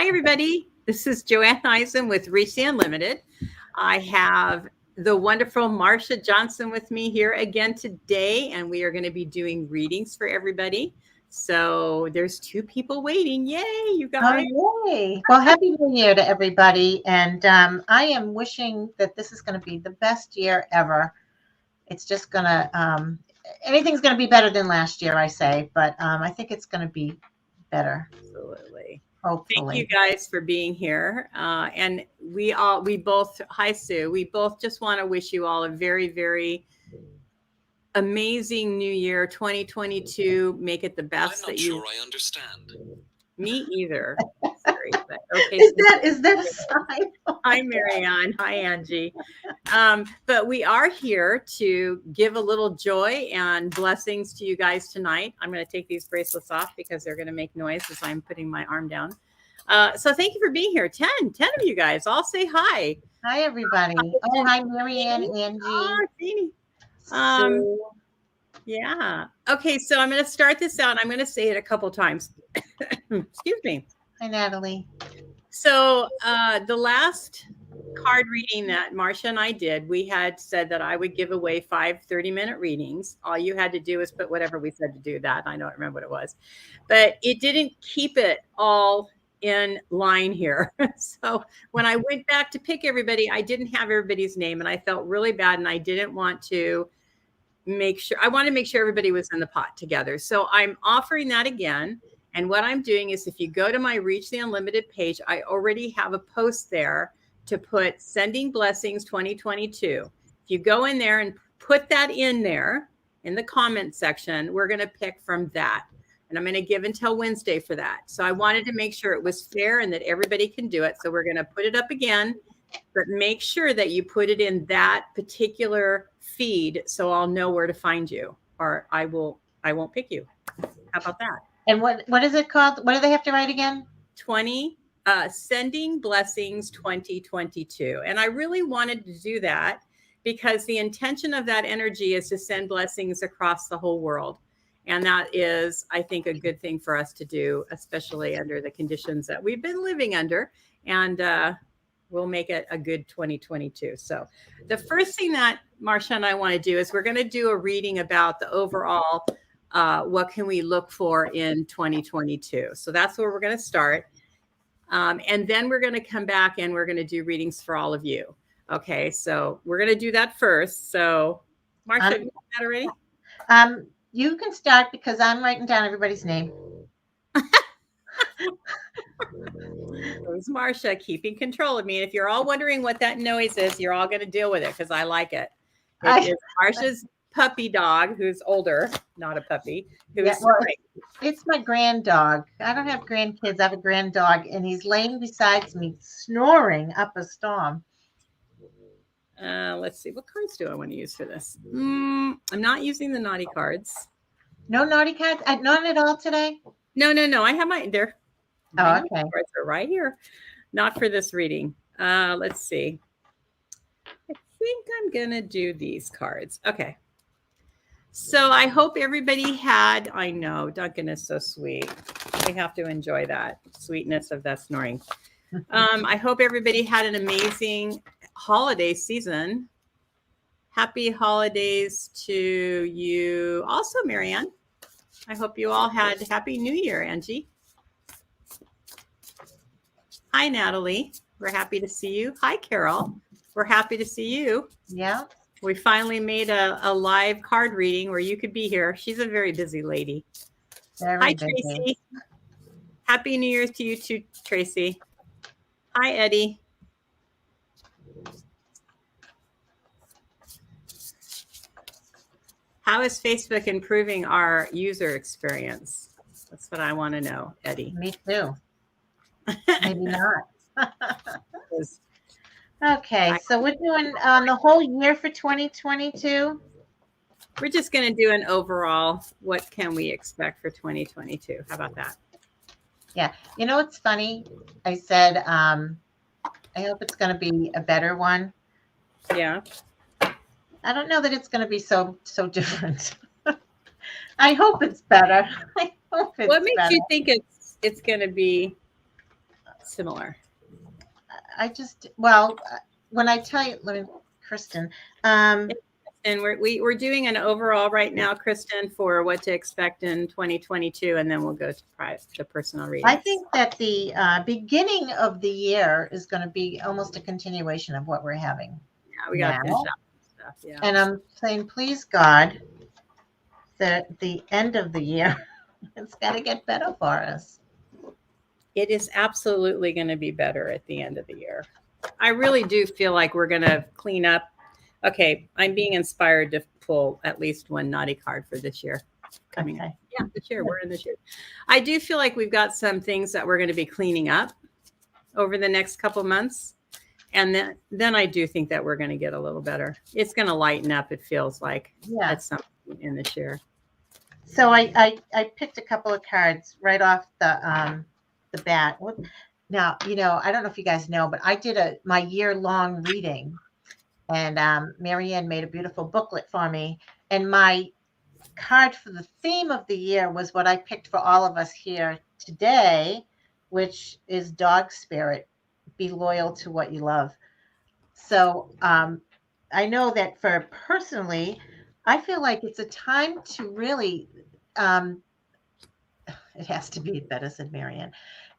Hi, everybody. This is JoAnne Eisen with Reach the Unlimited. I have the wonderful Marsha Johnson with me here again today, and we are going to be doing readings for everybody. So there's two people waiting. Yay, you guys. Oh, yay. Well, Happy New Year to everybody. And I am wishing that this is going to be the best year ever. It's just going to, anything's going to be better than last year, I say. But I think it's going to be better. Absolutely. Hopefully. Thank you guys for being here. And we both, hi Sue, we both just want to wish you all a very, very amazing new year 2022. Make it the best that you. I'm not sure I understand. Me either. Sorry, but okay. Is that a sign? Hi, Marianne. Hi, Angie. But we are here to give a little joy and blessings to you guys tonight. I'm going to take these bracelets off because they're going to make noise as I'm putting my arm down. So thank you for being here. 10 of you guys. All say hi. Hi, everybody. Oh, hi, Marianne, Angie. Oh, Jeannie. Sue. Yeah. Okay, so I'm going to start this out. I'm going to say it a couple times. Excuse me. Hi, Natalie. So the last card reading that Marsha and I did, we had said that I would give away 5 30-minute readings. All you had to do was put whatever we said to do that. I don't remember what it was. But it didn't keep it all in line here. So when I went back to pick everybody, I didn't have everybody's name, and I felt really bad, and I didn't want to I wanted to make sure everybody was in the pot together. So I'm offering that again. And what I'm doing is if you go to my Reach the Unlimited page, I already have a post there to put Sending Blessings 2022. If you go in there and put that in there in the comment section, we're going to pick from that. And I'm going to give until Wednesday for that. So I wanted to make sure it was fair and that everybody can do it. So we're going to put it up again, but make sure that you put it in that particular feed so I'll know where to find you, or I won't pick you. How about that? And what is it called? What do they have to write again? Sending Blessings 2022. And I really wanted to do that because the intention of that energy is to send blessings across the whole world. And that is, I think, a good thing for us to do, especially under the conditions that we've been living under. And we'll make it a good 2022. So the first thing that Marsha and I want to do is we're going to do a reading about the overall what can we look for in 2022. So that's where we're going to start. And then we're going to come back and we're going to do readings for all of you. Okay, so we're going to do that first. So Marsha, have you done that already? You can start because I'm writing down everybody's name. There's Marsha keeping control of me. And if you're all wondering what that noise is, you're all going to deal with it because I like it. It is Marsha's puppy dog, who's older, not a puppy. It's my grand dog. I don't have grandkids. I have a grand dog, and he's laying beside me, snoring up a storm. Let's see. What cards do I want to use for this? I'm not using the naughty cards. No naughty cards? None at all today? No. I have my there. Oh, okay. Cards are right here. Not for this reading. Let's see. I think I'm going to do these cards. Okay. So I hope everybody had, I know, Duncan is so sweet. We have to enjoy that sweetness of that snoring. I hope everybody had an amazing holiday season. Happy holidays to you also, Marianne. I hope you all had Happy New Year, Angie. Hi, Natalie. We're happy to see you. Hi, Carol. We're happy to see you. Yeah. We finally made a live card reading where you could be here. She's a very busy lady. Hi, Tracy. Happy New Year's to you too, Tracy. Hi, Eddie. How is Facebook improving our user experience? That's what I want to know, Eddie. Me too. Maybe not. Okay, so we're doing the whole year for 2022. We're just going to do an overall, what can we expect for 2022? How about that? Yeah. You know, it's funny. I said, I hope it's going to be a better one. Yeah. I don't know that it's going to be so different. I hope it's better. I hope it's What makes better. you think it's going to be similar? When I tell you, Kristen, And we're doing an overall right now, Kristen, for what to expect in 2022, and then we'll go to personal readings. I think that the beginning of the year is going to be almost a continuation of what we're having. Yeah, we got to finish up stuff. Yeah. And I'm saying, please God, that the end of the year, it's got to get better for us. It is absolutely going to be better at the end of the year. I really do feel like we're going to clean up. Okay, I'm being inspired to pull at least one naughty card for this year coming up. Yeah, this year. We're in this year. I do feel like we've got some things that we're going to be cleaning up over the next couple months. And then I do think that we're going to get a little better. It's going to lighten up, it feels like, at some point in this year. So I picked a couple of cards right off the bat. Now, I don't know if you guys know, but I did my year-long reading, and Marianne made a beautiful booklet for me. And my card for the theme of the year was what I picked for all of us here today, which is Dog Spirit. Be loyal to what you love. So I know that for personally, I feel like it's a time to really, it has to be better, said Marianne.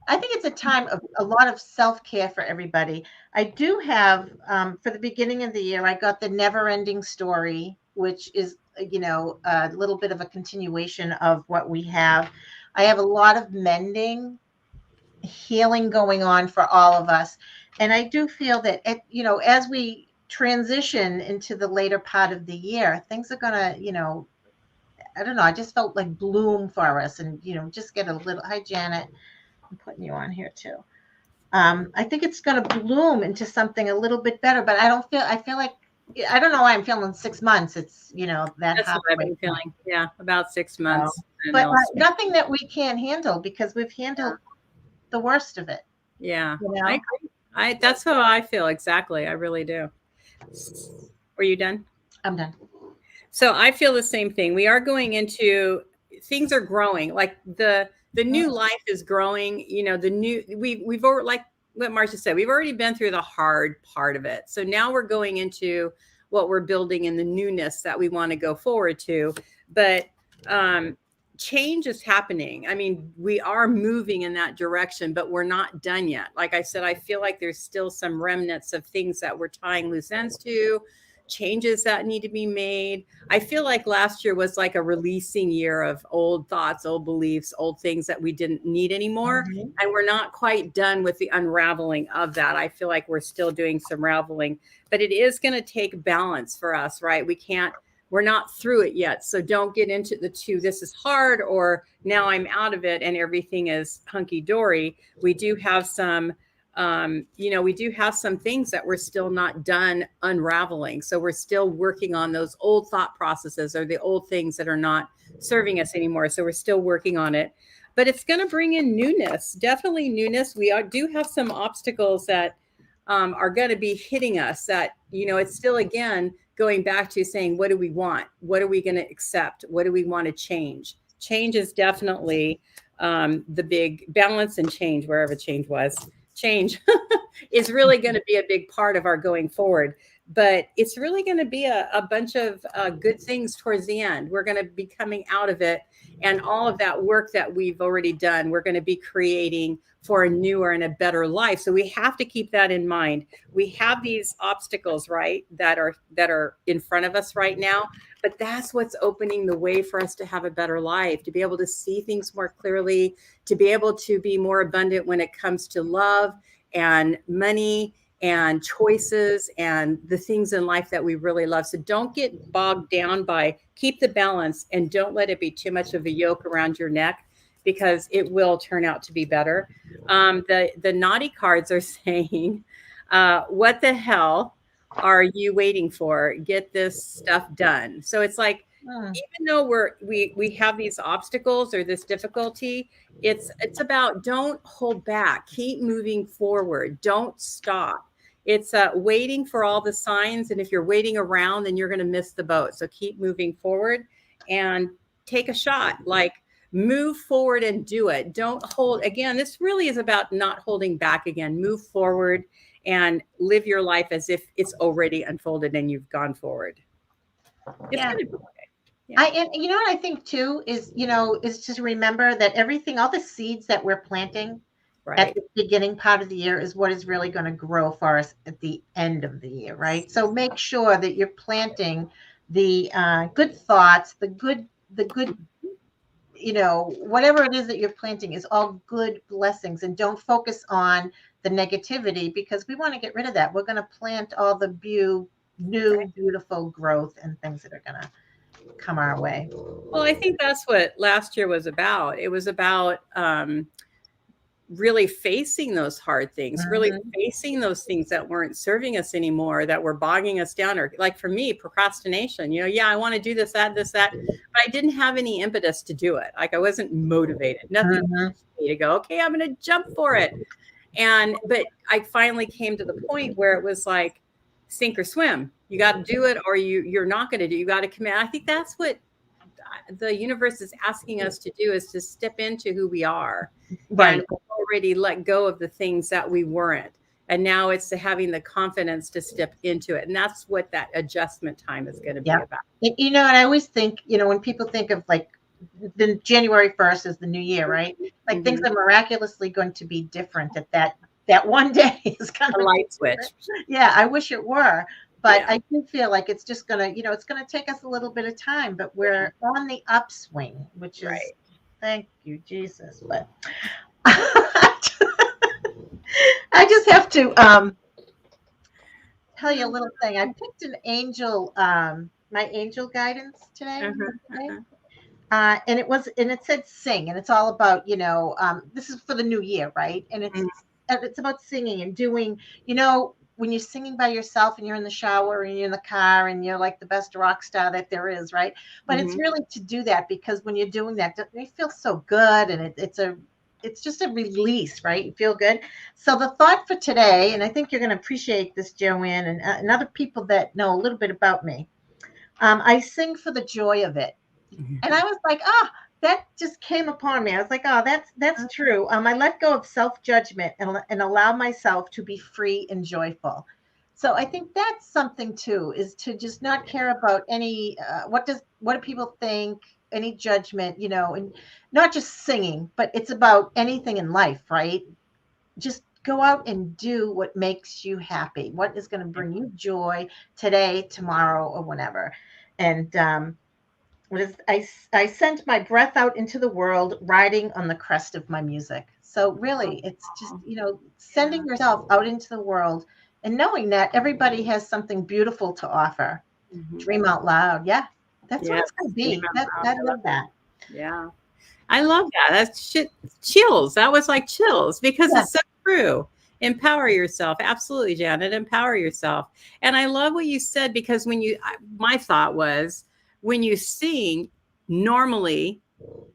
I think it's a time of a lot of self-care for everybody. I do have, for the beginning of the year, I got the Never Ending Story, which is, a little bit of a continuation of what we have. I have a lot of mending, healing going on for all of us. And I do feel that, as we transition into the later part of the year, things are going to, I don't know, I just felt like bloom for us and, just get a little, hi, Janet. I'm putting you on here too. I think it's going to bloom into something a little bit better, but I feel like, I don't know why I'm feeling 6 months. It's, that's what I've been feeling. Yeah, about 6 months. So, but nothing that we can't handle because we've handled the worst of it. Yeah, I agree. That's how I feel exactly. I really do. Were you done? I'm done. So I feel the same thing. We are going into, things are growing. Like the new life is growing. We've already, like what Marsha said, we've already been through the hard part of it. So now we're going into what we're building in the newness that we want to go forward to. But change is happening. I mean, we are moving in that direction, but we're not done yet. Like I said, I feel like there's still some remnants of things that we're tying loose ends to, changes that need to be made. I feel like last year was like a releasing year of old thoughts, old beliefs, old things that we didn't need anymore. Mm-hmm. And we're not quite done with the unraveling of that. I feel like we're still doing some raveling, but it is going to take balance for us, right? We're not through it yet. So don't get into the two, this is hard, or now I'm out of it and everything is hunky dory. We do have some, we do have some things that we're still not done unraveling. So we're still working on those old thought processes or the old things that are not serving us anymore. So we're still working on it, but it's going to bring in newness, definitely newness. We do have some obstacles that are going to be hitting us that, it's still, again, going back to saying, what do we want? What are we going to accept? What do we want to change? Change is definitely the big balance and change, wherever change was. Change is really going to be a big part of our going forward, but it's really going to be a bunch of good things towards the end. We're going to be coming out of it, and all of that work that we've already done, we're going to be creating for a newer and a better life. So we have to keep that in mind. We have these obstacles, right, that are in front of us right now, but that's what's opening the way for us to have a better life, to be able to see things more clearly, to be able to be more abundant when it comes to love and money and choices and the things in life that we really love. So don't get bogged down keep the balance and don't let it be too much of a yoke around your neck, because it will turn out to be better. The naughty cards are saying, what the hell are you waiting for? Get this stuff done. So it's like, even though we have these obstacles or this difficulty, it's about don't hold back, keep moving forward, don't stop. It's waiting for all the signs. And if you're waiting around, then you're going to miss the boat. So keep moving forward and take a shot. Like Move forward and do it. Don't hold. Again, this really is about not holding back again. Move forward and live your life as if it's already unfolded and you've gone forward. It's Yeah. going to be okay. And you know what I think too is, is to remember that everything, all the seeds that we're planting at Right. the beginning part of the year is what is really going to grow for us at the end of the year, right? So make sure that you're planting the good thoughts, the good, whatever it is that you're planting is all good blessings, and don't focus on the negativity, because we want to get rid of that. We're going to plant all the new, beautiful growth and things that are going to come our way. Well, I think that's what last year was about. It was about really facing those hard things, really facing those things that weren't serving us anymore, that were bogging us down. Or like for me, procrastination, yeah, I want to do this, that, but I didn't have any impetus to do it. Like I wasn't motivated, nothing to go, okay, I'm going to jump for it. But I finally came to the point where it was like sink or swim. You got to do it, or you're not going to do. You got to commit. I think that's what the universe is asking us to do, is to step into who we are. Right. And already let go of the things that we weren't. And now it's having the confidence to step into it. And that's what that adjustment time is going to be about. And I always think, when people think of like the January 1st is the new year, right? Like things are miraculously going to be different at that one day is kind of a light switch. Yeah, I wish it were. But I do feel like it's just going to, it's going to take us a little bit of time, but we're on the upswing, which is, thank you, Jesus. But I just have to tell you a little thing. I picked an angel, my angel guidance today. And it said sing, and it's all about, this is for the new year, right? And it's about singing and doing, when you're singing by yourself and you're in the shower and you're in the car and you're like the best rock star that there is, right? But it's really to do that, because when you're doing that, it feels so good, and it's just a release, right? You feel good. So the thought for today, and I think you're going to appreciate this, JoAnne, and other people that know a little bit about me, I sing for the joy of it. And I was like, that just came upon me. I was like, that's true. I let go of self-judgment and allow myself to be free and joyful. So I think that's something too, is to just not care about any, what do people think, any judgment, and not just singing, but it's about anything in life, right? Just go out and do what makes you happy. What is going to bring you joy today, tomorrow, or whenever. And, I sent my breath out into the world, riding on the crest of my music. So really, it's just, sending yourself out into the world and knowing that everybody has something beautiful to offer. Dream out loud. Yeah, that's what it's going to be. I love that. Yeah, I love that. That's chills. That was like chills, because it's so true. Empower yourself. Absolutely, Janet. Empower yourself. And I love what you said, because my thought was, when you sing, normally,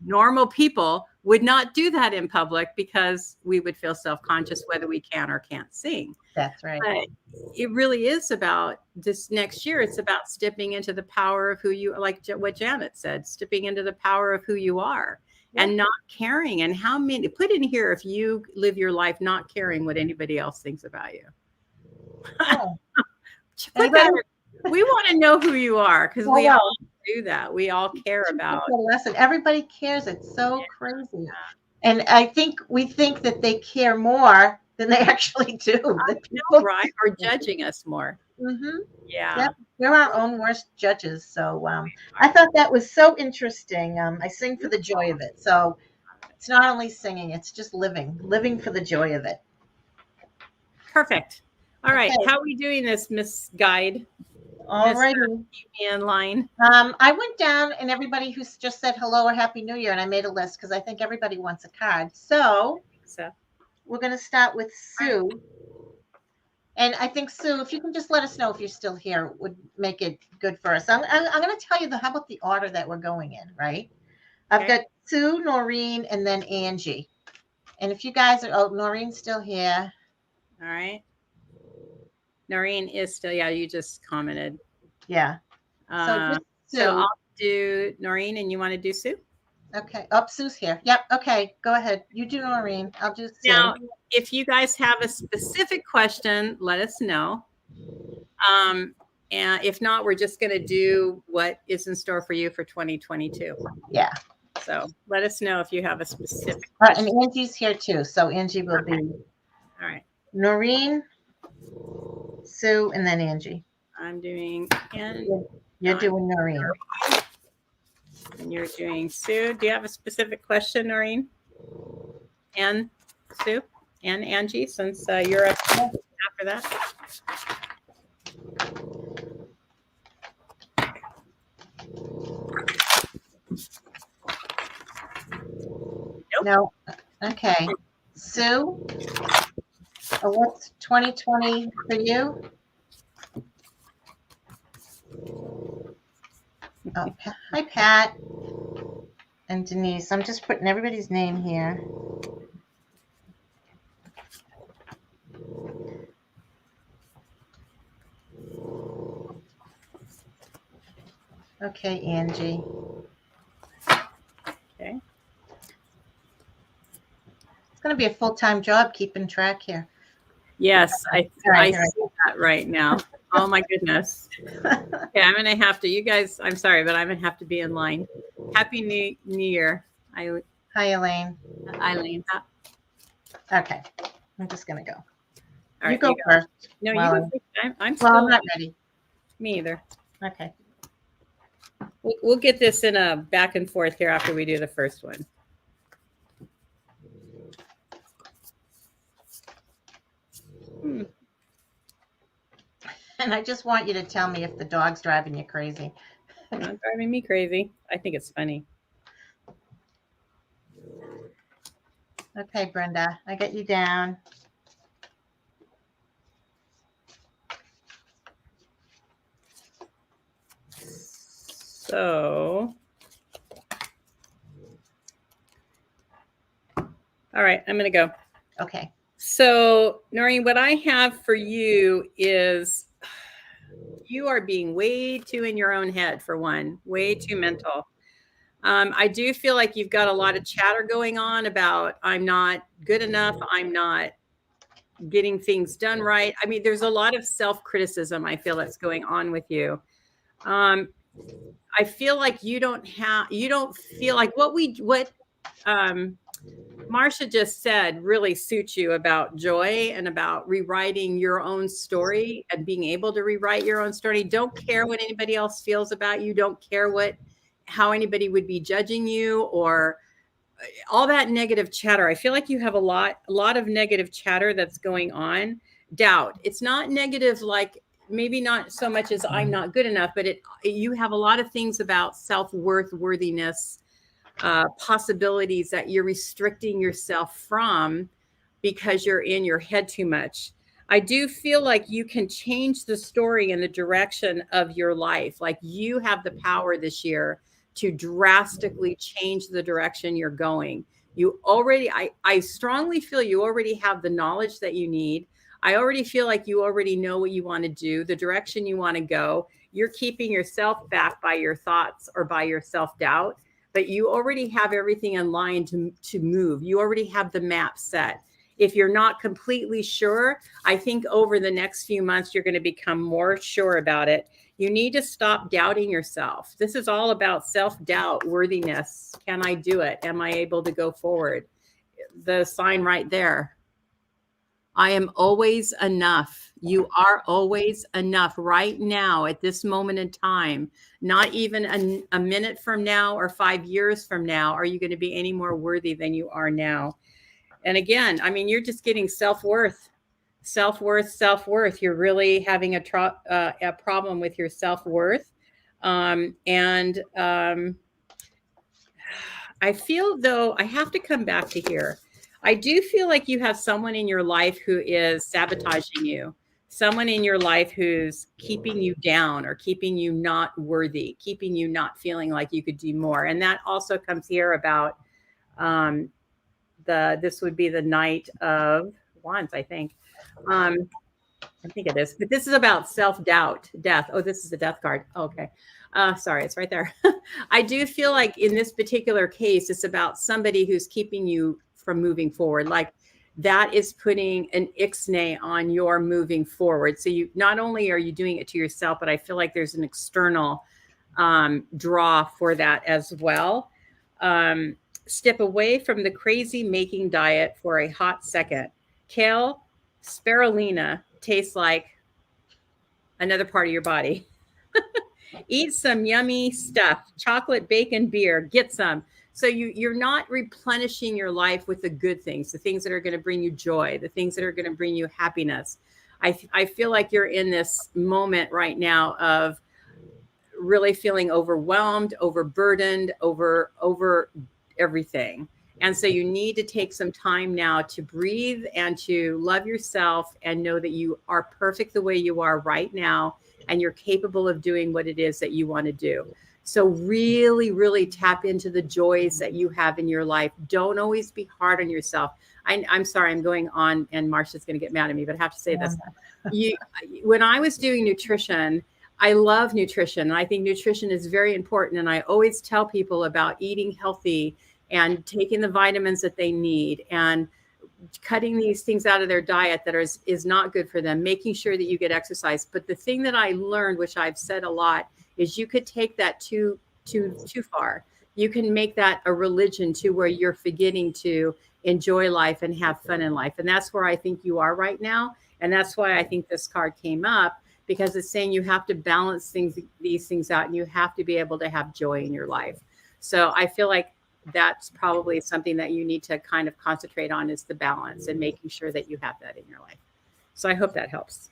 normal people would not do that in public, because we would feel self-conscious whether we can or can't sing. That's right. But it really is about this next year. It's about stepping into the power of who you, like what Janet said, stepping into the power of who you are. And not caring. And how many, put in here, if you live your life not caring what anybody else thinks about you. Put that, we want to know who you are, because we all do that. We all care about. Lesson. Everybody cares. It's so crazy. And I think we think that they care more than they actually do. Right? Or judging us more. Yeah. Yep. We're our own worst judges. So I thought that was so interesting. I sing for the joy of it. So it's not only singing, it's just living for the joy of it. Perfect. All right. How are we doing this, Miss Guide? All right. Keep me in line. I went down, and everybody who's just said hello or Happy New Year, and I made a list, because I think everybody wants a card. So we're going to start with Sue. And I think, Sue, if you can just let us know if you're still here, would make it good for us. I'm going to tell you how about the order that we're going in, right? I've got Sue, Noreen, and then Angie. And if you guys are, Noreen's still here. All right. Noreen is still, you just commented. Yeah. So I'll do Noreen, and you want to do Sue? Okay. Oh, Sue's here. Yep. Okay. Go ahead. You do Noreen. I'll do Sue. Now, if you guys have a specific question, let us know. And if not, we're just going to do what is in store for you for 2022. Yeah. So let us know if you have a specific And question. Angie's here too. So Angie will be All right. Noreen, Sue, and then Angie. I'm doing Ann. You're doing Noreen. And you're doing Sue. Do you have a specific question, Noreen? And Sue? And Angie, since you're up after that? Nope. No. Okay. Sue, what's 2020 for you? Oh, hi, Pat and Denise. I'm just putting everybody's name here. Okay, Angie. Okay. It's going to be a full-time job keeping track here. Yes, I see that right now. Oh my goodness. Okay, I'm gonna have to. You guys, I'm sorry, but I'm gonna have to be in line. Happy New Year, Hi, Elaine. Eileen. Okay, I'm just gonna go. All right, you go first. No, you go first. I'm well, I'm not ready. Me either. Okay. We'll get this in a back and forth here after we do the first one. And I just want you to tell me if the dog's driving you crazy. Not driving me crazy. I think it's funny. Okay, Brenda, I got you down. So, all right, I'm going to go. Okay. So, Noreen, what I have for you is you are being way too in your own head, for one, way too mental. I do feel like you've got a lot of chatter going on about I'm not good enough. I'm not getting things done right. I mean, there's a lot of self-criticism I feel that's going on with you. I feel like you don't feel like what Marsha just said really suits you about joy and about rewriting your own story and being able to rewrite your own story. Don't care what anybody else feels about you. Don't care how anybody would be judging you or all that negative chatter. I feel like you have a lot of negative chatter that's going on. Doubt. It's not negative, like maybe not so much as I'm not good enough, but you have a lot of things about self-worth, worthiness, possibilities that you're restricting yourself from because you're in your head too much. I do feel like you can change the story and the direction of your life. Like you have the power this year to drastically change the direction you're going. I strongly feel you already have the knowledge that you need. I already feel like you already know what you want to do, the direction you want to go. You're keeping yourself back by your thoughts or by your self-doubt, but you already have everything in line to move. You already have the map set. If you're not completely sure, I think over the next few months, you're going to become more sure about it. You need to stop doubting yourself. This is all about self-doubt, worthiness. Can I do it? Am I able to go forward? The sign right there. I am always enough. You are always enough right now at this moment in time. Not even a minute from now or 5 years from now are you going to be any more worthy than you are now. And again, I mean, you're just getting self-worth. You're really having a problem with your self-worth. I feel, though, I have to come back to here. I do feel like you have someone in your life who is sabotaging you, someone in your life who's keeping you down or keeping you not worthy, keeping you not feeling like you could do more. And that also comes here about this would be the Knight of Wands, I think. I think it is, but this is about self-doubt, death. Oh, this is the death card. Okay. Sorry, it's right there. I do feel like in this particular case, it's about somebody who's keeping you from moving forward. Like that is putting an ixnay on your moving forward. So you not only are you doing it to yourself, but I feel like there's an external draw for that as well. Step away from the crazy making diet for a hot second. Kale spirulina tastes like another part of your body. Eat some yummy stuff, chocolate, bacon, beer, get some. So you're not replenishing your life with the good things, the things that are going to bring you joy, the things that are going to bring you happiness. I feel like you're in this moment right now of really feeling overwhelmed, overburdened, over everything. And so you need to take some time now to breathe and to love yourself and know that you are perfect the way you are right now and you're capable of doing what it is that you want to do. So really, really tap into the joys that you have in your life. Don't always be hard on yourself. I'm sorry, I'm going on and Marsha's going to get mad at me, but I have to say this. When I was doing nutrition, I love nutrition. I think nutrition is very important. And I always tell people about eating healthy and taking the vitamins that they need and cutting these things out of their diet that is not good for them, making sure that you get exercise. But the thing that I learned, which I've said a lot, is you could take that too far. You can make that a religion to where you're forgetting to enjoy life and have fun in life. And that's where I think you are right now. And that's why I think this card came up, because it's saying you have to balance these things out and you have to be able to have joy in your life. So I feel like that's probably something that you need to kind of concentrate on, is the balance and making sure that you have that in your life. So I hope that helps.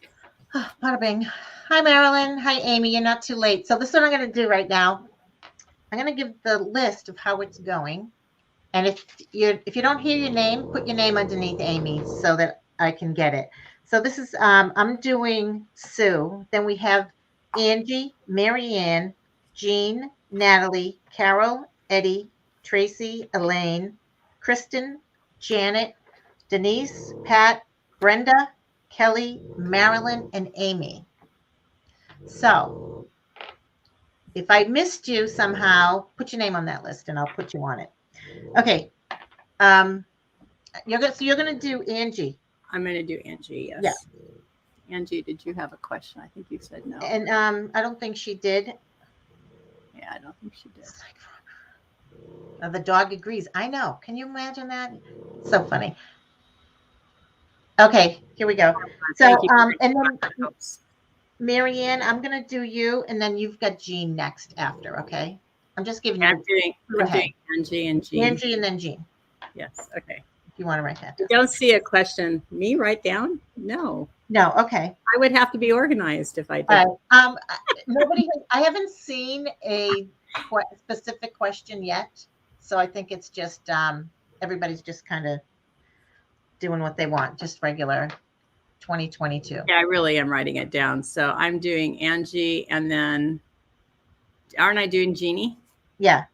Bada bing. Hi, Marilyn. Hi, Amy. You're not too late. So this is what I'm going to do right now. I'm going to give the list of how it's going. And if you don't hear your name, put your name underneath Amy so that I can get it. So this is, I'm doing Sue. Then we have Angie, Marianne, Jean, Natalie, Carol, Eddie, Tracy, Elaine, Kristen, Janet, Denise, Pat, Brenda, Kelly, Marilyn, and Amy. So if I missed you somehow, put your name on that list and I'll put you on it. Okay. You're going to do Angie. I'm going to do Angie. Yes. Yeah. Angie, did you have a question? I think you said no. And I don't think she did. Yeah, I don't think she did. The dog agrees. I know. Can you imagine that? So funny. Okay, here we go. So, and then Marianne, I'm going to do you, and then you've got Jean next after, okay? I'm just giving you. I'm doing Angie and Jean. Angie and then Jean. Yes, okay. If you want to write that down. I don't see a question. Me write down? No. No, okay. I would have to be organized if I did. I haven't seen a specific question yet. So I think it's just everybody's just kind of doing what they want, just regular 2022. Yeah, I really am writing it down. So I'm doing Angie, and then aren't I doing Jeannie? Yeah.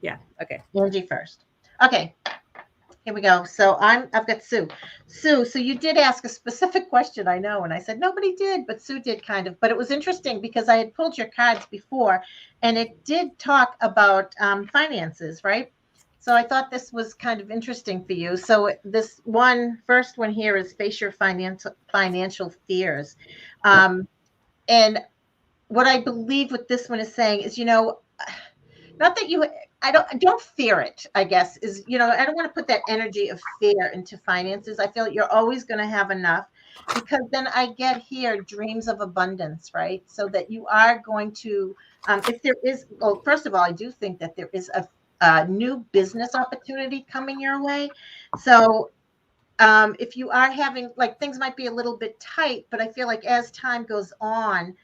Yeah. Okay. Angie first. Okay. Here we go. So I've got Sue. Sue, so you did ask a specific question, I know, and I said nobody did, but Sue did kind of. But it was interesting because I had pulled your cards before, and it did talk about finances, right? So I thought this was kind of interesting for you. So this first one here is face your financial fears, and what I believe what this one is saying is, not that I don't fear it, I guess, is, I don't want to put that energy of fear into finances. I feel like you're always going to have enough, because then I get here dreams of abundance, right? So that you are going to, if there is, well, first of all, I do think that there is a new business opportunity coming your way. So if you are having, like, things might be a little bit tight, but I feel like as time goes on,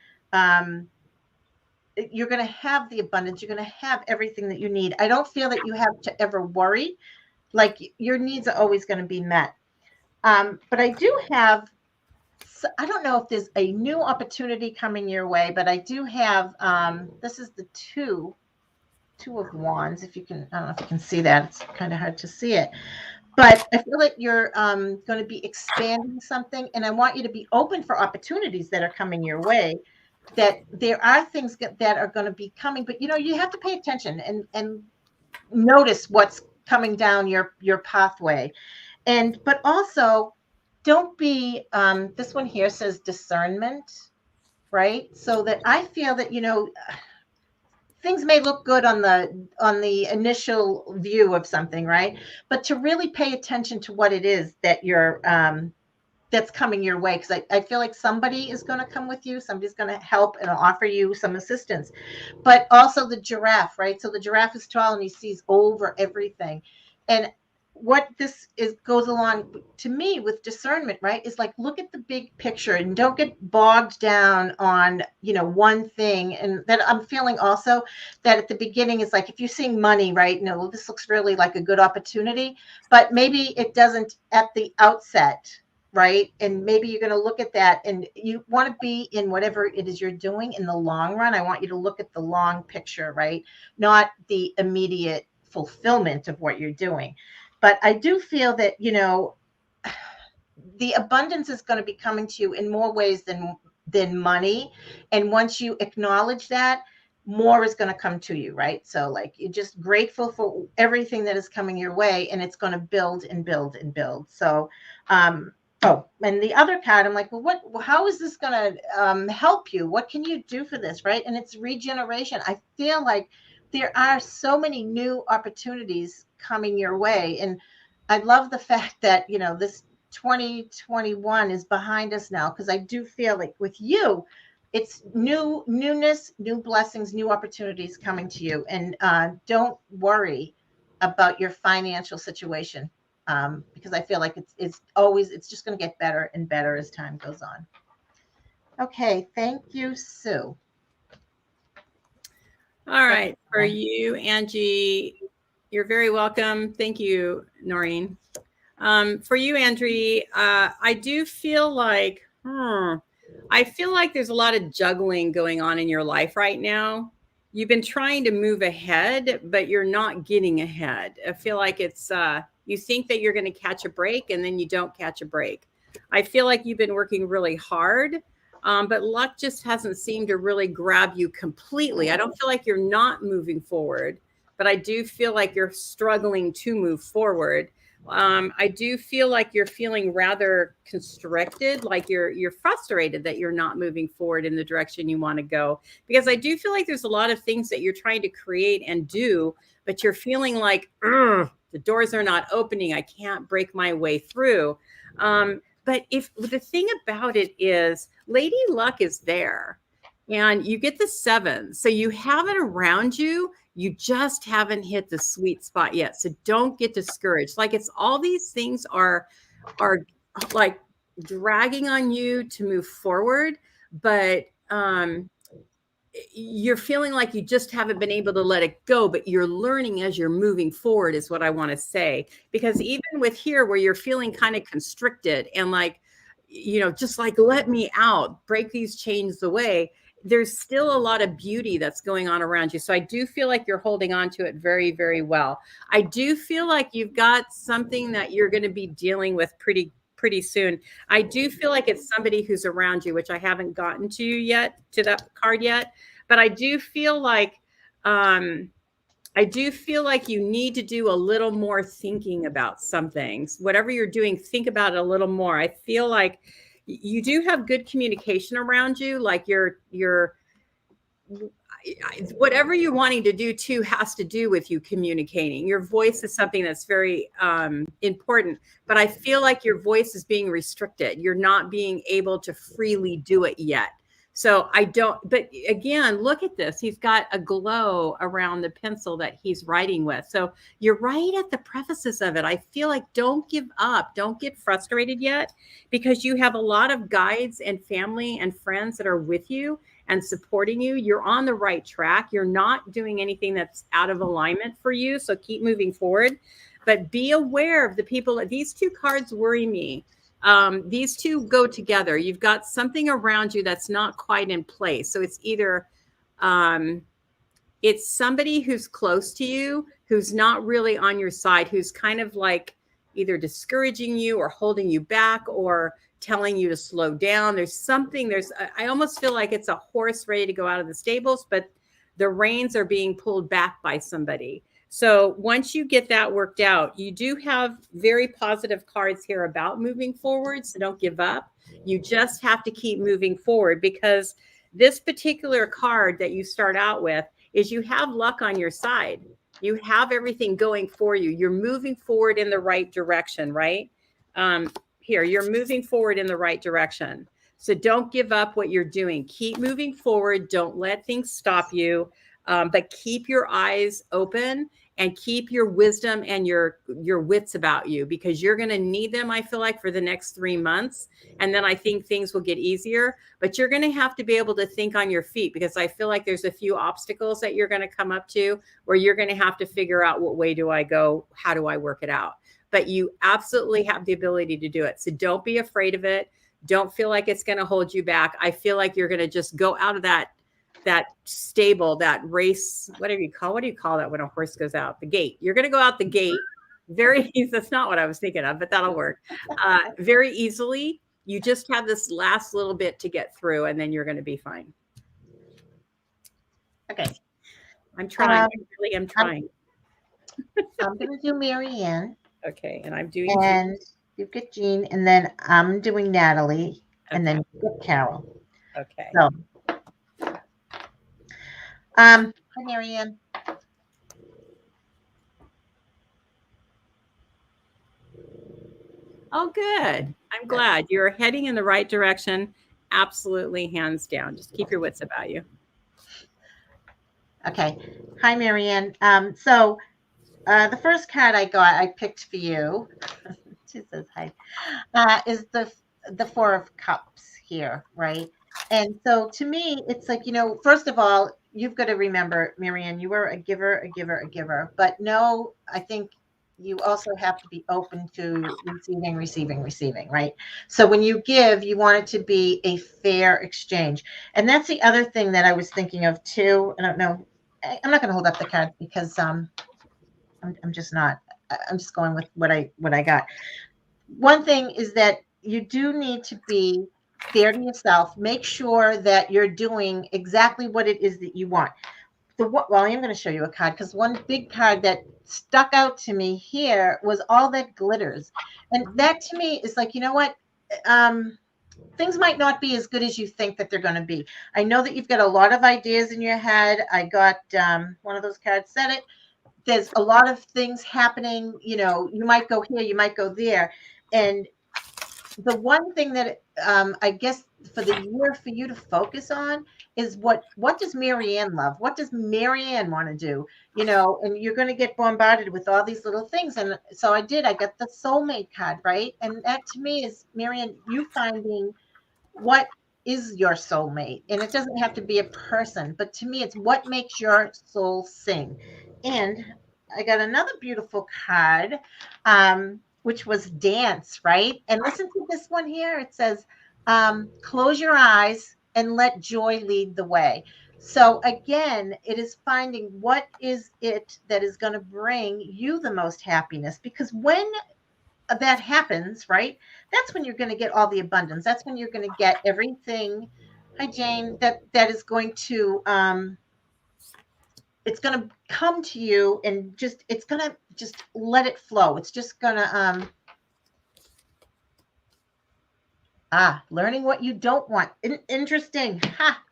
you're going to have the abundance. You're going to have everything that you need. I don't feel that you have to ever worry. Like, your needs are always going to be met. But I do have, I don't know if there's a new opportunity coming your way, but I do have, this is the two of wands. If you can, I don't know if you can see that. It's kind of hard to see it. But I feel like you're going to be expanding something, and I want you to be open for opportunities that are coming your way. that there are things that are going to be coming, but you have to pay attention and notice what's coming down your pathway. But also don't be, this one here says discernment, right? So that I feel that, things may look good on the initial view of something, right? But to really pay attention to what it is that you're that's coming your way, because I feel like somebody is going to come with you, somebody's going to help and offer you some assistance. But also the giraffe, right? So the giraffe is tall and he sees over everything. And what this is goes along to me with discernment, right, is like, look at the big picture and don't get bogged down on one thing. And that I'm feeling also that at the beginning is like, if you're seeing money, right, well, this looks really like a good opportunity, but maybe it doesn't at the outset, right? And maybe you're going to look at that, and you want to be in whatever it is you're doing in the long run. I want you to look at the long picture, right? Not the immediate fulfillment of what you're doing. But I do feel that, the abundance is going to be coming to you in more ways than money. And once you acknowledge that, more is going to come to you, right? So like, you're just grateful for everything that is coming your way, and it's going to build and build and build. So, oh, and the other card, I'm like, well, how is this going to help you? What can you do for this, right? And it's regeneration. I feel like there are so many new opportunities coming your way. And I love the fact that, this 2021 is behind us now, because I do feel like with you, it's newness, new blessings, new opportunities coming to you. And don't worry about your financial situation, because I feel like it's just going to get better and better as time goes on. Okay, thank you, Sue. All right, for you, Angie, you're very welcome. Thank you, Noreen. For you, Andrea, I do feel like, there's a lot of juggling going on in your life right now. You've been trying to move ahead, but you're not getting ahead. I feel like it's, you think that you're going to catch a break, and then you don't catch a break. I feel like you've been working really hard, but luck just hasn't seemed to really grab you completely. I don't feel like you're not moving forward, but I do feel like you're struggling to move forward. I do feel like you're feeling rather constricted, like you're frustrated that you're not moving forward in the direction you want to go. Because I do feel like there's a lot of things that you're trying to create and do, but you're feeling like, the doors are not opening. I can't break my way through. But if the thing about it is, Lady Luck is there, and you get the 7, so you have it around you. You just haven't hit the sweet spot yet. So don't get discouraged. Like, it's all these things are like dragging on you to move forward, but you're feeling like you just haven't been able to let it go, but you're learning as you're moving forward, is what I want to say. Because even with here, where you're feeling kind of constricted and like, just like, let me out, break these chains away, there's still a lot of beauty that's going on around you. So I do feel like you're holding on to it very, very well. I do feel like you've got something that you're going to be dealing with pretty soon. I do feel like it's somebody who's around you, which I haven't gotten to that card yet. But I do feel like you need to do a little more thinking about some things. Whatever you're doing, think about it a little more. I feel like you do have good communication around you. Like you're whatever you're wanting to do too has to do with you communicating. Your voice is something that's very important, but I feel like your voice is being restricted. You're not being able to freely do it yet. So but again, look at this. He's got a glow around the pencil that he's writing with. So you're right at the prefaces of it. I feel like don't give up. Don't get frustrated yet, because you have a lot of guides and family and friends that are with you and supporting you. You're on the right track. You're not doing anything that's out of alignment for you. So keep moving forward, but be aware of the people. These 2 cards worry me. These 2 go together. You've got something around you that's not quite in place. So it's either it's somebody who's close to you, who's not really on your side, who's kind of like, either discouraging you or holding you back or telling you to slow down. There's something, I almost feel like it's a horse ready to go out of the stables, but the reins are being pulled back by somebody. So once you get that worked out, you do have very positive cards here about moving forward. So don't give up. You just have to keep moving forward, because this particular card that you start out with is you have luck on your side. You have everything going for you. You're moving forward in the right direction, right? Here, you're moving forward in the right direction. So don't give up what you're doing. Keep moving forward. Don't let things stop you, but keep your eyes open and keep your wisdom and your wits about you, because you're going to need them, I feel like, for the next 3 months. And then I think things will get easier, but you're going to have to be able to think on your feet, because I feel like there's a few obstacles that you're going to come up to where you're going to have to figure out, what way do I go? How do I work it out? But you absolutely have the ability to do it. So don't be afraid of it. Don't feel like it's going to hold you back. I feel like you're going to just go out of that stable, that race, what do you call that when a horse goes out? The gate. You're going to go out the gate very easy. That's not what I was thinking of, but that'll work very easily. You just have this last little bit to get through, and then you're going to be fine. Okay. I'm trying. I really am trying. I'm going to do Mary Ann. Okay. And I'm doing And you get Jean, and then I'm doing Natalie, and then you get Carol. Okay. So, hi, Mary Ann. Oh, good. I'm glad you're heading in the right direction. Absolutely, hands down. Just keep your wits about you. Okay. Hi, Mary Ann. So the first card I picked for you, she says hi, is the Four of Cups here, right? And so to me, it's like, first of all, you've got to remember, Mary Ann, you are a giver. But no, I think you also have to be open to receiving, right? So when you give, you want it to be a fair exchange. And that's the other thing that I was thinking of too. I don't know. I'm not going to hold up the card because I'm just not. I'm just going with what I got. One thing is that you do need to be fair to yourself. Make sure that you're doing exactly what it is that you want. Well, I am going to show you a card, because one big card that stuck out to me here was all that glitters. And that to me is like, you know what? Things might not be as good as you think that they're going to be. I know that you've got a lot of ideas in your head. I got one of those cards said it. There's a lot of things happening. You might go here, you might go there. And the one thing that I guess for the year for you to focus on is what does Mary Ann love? What does Mary Ann want to do? And you're going to get bombarded with all these little things. And so I got the soulmate card, right? And that to me is, Mary Ann, you finding what is your soulmate. And it doesn't have to be a person, but to me, it's what makes your soul sing. And I got another beautiful card, which was dance, right? And listen to this one here. It says, close your eyes and let joy lead the way. So again, it is finding what is it that is going to bring you the most happiness, because when that happens, right, that's when you're going to get all the abundance. That's when you're going to get everything. Hi, Jane. That is going to it's going to come to you, and it's going to just let it flow. It's just going to learning what you don't want. Interesting.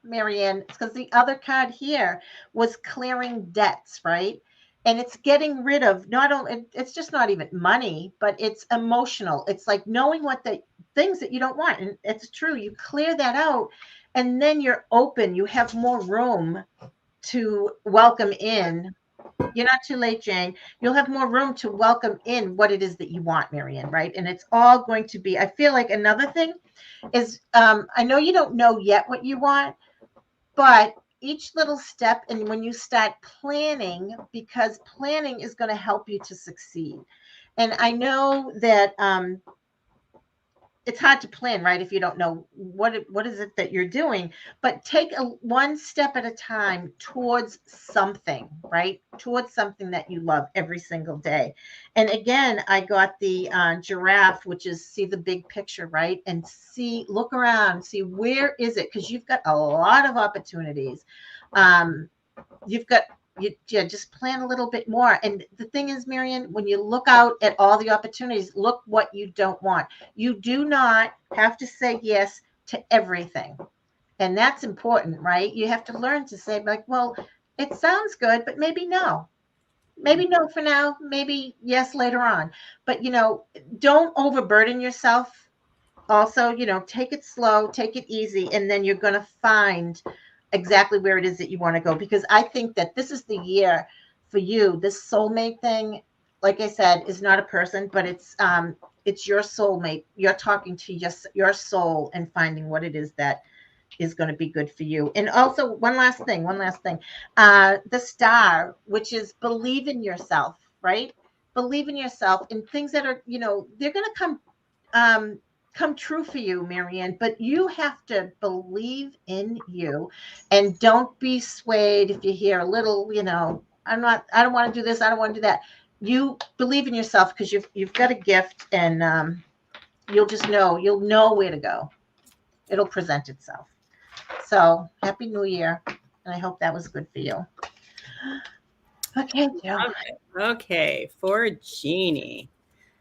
Mary Ann. It's because the other card here was clearing debts, right? And it's getting rid of not only, it's just not even money, but it's emotional. It's like knowing what the things that you don't want. And it's true. You clear that out, and then you're open. You have more room to welcome in. You're not too late, Jane. You'll have more room to welcome in what it is that you want, Mary Ann, right? And it's all going to be, I feel like another thing is, I know you don't know yet what you want, but each little step, and when you start planning, because planning is going to help you to succeed. And I know that it's hard to plan, right? If you don't know what is it that you're doing, but take one step at a time towards something, right? Towards something that you love every single day. And again, I got the giraffe, which is see the big picture, right? And look around, see where is it? Because you've got a lot of opportunities. You've got just plan a little bit more. And the thing is, Marion, when you look out at all the opportunities, look what you don't want. You do not have to say yes to everything. And that's important, right? You have to learn to say, like, well, it sounds good, but maybe no. Maybe no for now, maybe yes later on. But, don't overburden yourself. Also, take it slow, take it easy, and then you're going to find exactly where it is that you want to go. Because I think that this is the year for you. This soulmate thing, like I said, is not a person, but it's your soulmate. You're talking to your soul and finding what it is that is going to be good for you. And also one last thing, the star, which is believe in yourself, right? Believe in yourself in things that are, they're going to come true for you, Marianne, but you have to believe in you and don't be swayed if you hear a little, I don't want to do this. I don't want to do that. You believe in yourself because you've got a gift, and you'll know where to go. It'll present itself. So happy New Year. And I hope that was good for you. Okay, Joe. Okay, for Jeannie.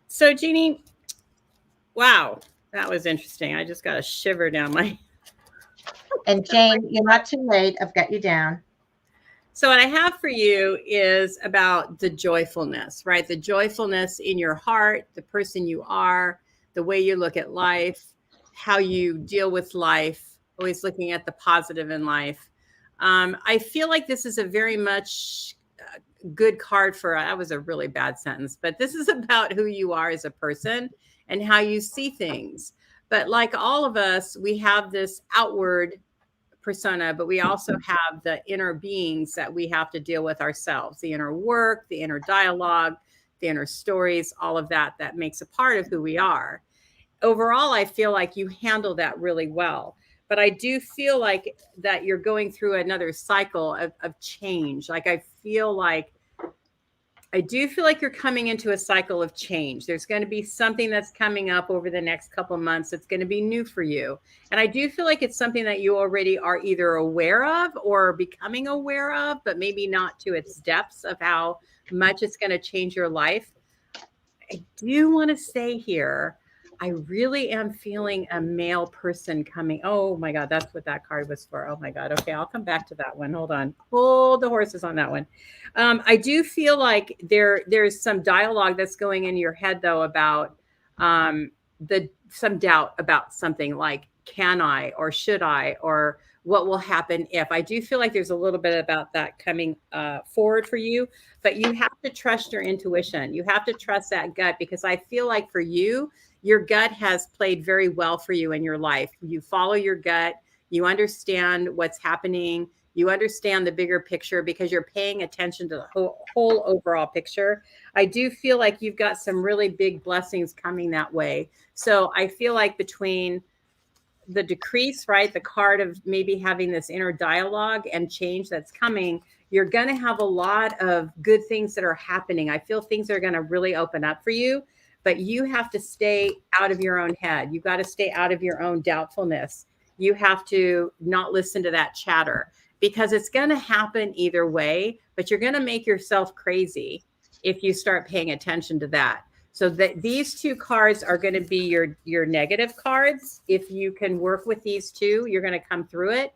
So Jeannie, wow, that was interesting. I just got a shiver down my. And Jane, you're not too late. I've got you down. So what I have for you is about the joyfulness, right? The joyfulness in your heart, the person you are, the way you look at life, how you deal with life, always looking at the positive in life. I feel like this is a very much good card for, that was a really bad sentence, but this is about who you are as a person and how you see things. But like all of us, we have this outward persona, but we also have the inner beings that we have to deal with ourselves, the inner work, the inner dialogue, the inner stories, all of that makes a part of who we are. Overall, I feel like you handle that really well. But I do feel like that you're going through another cycle of change. Like I do feel like you're coming into a cycle of change. There's going to be something that's coming up over the next couple of months that's going to be new for you. And I do feel like it's something that you already are either aware of or becoming aware of, but maybe not to its depths of how much it's going to change your life. I do want to say here, I really am feeling a male person coming. Oh my God, that's what that card was for. Oh my God. Okay, I'll come back to that one. Hold on. Hold the horses on that one. I do feel like there's some dialogue that's going in your head though about some doubt about something like, can I or should I, or what will happen if. I do feel like there's a little bit about that coming forward for you, but you have to trust your intuition. You have to trust that gut, because I feel like for you, your gut has played very well for you in your life. You follow your gut. You understand what's happening. You understand the bigger picture because you're paying attention to the whole overall picture. I do feel like you've got some really big blessings coming that way. So I feel like between the decrease, right, the card of maybe having this inner dialogue and change that's coming, you're going to have a lot of good things that are happening. I feel things are going to really open up for you. But you have to stay out of your own head. You've got to stay out of your own doubtfulness. You have to not listen to that chatter, because it's going to happen either way, but you're going to make yourself crazy if you start paying attention to that. So that these two cards are going to be your negative cards. If you can work with these two, you're going to come through it.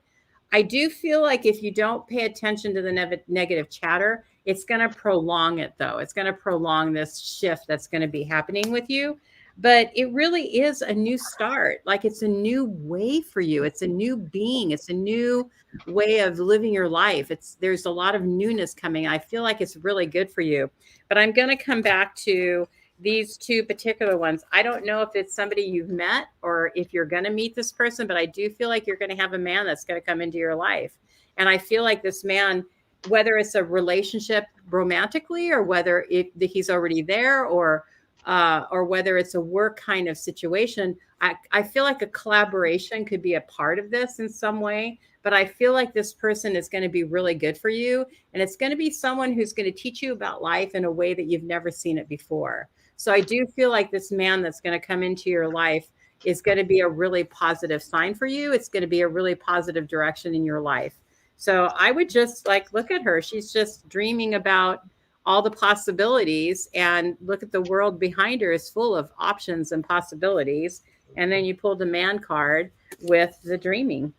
I do feel like if you don't pay attention to the negative chatter, it's going to prolong it, though. It's going to prolong this shift that's going to be happening with you. But it really is a new start. Like it's a new way for you. It's a new being. It's a new way of living your life. There's a lot of newness coming. I feel like it's really good for you. But I'm going to come back to these two particular ones. I don't know if it's somebody you've met or if you're going to meet this person, but I do feel like you're going to have a man that's going to come into your life. And I feel like this man, whether it's a relationship romantically or whether he's already there, or or whether it's a work kind of situation, I feel like a collaboration could be a part of this in some way. But I feel like this person is going to be really good for you. And it's going to be someone who's going to teach you about life in a way that you've never seen it before. So I do feel like this man that's going to come into your life is going to be a really positive sign for you. It's going to be a really positive direction in your life. So I would just like look at her. She's just dreaming about all the possibilities, and look at the world behind her is full of options and possibilities. And then you pull the man card with the dreaming.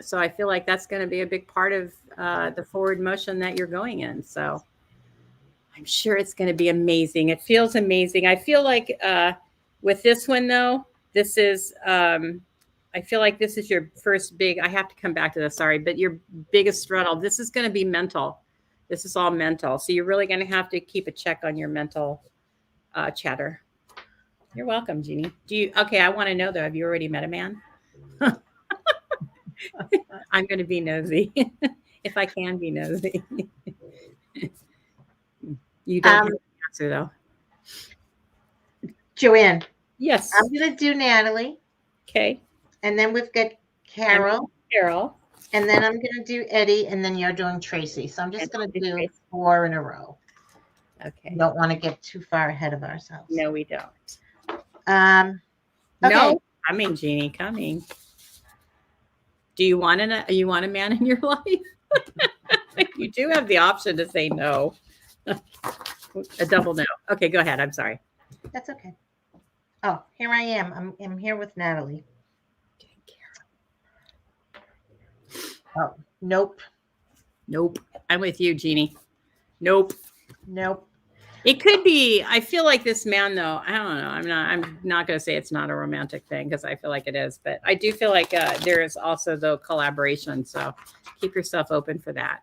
So I feel like that's going to be a big part of the forward motion that you're going in. So I'm sure it's going to be amazing. It feels amazing. I feel like with this one, though, this is, I feel like this is your first big, I have to come back to this, sorry, but your biggest struggle. This is going to be mental. This is all mental. So you're really going to have to keep a check on your mental chatter. You're welcome, Jeannie. Okay, I want to know, though, have you already met a man? I'm going to be nosy if I can be nosy. You don't have the answer, though. JoAnne. Yes. I'm going to do Natalie. Okay. And then we've got Carol. And then I'm going to do Eddie, and then you're doing Tracy. So I'm just going to do 4 in a row. Okay. We don't want to get too far ahead of ourselves. No, we don't. Okay. No, coming, Jeannie, coming. Do you want a man in your life? You do have the option to say no. A double no. Okay, go ahead. I'm sorry. That's okay. Oh, here I am. I'm here with Natalie. Oh, nope. Nope. I'm with you, Jeannie. Nope. Nope. It could be. I feel like this man, though. I don't know. I'm not going to say it's not a romantic thing, because I feel like it is. But I do feel like there is also the collaboration. So keep yourself open for that.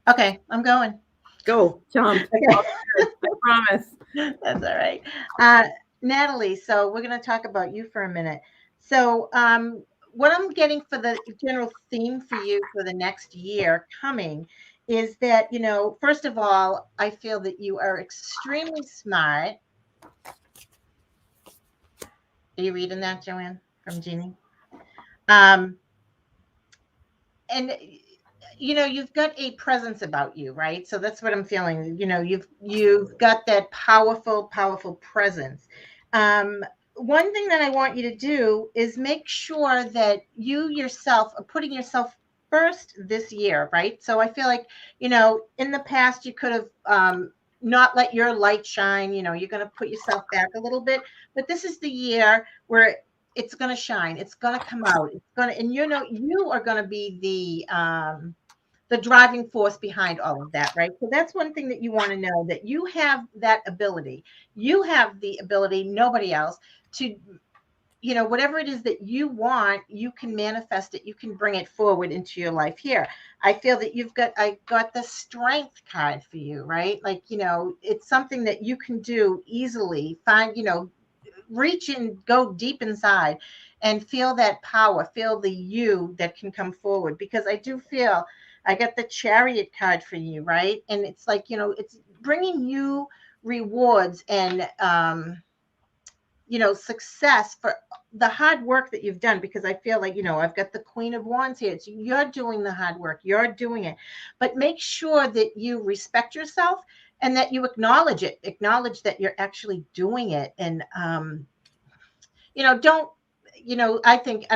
Okay, I'm going. Go, jump. Okay. I promise. That's all right. Natalie, so we're going to talk about you for a minute. So what I'm getting for the general theme for you for the next year coming is that, first of all, I feel that you are extremely smart. Are you reading that, JoAnne, from Jeannie? And you've got a presence about you, right? So that's what I'm feeling. You've got that powerful presence. One thing that I want you to do is make sure that you yourself are putting yourself first this year, right? So I feel like, in the past you could have not let your light shine. You're going to put yourself back a little bit, but this is the year where it's going to shine. It's going to come out. It's going to, and you are going to be the driving force behind all of that, right? So that's one thing that you want to know, that you have that ability. You have the ability, nobody else, to, whatever it is that you want, you can manifest it. You can bring it forward into your life here. I feel that I got the strength card for you, right? Like, it's something that you can do easily. Find, reach and go deep inside and feel that power, feel the you that can come forward. Because I do feel, I got the Chariot card for you, right? And it's like, it's bringing you rewards and, success for the hard work that you've done. Because I feel like, I've got the Queen of Wands here. It's, you're doing the hard work. You're doing it. But make sure that you respect yourself and that you acknowledge it. Acknowledge that you're actually doing it. And, don't, I think,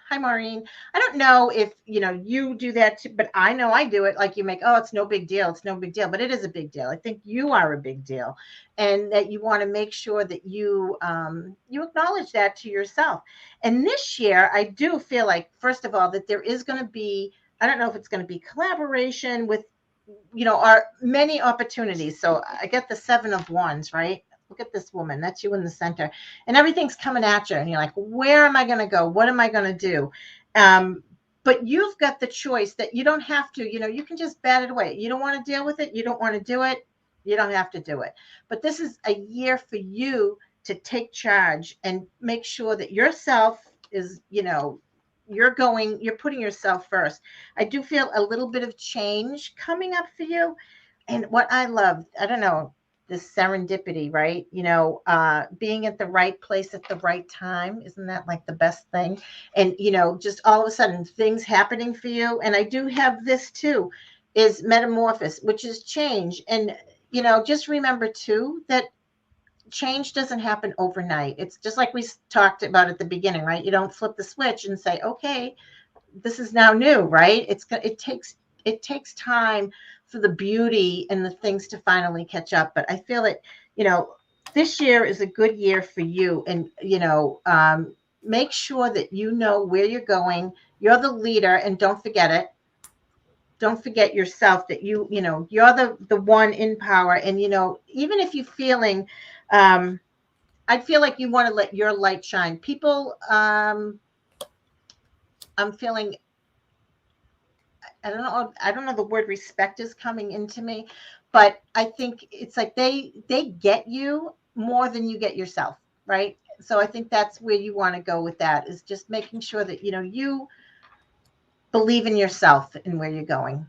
hi, Maureen. I don't know if, you do that too, but I know I do it. Like you make, oh, it's no big deal. It's no big deal, but it is a big deal. I think you are a big deal, and that you want to make sure that you acknowledge that to yourself. And this year, I do feel like, first of all, that there is going to be, I don't know if it's going to be collaboration with, our many opportunities. So I get the 7 of Wands, right? Look at this woman. That's you in the center. And everything's coming at you. And you're like, where am I going to go? What am I going to do? But you've got the choice that you don't have to, you can just bat it away. You don't want to deal with it. You don't want to do it. You don't have to do it. But this is a year for you to take charge and make sure that yourself is, you're putting yourself first. I do feel a little bit of change coming up for you. And what I love, I don't know, this serendipity, right? Being at the right place at the right time. Isn't that like the best thing? And, just all of a sudden things happening for you. And I do have this too, is metamorphosis, which is change. And, just remember too that change doesn't happen overnight. It's just like we talked about at the beginning, right? You don't flip the switch and say, okay, this is now new, right? It takes time for the beauty and the things to finally catch up. But I feel that, this year is a good year for you. And, make sure that you know where you're going. You're the leader, and don't forget it. Don't forget yourself that you're the one in power. And, even if you're feeling, I feel like you want to let your light shine. People, I'm feeling, I don't know the word respect is coming into me, but I think it's like they get you more than you get yourself, right? So I think that's where you want to go with that, is just making sure that you believe in yourself and where you're going.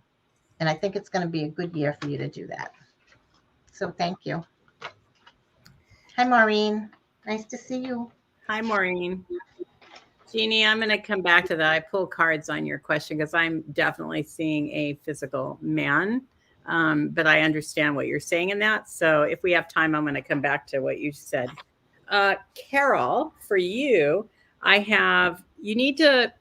And I think it's going to be a good year for you to do that. So thank you. Hi, Maureen. Nice to see you. Hi, Maureen. Jeannie, I'm going to come back to that. I pull cards on your question because I'm definitely seeing a physical man. But I understand what you're saying in that. So if we have time, I'm going to come back to what you said. Carol, for you, you need to,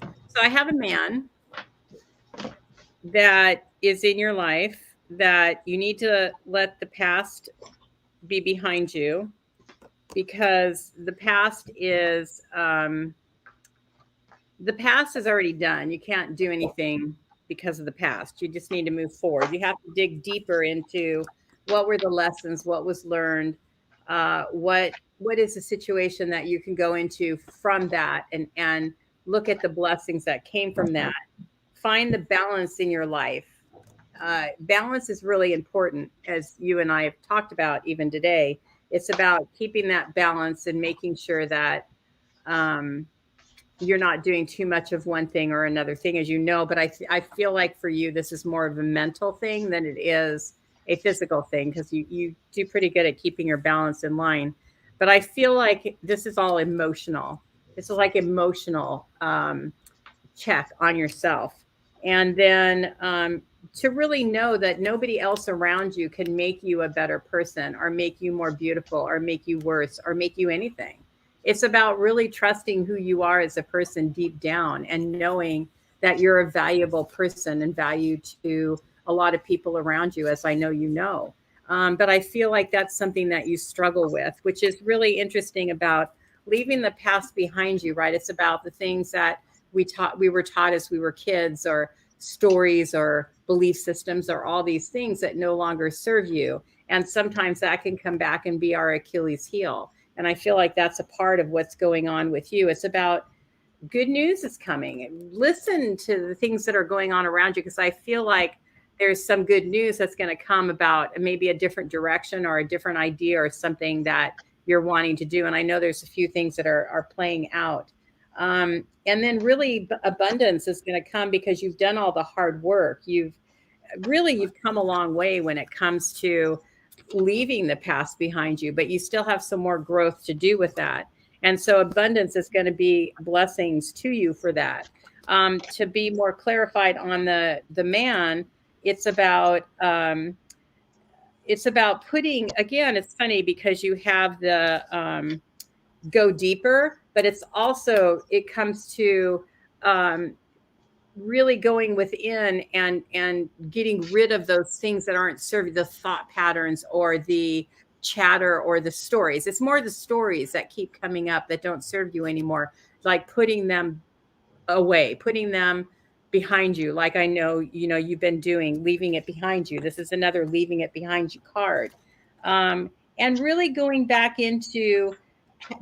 so I have a man that is in your life that you need to let the past be behind you, because the past is already done. You can't do anything because of the past. You just need to move forward. You have to dig deeper into what were the lessons, what was learned, what is the situation that you can go into from that, and look at the blessings that came from that. Find the balance in your life. Balance is really important, as you and I have talked about even today. It's about keeping that balance and making sure that you're not doing too much of one thing or another thing, as you know. But I feel like for you, this is more of a mental thing than it is a physical thing, because you do pretty good at keeping your balance in line. But I feel like this is all emotional. This is like emotional check on yourself. And then to really know that nobody else around you can make you a better person or make you more beautiful or make you worse or make you anything. It's about really trusting who you are as a person deep down and knowing that you're a valuable person and value to a lot of people around you, as I know you know. But I feel like that's something that you struggle with, which is really interesting about leaving the past behind you, right? It's about the things that we were taught as we were kids, or stories or belief systems, or all these things that no longer serve you. And sometimes that can come back and be our Achilles heel. And I feel like that's a part of what's going on with you. It's about good news is coming. Listen to the things that are going on around you, because I feel like there's some good news that's going to come about maybe a different direction or a different idea or something that you're wanting to do. And I know there's a few things that are playing out. And then really abundance is going to come because you've done all the hard work. You've come a long way when it comes to leaving the past behind you, but you still have some more growth to do with that. And so abundance is going to be blessings to you for that. To be more clarified on the man, it's about putting, again, it's funny because you have the go deeper, but it comes to really going within and getting rid of those things that aren't serving, the thought patterns or the chatter or the stories. It's more the stories that keep coming up that don't serve you anymore, like putting them away, putting them behind you, like I know you've been doing, leaving it behind you. This is another leaving it behind you card. And really going back into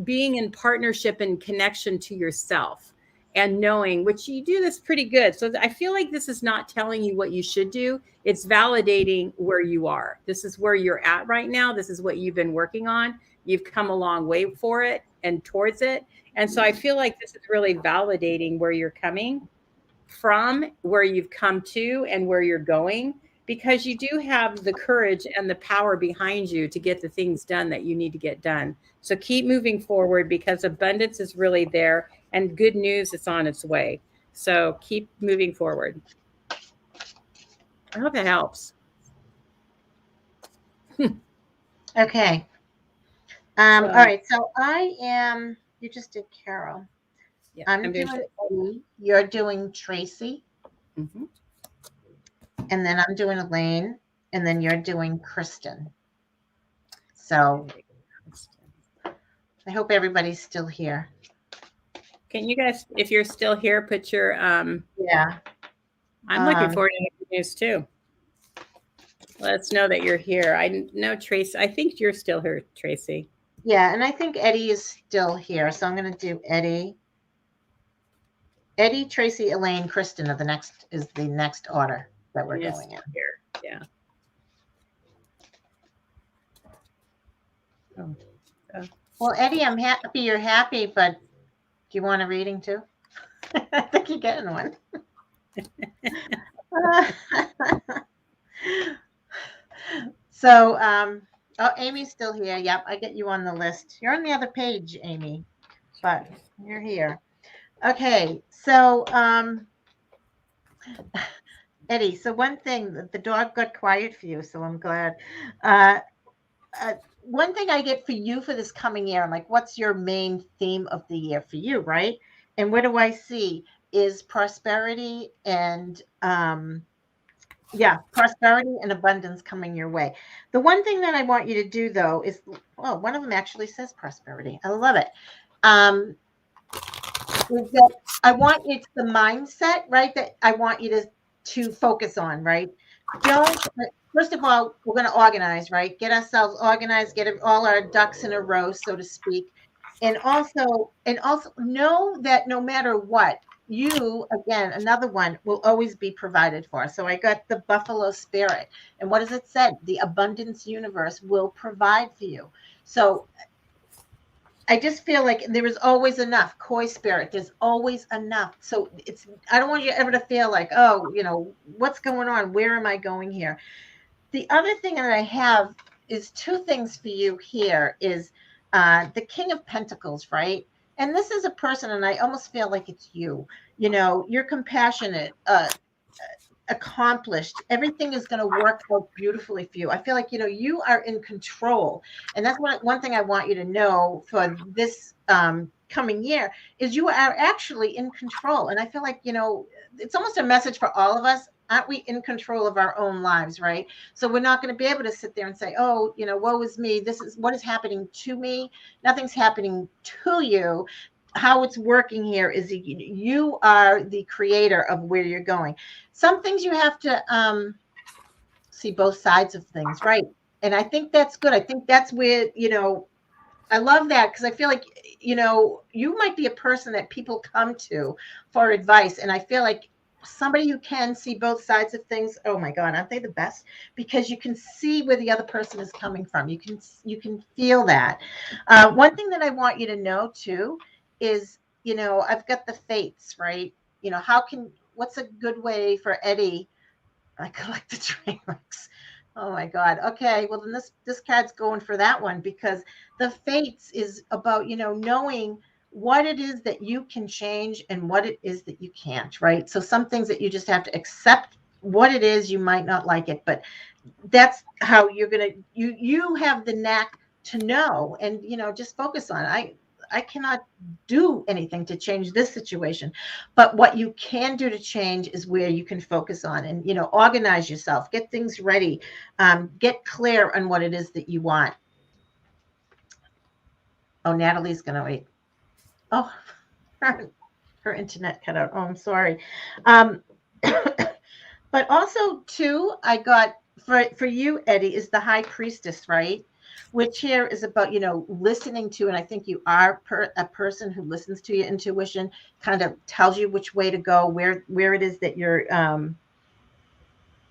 being in partnership and connection to yourself, and knowing, which you do this pretty good. So I feel like this is not telling you what you should do. It's validating where you are. This is where you're at right now. This is what you've been working on. You've come a long way for it and towards it. And so I feel like this is really validating where you're coming. from where you've come to and where you're going, because you do have the courage and the power behind you to get the things done that you need to get done. So keep moving forward, because abundance is really there and good news is on its way. So keep moving forward. I hope that helps. Okay. All right. So you just did Carol. Yeah, I'm doing Eddie. You're doing Tracy. Mm-hmm. And then I'm doing Elaine. And then you're doing Kristen. So I hope everybody's still here. Can you guys, if you're still here, put your yeah. I'm looking forward to the news too. Let us know that you're here. I know Tracy. I think you're still here, Tracy. Yeah, and I think Eddie is still here. So I'm going to do Eddie, Tracy, Elaine, Kristen is the next order that we're going in. Here. Yeah. Oh. Well, Eddie, I'm happy you're happy, but do you want a reading too? I think you're getting one. So, oh, Amy's still here. Yep, I get you on the list. You're on the other page, Amy, but you're here. Okay, so Eddie, so one thing, the dog got quiet for you, so I'm glad. One thing I get for you for this coming year, I'm like, what's your main theme of the year for you, right? And what do I see is prosperity and prosperity and abundance coming your way. The one thing that I want you to do though is, well, one of them actually says prosperity. I love it. Is that I want it's the mindset, right? That I want you to focus on, right? First of all, we're going to organize, right? Get ourselves organized, get all our ducks in a row, so to speak. And also know that no matter what, you, again, another one, will always be provided for. So I got the buffalo spirit. And what does it say? The abundance universe will provide for you. So I just feel like there is always enough. Koi spirit, there's always enough. So I don't want you ever to feel like, oh, what's going on? Where am I going here? The other thing that I have is two things for you here is the King of Pentacles, right? And this is a person, and I almost feel like it's you. You're compassionate, accomplished. Everything is going to work out beautifully for you. I feel like, you are in control. And that's one thing I want you to know for this coming year is you are actually in control. And I feel like, it's almost a message for all of us. Aren't we in control of our own lives, right? So we're not going to be able to sit there and say, oh, woe is me. This is what is happening to me. Nothing's happening to you. How it's working here is you are the creator of where you're going. Some things you have to see both sides of things, right? And I think that's good. I think that's where, I love that because I feel like, you might be a person that people come to for advice. And I feel like somebody who can see both sides of things, oh my God, aren't they the best? Because you can see where the other person is coming from. You can feel that. One thing that I want you to know too is, I've got the fates, right? What's a good way for Eddie? I collect the train wrecks. Oh my God. Okay. Well, then this card's going for that one because the fates is about, knowing what it is that you can change and what it is that you can't, right? So some things that you just have to accept what it is, you might not like it, but that's how you're going to, you have the knack to know and, just focus on it. I cannot do anything to change this situation, but what you can do to change is where you can focus on and, organize yourself, get things ready, get clear on what it is that you want. Oh, Natalie's going to wait. Oh, her internet cut out. Oh, I'm sorry. But also too, I got for you, Eddie, is the High Priestess, right? Which here is about, listening to, and I think you are a person who listens to your intuition, kind of tells you which way to go, where it is that you're,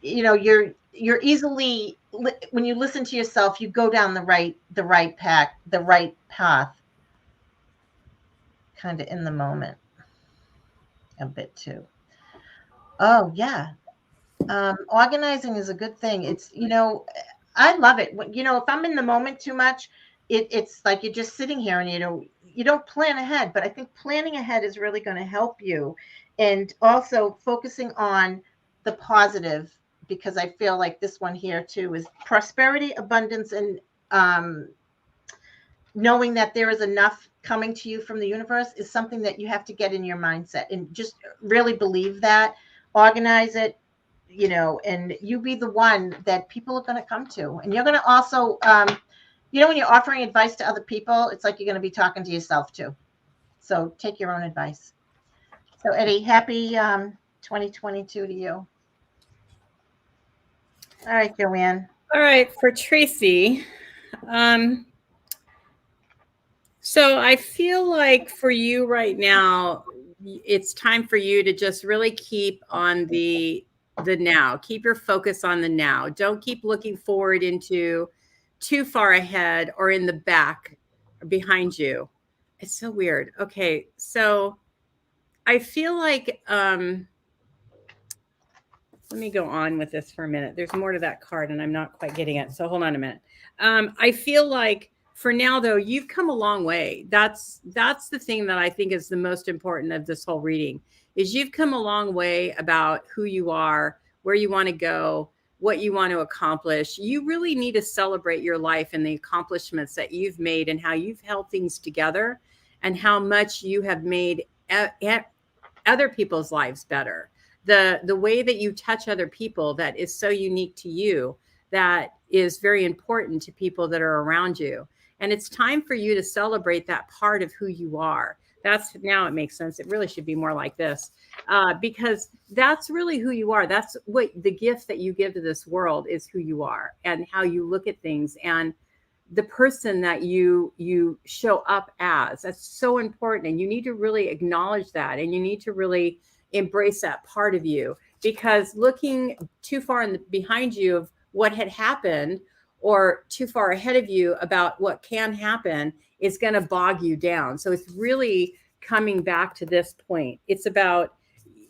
you're easily, when you listen to yourself, you go down the right path, kind of in the moment, a bit too. Oh, yeah. Organizing is a good thing. It's, I love it. If I'm in the moment too much, it's like you're just sitting here and you don't plan ahead. But I think planning ahead is really going to help you, and also focusing on the positive, because I feel like this one here too is prosperity, abundance, and um, knowing that there is enough coming to you from the universe is something that you have to get in your mindset and just really believe that, organize it, and you be the one that people are going to come to. And you're going to also, when you're offering advice to other people, it's like you're going to be talking to yourself too. So take your own advice. So Eddie, happy 2022 to you. All right, JoAnne. All right, for Tracy. Um, so I feel like for you right now, it's time for you to just really keep on the now. Keep your focus on the now. Don't keep looking forward into too far ahead or in the back or behind you. It's so weird. Okay, so I feel like let me go on with this for a minute. There's more to that card, and I'm not quite getting it. So hold on a minute. I feel like for now, though, you've come a long way. That's the thing that I think is the most important of this whole reading is you've come a long way about who you are, where you want to go, what you want to accomplish. You really need to celebrate your life and the accomplishments that you've made and how you've held things together and how much you have made other people's lives better. The way that you touch other people that is so unique to you, that is very important to people that are around you. And it's time for you to celebrate that part of who you are. That's now it makes sense. It really should be more like this, because that's really who you are. That's what the gift that you give to this world is, who you are and how you look at things and the person that you show up as. That's so important, and you need to really acknowledge that, and you need to really embrace that part of you, because looking too far behind you of what had happened or too far ahead of you about what can happen is going to bog you down. So it's really coming back to this point. It's about,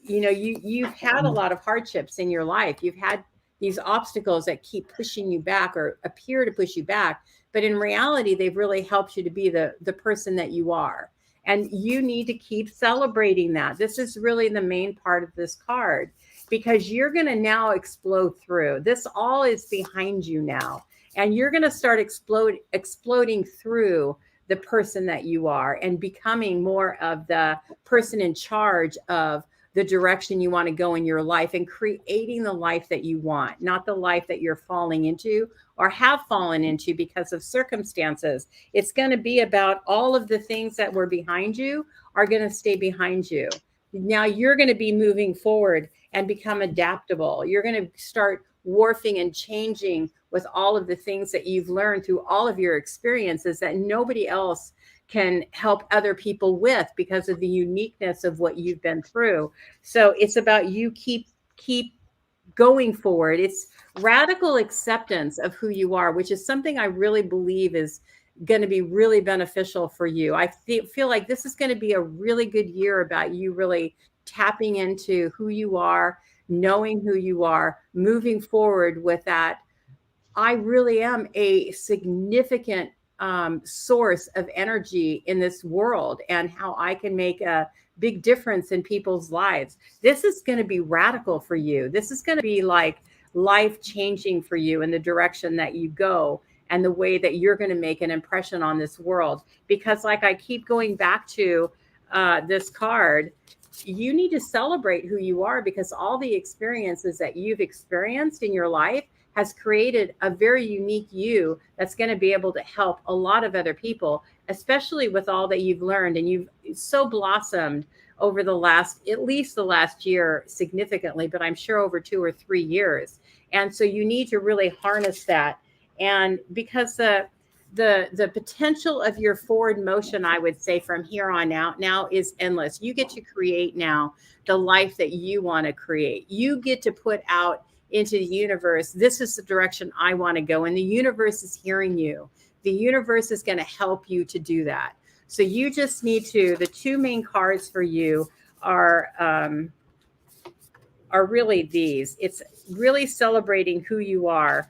you've had a lot of hardships in your life. You've had these obstacles that keep pushing you back or appear to push you back, but in reality they've really helped you to be the person that you are. And you need to keep celebrating that. This is really the main part of this card, because you're going to now explode through. This all is behind you now. And you're going to start exploding through the person that you are and becoming more of the person in charge of the direction you want to go in your life and creating the life that you want, not the life that you're falling into or have fallen into because of circumstances. It's going to be about all of the things that were behind you are going to stay behind you. Now you're going to be moving forward and become adaptable. You're going to start morphing and changing with all of the things that you've learned through all of your experiences that nobody else can help other people with because of the uniqueness of what you've been through. So it's about you keep going forward. It's radical acceptance of who you are, which is something I really believe is going to be really beneficial for you. I feel like this is going to be a really good year about you really tapping into who you are, knowing who you are, moving forward with that. I really am a significant source of energy in this world, and how I can make a big difference in people's lives. This is going to be radical for you. This is going to be like life changing for you in the direction that you go and the way that you're going to make an impression on this world. Because like I keep going back to this card, you need to celebrate who you are, because all the experiences that you've experienced in your life has created a very unique you that's going to be able to help a lot of other people, especially with all that you've learned. And you've so blossomed over at least the last year significantly, but I'm sure over 2 or 3 years. And so you need to really harness that. And because the potential of your forward motion, I would say from here on out now is endless. You get to create now the life that you want to create. You get to put out into the universe, this is the direction I want to go. And the universe is hearing you. The universe is going to help you to do that. So you just need to, the 2 main cards for you are are really these. It's really celebrating who you are,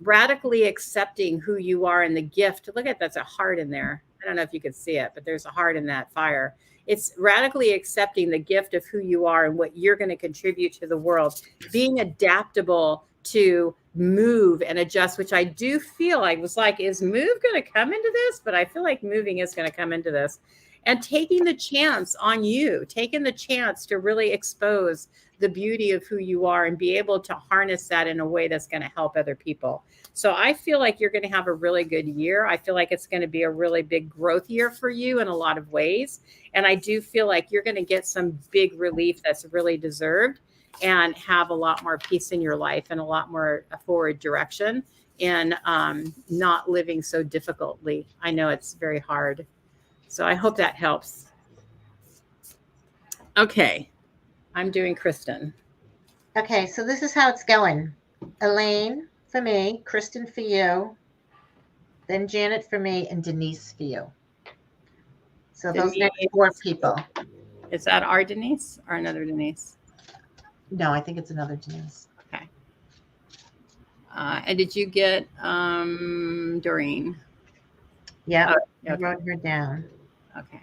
radically accepting who you are and the gift. Look at that's a heart in there. I don't know if you could see it, but there's a heart in that fire. It's radically accepting the gift of who you are and what you're going to contribute to the world, being adaptable to move and adjust, which I do feel I was like, is move going to come into this? But I feel like moving is going to come into this, and taking the chance on you, taking the chance to really expose the beauty of who you are and be able to harness that in a way that's going to help other people. So I feel like you're going to have a really good year. I feel like it's going to be a really big growth year for you in a lot of ways. And I do feel like you're going to get some big relief that's really deserved and have a lot more peace in your life and a lot more forward direction in not living so difficultly. I know it's very hard. So I hope that helps. Okay. I'm doing Kristen. Okay, so this is how it's going. Elaine for me, Kristen for you, then Janet for me, and Denise for you. So those next 4 people. Is that our Denise or another Denise? No, I think it's another Denise. Okay. And did you get Doreen? Yeah, okay. I wrote her down. Okay.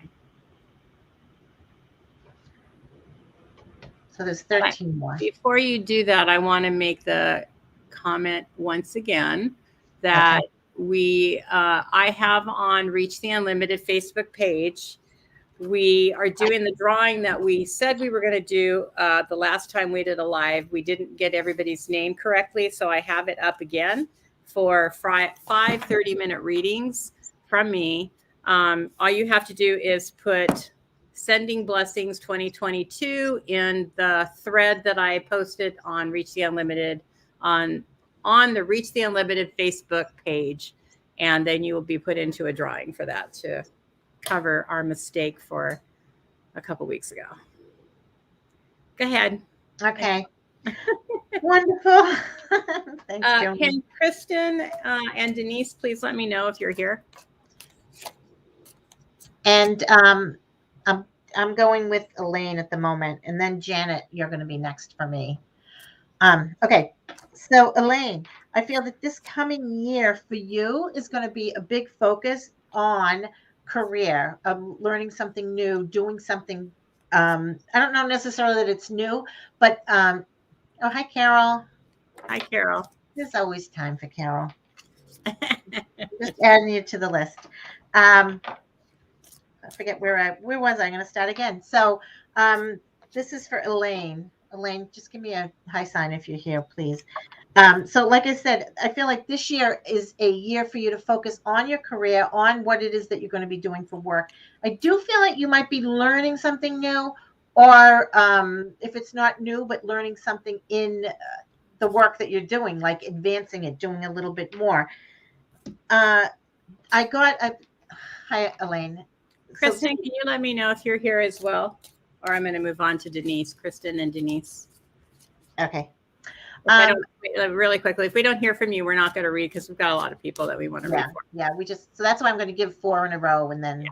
So there's 13 more. Before you do that, I want to make the comment once again that I have on Reach the Unlimited Facebook page. We are doing the drawing that we said we were going to do the last time we did a live. We didn't get everybody's name correctly, so I have it up again for 5 30-minute readings from me. All you have to do is put Sending Blessings 2022 in the thread that I posted on Reach the Unlimited on the Reach the Unlimited Facebook page, and then you will be put into a drawing for that to cover our mistake for a couple weeks ago. Go ahead. Okay. Wonderful. Thanks, JoAnne. Can Kristen and Denise please let me know if you're here? And I'm going with Elaine at the moment, and then Janet, you're going to be next for me. Okay, so Elaine, I feel that this coming year for you is going to be a big focus on career, of learning something new, doing something. I don't know necessarily that it's new, but oh, hi, Carol. Hi, Carol. There's always time for Carol. Just adding you to the list. I forget where was I? I'm going to start again. So this is for Elaine. Elaine, just give me a high sign if you're here, please. So like I said, I feel like this year is a year for you to focus on your career, on what it is that you're going to be doing for work. I do feel like you might be learning something new, or if it's not new, but learning something in the work that you're doing, like advancing it, doing a little bit more. Hi, Elaine. Kristen, can you let me know if you're here as well? Or I'm going to move on to Denise, Kristen and Denise. Okay. Really quickly, if we don't hear from you, we're not going to read because we've got a lot of people that we want to read for. Yeah, so that's why I'm going to give 4 in a row, and then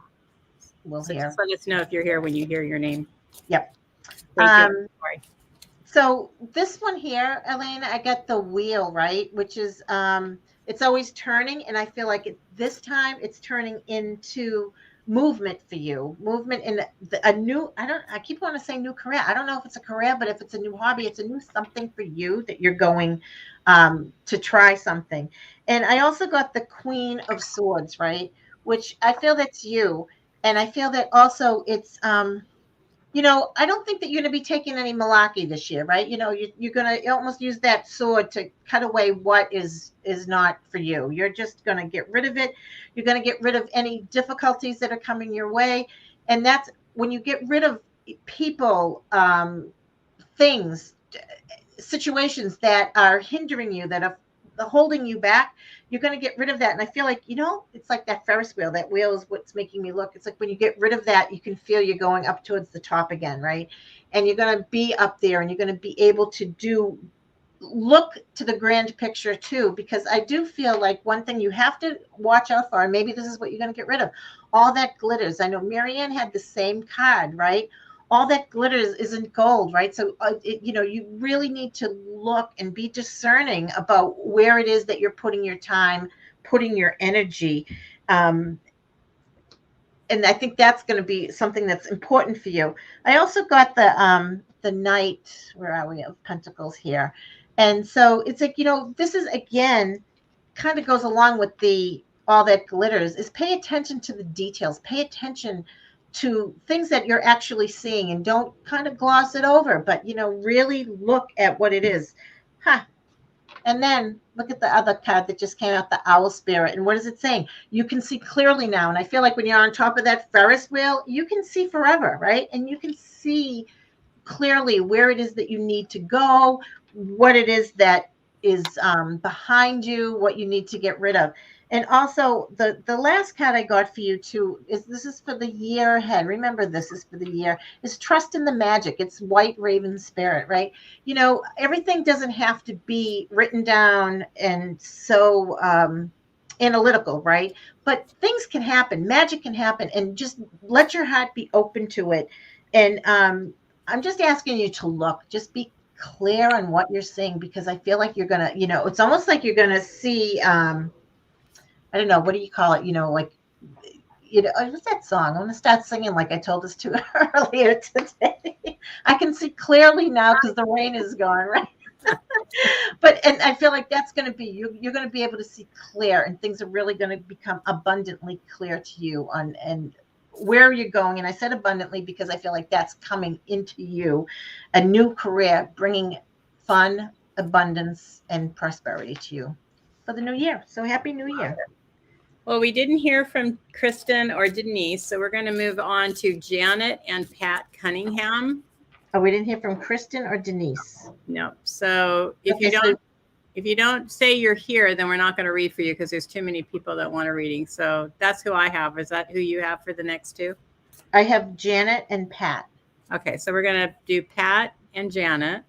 we'll hear. Just let us know if you're here when you hear your name. Yep. Thank you. Sorry. So this one here, Elaine, I got the wheel, right? Which is, it's always turning, and I feel like this time it's turning into movement for you, movement in a new, I keep wanting to say new career. I don't know if it's a career, but if it's a new hobby, it's a new something for you that you're going to try something. And I also got the Queen of Swords, right? Which I feel that's you. And I feel that also it's, I don't think that you're going to be taking any malarkey this year, right? You're going to almost use that sword to cut away what is not for you. You're just going to get rid of it. You're going to get rid of any difficulties that are coming your way. And that's when you get rid of people, things, situations that are hindering you, that are holding you back, you're going to get rid of that. And I feel like, it's like that Ferris wheel. That wheel is what's making me look. It's like when you get rid of that, you can feel you're going up towards the top again, right? And you're going to be up there, and you're going to be able to look to the grand picture too, because I do feel like one thing you have to watch out for, and maybe this is what you're going to get rid of, all that glitters. I know Marianne had the same card, right? all that glitters isn't gold, right? So, you really need to look and be discerning about where it is that you're putting your time, putting your energy. And I think that's going to be something that's important for you. I also got the Knight, where are we, of Pentacles here. And so it's like, this is, again, kind of goes along with the all that glitters, is pay attention to the details, pay attention to things that you're actually seeing, and don't kind of gloss it over, but really look at what it is. And then look at the other card that just came out, the Owl Spirit. And what is it saying? You can see clearly now. And I feel like when you're on top of that Ferris wheel, you can see forever, right? And you can see clearly where it is that you need to go, what it is that is behind you, what you need to get rid of. And also the last card I got for you too this is for the year ahead. Remember, this is for the year, is trust in the magic. It's White Raven Spirit, right? Everything doesn't have to be written down and so analytical, right? But things can happen, magic can happen, and just let your heart be open to it. And I'm just asking you to look, just be clear on what you're seeing, because I feel like you're going to, it's almost like you're going to see, I don't know, what do you call it? Like, what's that song? I'm going to start singing like I told us to earlier today. I can see clearly now because the rain is gone, right? And I feel like that's going to be, you're going to be able to see clear, and things are really going to become abundantly clear to you and where you're going. And I said abundantly because I feel like that's coming into you, a new career, bringing fun, abundance, and prosperity to you for the new year. So happy New Year. Well, we didn't hear from Kristen or Denise, so we're going to move on to Janet and Pat Cunningham. Oh, we didn't hear from Kristen or Denise. No. So if you don't say you're here, then we're not going to read for you because there's too many people that want a reading. So that's who I have. Is that who you have for the next two? I have Janet and Pat. Okay, so we're going to do Pat and Janet.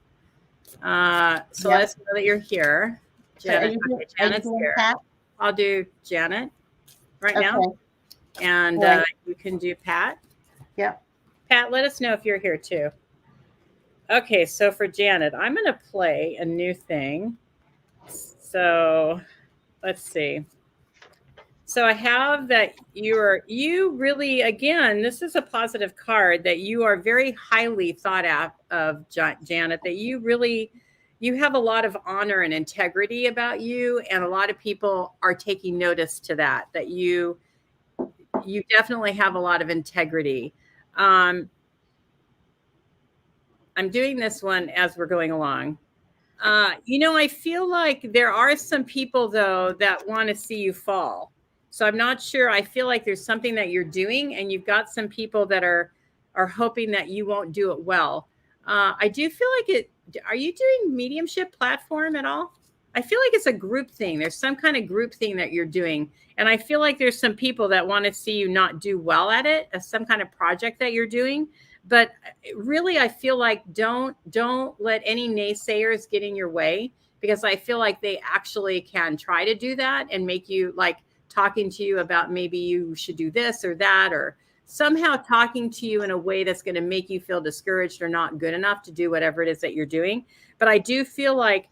So let us know that you're here. Janet, Janet's here. Pat? I'll do Janet now. And you can do Pat. Yep. Pat, let us know if you're here too. Okay, so for Janet, I'm going to play a new thing. So let's see. So I have that you really, again, this is a positive card, that you are very highly thought of, Janet, that you have a lot of honor and integrity about you. And a lot of people are taking notice to that you definitely have a lot of integrity. I'm doing this one as we're going along. I feel like there are some people, though, that want to see you fall. So I'm not sure. I feel like there's something that you're doing, and you've got some people that are hoping that you won't do it well. I do feel like are you doing mediumship platform at all? I feel like it's a group thing. There's some kind of group thing that you're doing. And I feel like there's some people that want to see you not do well at it, as some kind of project that you're doing. But really, I feel like don't let any naysayers get in your way, because I feel like they actually can try to do that and make you, like, talking to you about maybe you should do this or that, or somehow talking to you in a way that's going to make you feel discouraged or not good enough to do whatever it is that you're doing. But I do feel like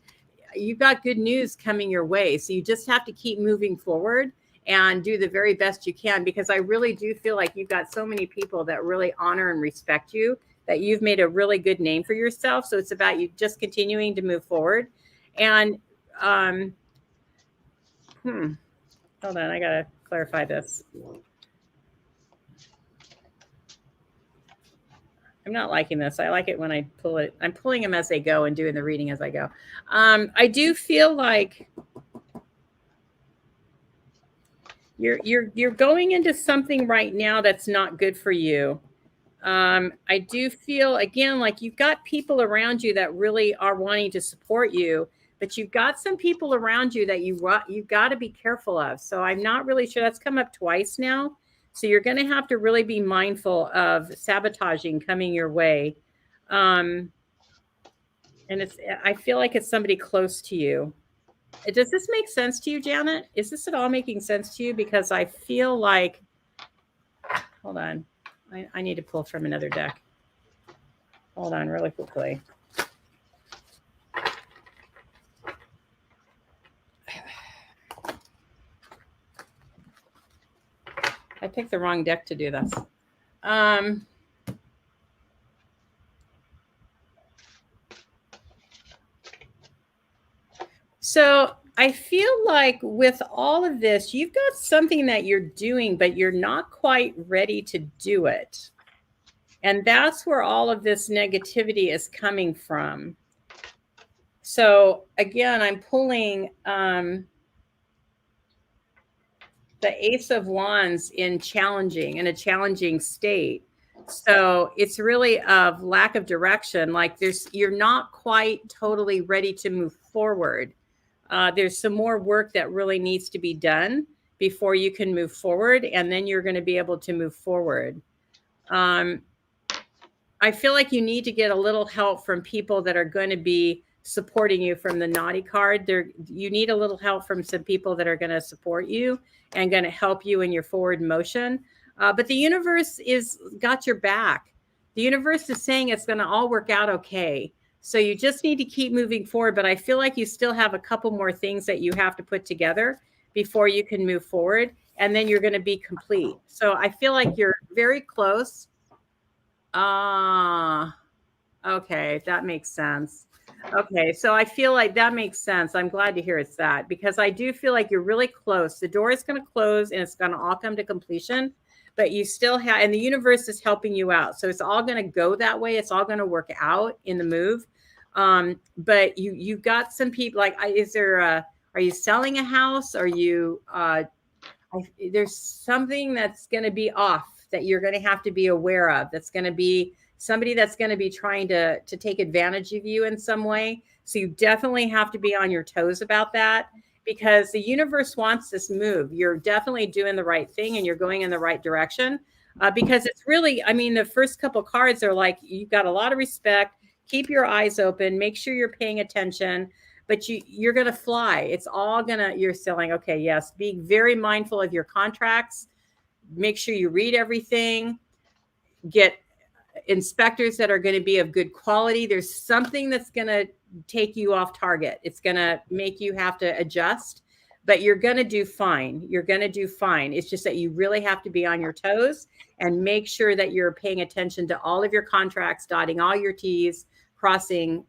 you've got good news coming your way. So you just have to keep moving forward and do the very best you can, because I really do feel like you've got so many people that really honor and respect you, that you've made a really good name for yourself. So it's about you just continuing to move forward. And hold on, I got to clarify this. I'm not liking this. I like it when I pull it. I'm pulling them as they go and doing the reading as I go. I do feel like you're going into something right now that's not good for you. I do feel, again, like you've got people around you that really are wanting to support you, but you've got some people around you that you've got to be careful of. So I'm not really sure. That's come up twice now. So you're going to have to really be mindful of sabotaging coming your way. And I feel like it's somebody close to you. Does this make sense to you, Janet? Is this at all making sense to you? Because I feel like, hold on, I need to pull from another deck. Hold on really quickly. I picked the wrong deck to do this. So I feel like with all of this, you've got something that you're doing, but you're not quite ready to do it. And that's where all of this negativity is coming from. So again, I'm pulling the Ace of Wands in a challenging state. So it's really of lack of direction. Like you're not quite totally ready to move forward. There's some more work that really needs to be done before you can move forward, and then you're going to be able to move forward. I feel like you need to get a little help from people that are going to be supporting you from the naughty card. You need a little help from some people that are going to support you and going to help you in your forward motion. But the universe is got your back. The universe is saying it's going to all work out okay. So you just need to keep moving forward. But I feel like you still have a couple more things that you have to put together before you can move forward. And then you're going to be complete. So I feel like you're very close. Okay, that makes sense. Okay, so I feel like that makes sense. I'm glad to hear it's that, because I do feel like you're really close. The door is going to close and it's going to all come to completion, but you still have, and the universe is helping you out. So it's all going to go that way. It's all going to work out in the move. But you got some people like, are you selling a house? Are you, there's something that's going to be off that you're going to have to be aware of. That's going to be somebody that's going to be trying to take advantage of you in some way. So you definitely have to be on your toes about that, because the universe wants this move. You're definitely doing the right thing and you're going in the right direction, because it's really, I mean, the first couple cards are like, you've got a lot of respect. Keep your eyes open. Make sure you're paying attention. But you're going to fly. It's all going to, you're selling. Okay, yes. Be very mindful of your contracts. Make sure you read everything. Get inspectors that are going to be of good quality. There's something that's going to take you off target. It's going to make you have to adjust, but you're going to do fine. You're going to do fine. It's just that you really have to be on your toes and make sure that you're paying attention to all of your contracts, dotting all your T's, crossing.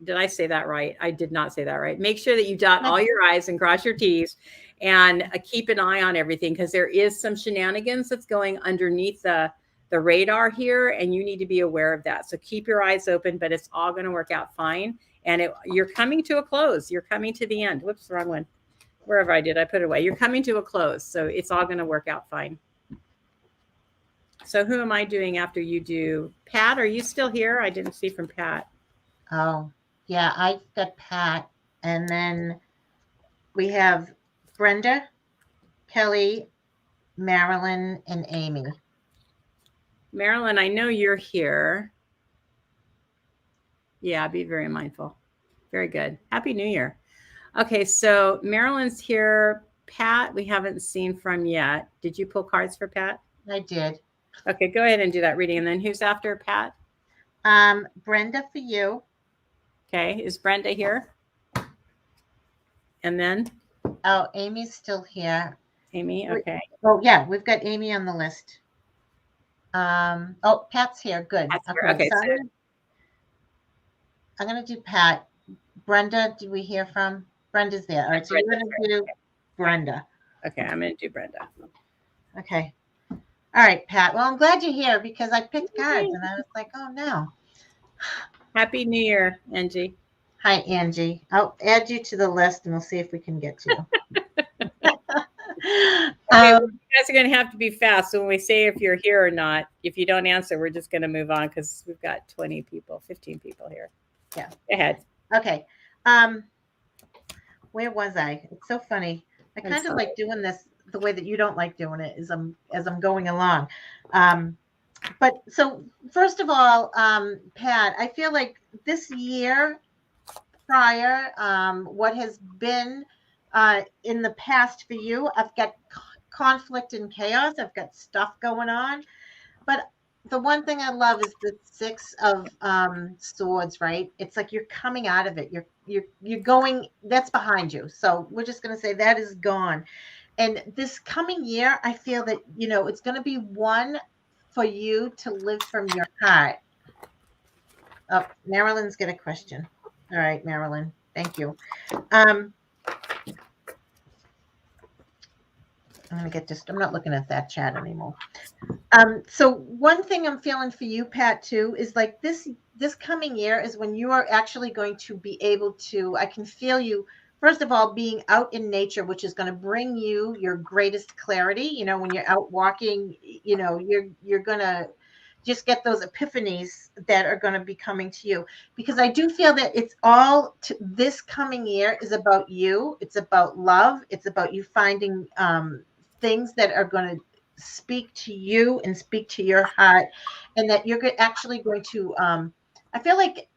Did I say that right? I did not say that right. Make sure that you dot all your I's and cross your T's, and keep an eye on everything, because there is some shenanigans that's going underneath the radar here, and you need to be aware of that. So keep your eyes open, but it's all going to work out fine. And you're coming to a close. You're coming to the end. Whoops, wrong one. Wherever I did, I put it away. You're coming to a close. So it's all going to work out fine. So who am I doing after you do? Pat, are you still here? I didn't see from Pat. Oh, yeah, I've got Pat. And then we have Brenda, Kelly, Marilyn, and Amy. Marilyn, I know you're here. Yeah, be very mindful. Very good. Happy New Year. Okay, so Marilyn's here. Pat, we haven't seen from yet. Did you pull cards for Pat? I did. Okay, go ahead and do that reading. And then who's after Pat? Brenda for you. Okay, is Brenda here? And then? Oh, Amy's still here. Amy, okay. Oh, yeah, we've got Amy on the list. Oh, Pat's here. Good. Pat's here. Okay, so I'm going to do Pat. Brenda, did we hear from? Brenda's there. All right, so we're going to do Brenda. Okay, I'm going to do Brenda. Okay. All right, Pat. Well, I'm glad you're here, because I picked cards and I was like, oh, no. Happy New Year, Angie. Hi, Angie. I'll add you to the list and we'll see if we can get you. Okay, you guys are going to have to be fast. So when we say if you're here or not, if you don't answer, we're just going to move on, because we've got 20 people, 15 people here. Yeah, go ahead. Okay. Where was I? It's so funny. I kind of like doing this the way that you don't like doing it, as I'm going along. But so first of all, Pat, I feel like this year prior, what has been in the past for you, I've got conflict and chaos. I've got stuff going on, but the one thing I love is the Six of Swords, right? It's like you're coming out of it. You're going. That's behind you. So we're just going to say that is gone. And this coming year, I feel that it's going to be one for you to live from your heart. Oh, Marilyn's got a question. All right, Marilyn. Thank you. I'm gonna get this. I'm not looking at that chat anymore. So one thing I'm feeling for you, Pat, too, is like this coming year is when you are actually going to be able to, I can feel you, first of all, being out in nature, which is going to bring you your greatest clarity. When you're out walking, you're gonna just get those epiphanies that are going to be coming to you, because I do feel that it's all this coming year is about you. It's about love. It's about you finding things that are going to speak to you and speak to your heart, and that you're actually going to I feel like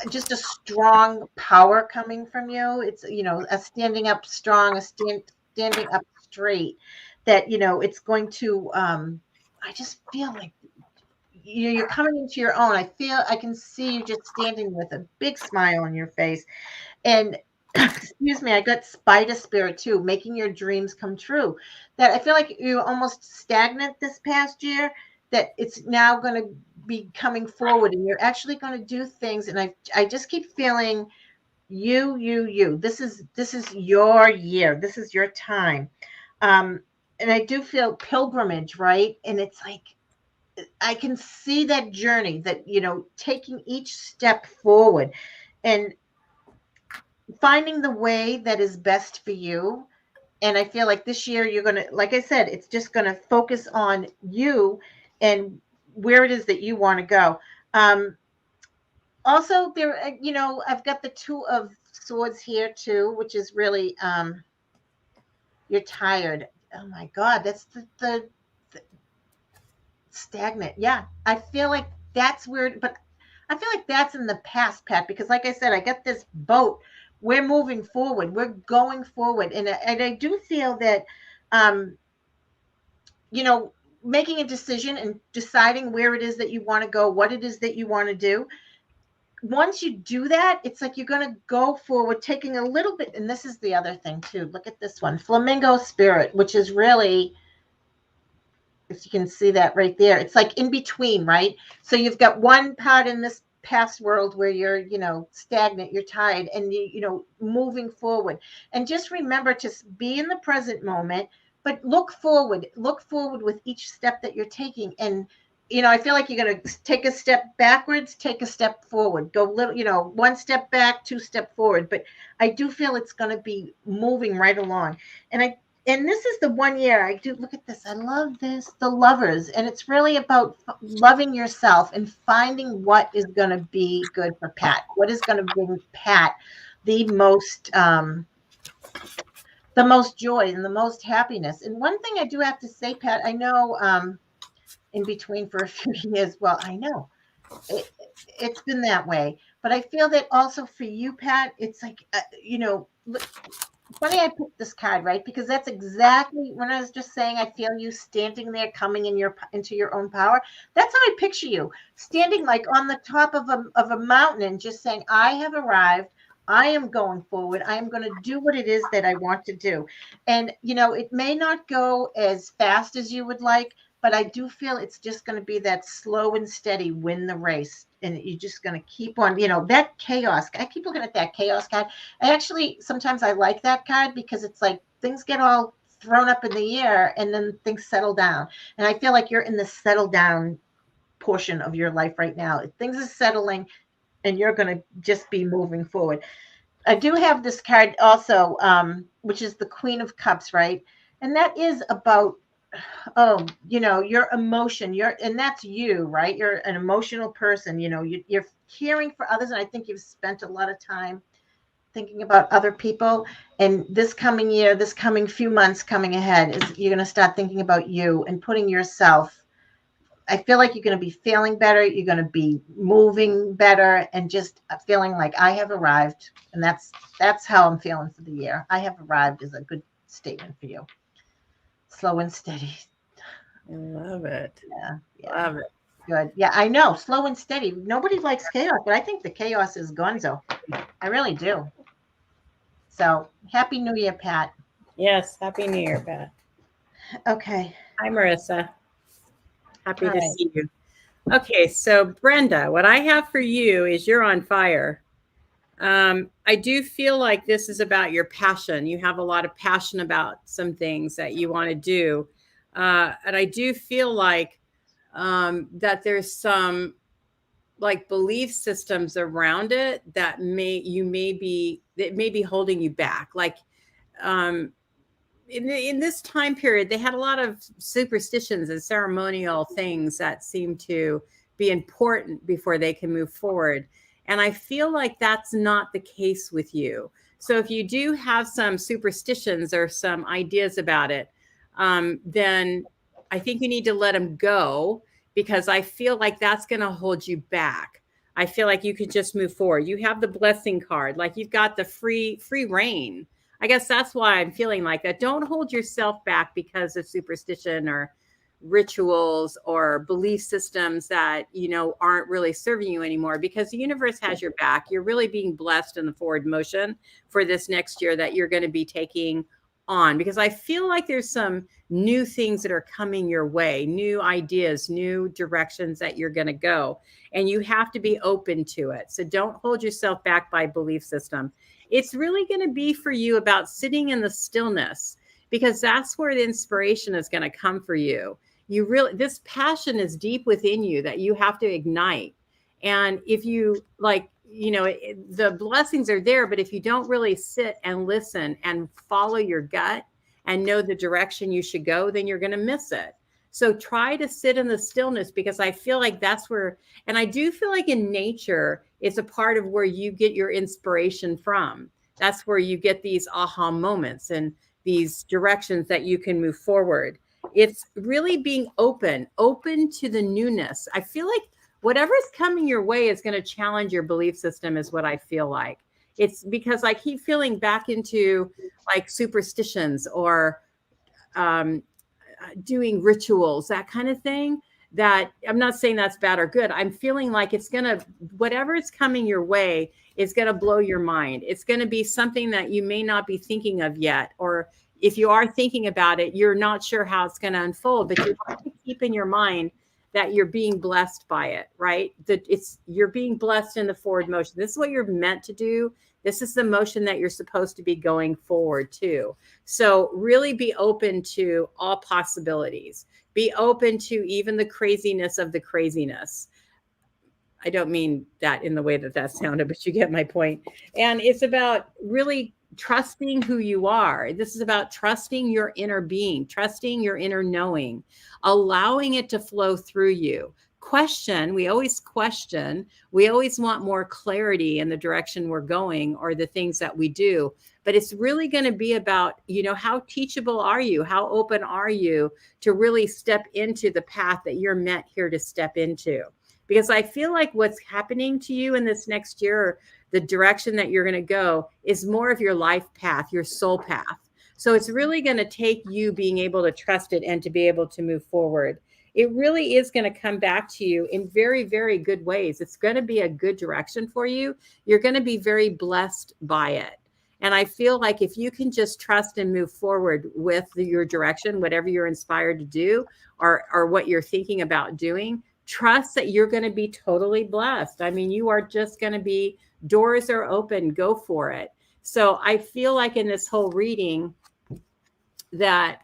just a strong power coming from you. It's a standing up strong, standing up straight, that it's going to I just feel like you're coming into your own. I can see you just standing with a big smile on your face. And excuse me, I got spider spirit too, making your dreams come true. That I feel like you're almost stagnant this past year, that it's now going to be coming forward, and you're actually going to do things. And I just keep feeling you. This is your year. This is your time. And I do feel pilgrimage, right? And it's like I can see that journey, that taking each step forward and finding the way that is best for you. And I feel like this year you're going to, like I said, it's just going to focus on you and where it is that you want to go. Also there, I've got the Two of Swords here too, which is really, you're tired. Oh my God, that's the stagnant. Yeah. I feel like that's weird, but I feel like that's in the past, Pat, because like I said, I got this boat. We're moving forward. We're going forward. And I do feel that, um, you know, making a decision and deciding where it is that you want to go, what it is that you want to do. Once you do that, it's like you're going to go forward, taking a little bit. And this is the other thing too. Look at this one, Flamingo Spirit, which is really, if you can see that right there, it's like in between, right? So you've got one part in this past world where you're, stagnant, you're tired, and moving forward. And just remember to be in the present moment, but look forward with each step that you're taking. And I feel like you're going to take a step backwards, take a step forward, go little, one step back, two step forward. But I do feel it's going to be moving right along. And this is the one year I do look at this. I love this, the Lovers. And it's really about loving yourself and finding what is going to be good for Pat. What is going to bring Pat the most joy and the most happiness. And one thing I do have to say, Pat, I know in between for a few years, well, I know it, it's been that way. But I feel that also for you, Pat, it's like, funny I picked this card, right? Because that's exactly when I was just saying I feel you standing there coming into your own power. That's how I picture you, standing like on the top of a mountain and just saying, I have arrived. I am going forward. I am going to do what it is that I want to do. And it may not go as fast as you would like, but I do feel it's just going to be that slow and steady win the race. And you're just going to keep on, that chaos. I keep looking at that chaos card. Sometimes I like that card because it's like things get all thrown up in the air and then things settle down. And I feel like you're in the settle down portion of your life right now. Things are settling and you're going to just be moving forward. I do have this card also, which is the Queen of Cups, right? And that is about, your emotion, and that's you, right? You're an emotional person, you're caring for others. And I think you've spent a lot of time thinking about other people. And this coming year, this coming few months coming ahead, is you're going to start thinking about you and putting yourself. I feel like you're going to be feeling better. You're going to be moving better and just feeling like I have arrived. And that's how I'm feeling for the year. I have arrived is a good statement for you. Slow and steady. I love it. Yeah. Love it. Good. Yeah, I know. Slow and steady. Nobody likes chaos, but I think the chaos is gonzo. I really do. So happy New Year, Pat. Yes. Happy New Year, Beth. Okay. Hi, Marissa. Happy All to right. see you. Okay, so Brenda, what I have for you is you're on fire. I do feel like this is about your passion. You have a lot of passion about some things that you want to do. And I do feel like that there's some like belief systems around it that may be holding you back. Like um, in this time period, they had a lot of superstitions and ceremonial things that seem to be important before they can move forward. And I feel like that's not the case with you. So if you do have some superstitions or some ideas about it, then I think you need to let them go because I feel like that's going to hold you back. I feel like you could just move forward. You have the blessing card, like you've got the free reign. I guess that's why I'm feeling like that. Don't hold yourself back because of superstition or rituals or belief systems that, aren't really serving you anymore because the universe has your back. You're really being blessed in the forward motion for this next year that you're going to be taking on because I feel like there's some new things that are coming your way, new ideas, new directions that you're going to go, and you have to be open to it. So don't hold yourself back by belief system. It's really going to be for you about sitting in the stillness because that's where the inspiration is going to come for you. This passion is deep within you that you have to ignite. And if you the blessings are there, but if you don't really sit and listen and follow your gut and know the direction you should go, then you're going to miss it. So try to sit in the stillness because I feel like that's where, and I do feel like in nature, it's a part of where you get your inspiration from. That's where you get these aha moments and these directions that you can move forward. It's really being open to the newness. I feel like whatever's coming your way is going to challenge your belief system is what I feel like. It's because I keep feeling back into like superstitions or doing rituals, that kind of thing. That I'm not saying that's bad or good. I'm feeling like whatever is coming your way is going to blow your mind. It's going to be something that you may not be thinking of yet. Or if you are thinking about it, you're not sure how it's going to unfold, but you have to keep in your mind that you're being blessed by it, right? That you're being blessed in the forward motion. This is what you're meant to do. This is the motion that you're supposed to be going forward to. So really be open to all possibilities. Be open to even the craziness of the craziness. I don't mean that in the way that sounded, but you get my point. And it's about really trusting who you are. This is about trusting your inner being, trusting your inner knowing, allowing it to flow through you. We always question. We always want more clarity in the direction we're going or the things that we do. But it's really going to be about, how teachable are you? How open are you to really step into the path that you're meant here to step into? Because I feel like what's happening to you in this next year, the direction that you're going to go is more of your life path, your soul path. So it's really going to take you being able to trust it and to be able to move forward. It really is going to come back to you in very, very good ways. It's going to be a good direction for you. You're going to be very blessed by it. And I feel like if you can just trust and move forward with your direction, whatever you're inspired to do or what you're thinking about doing, trust that you're going to be totally blessed. I mean, you are just going to be, doors are open, go for it. So I feel like in this whole reading that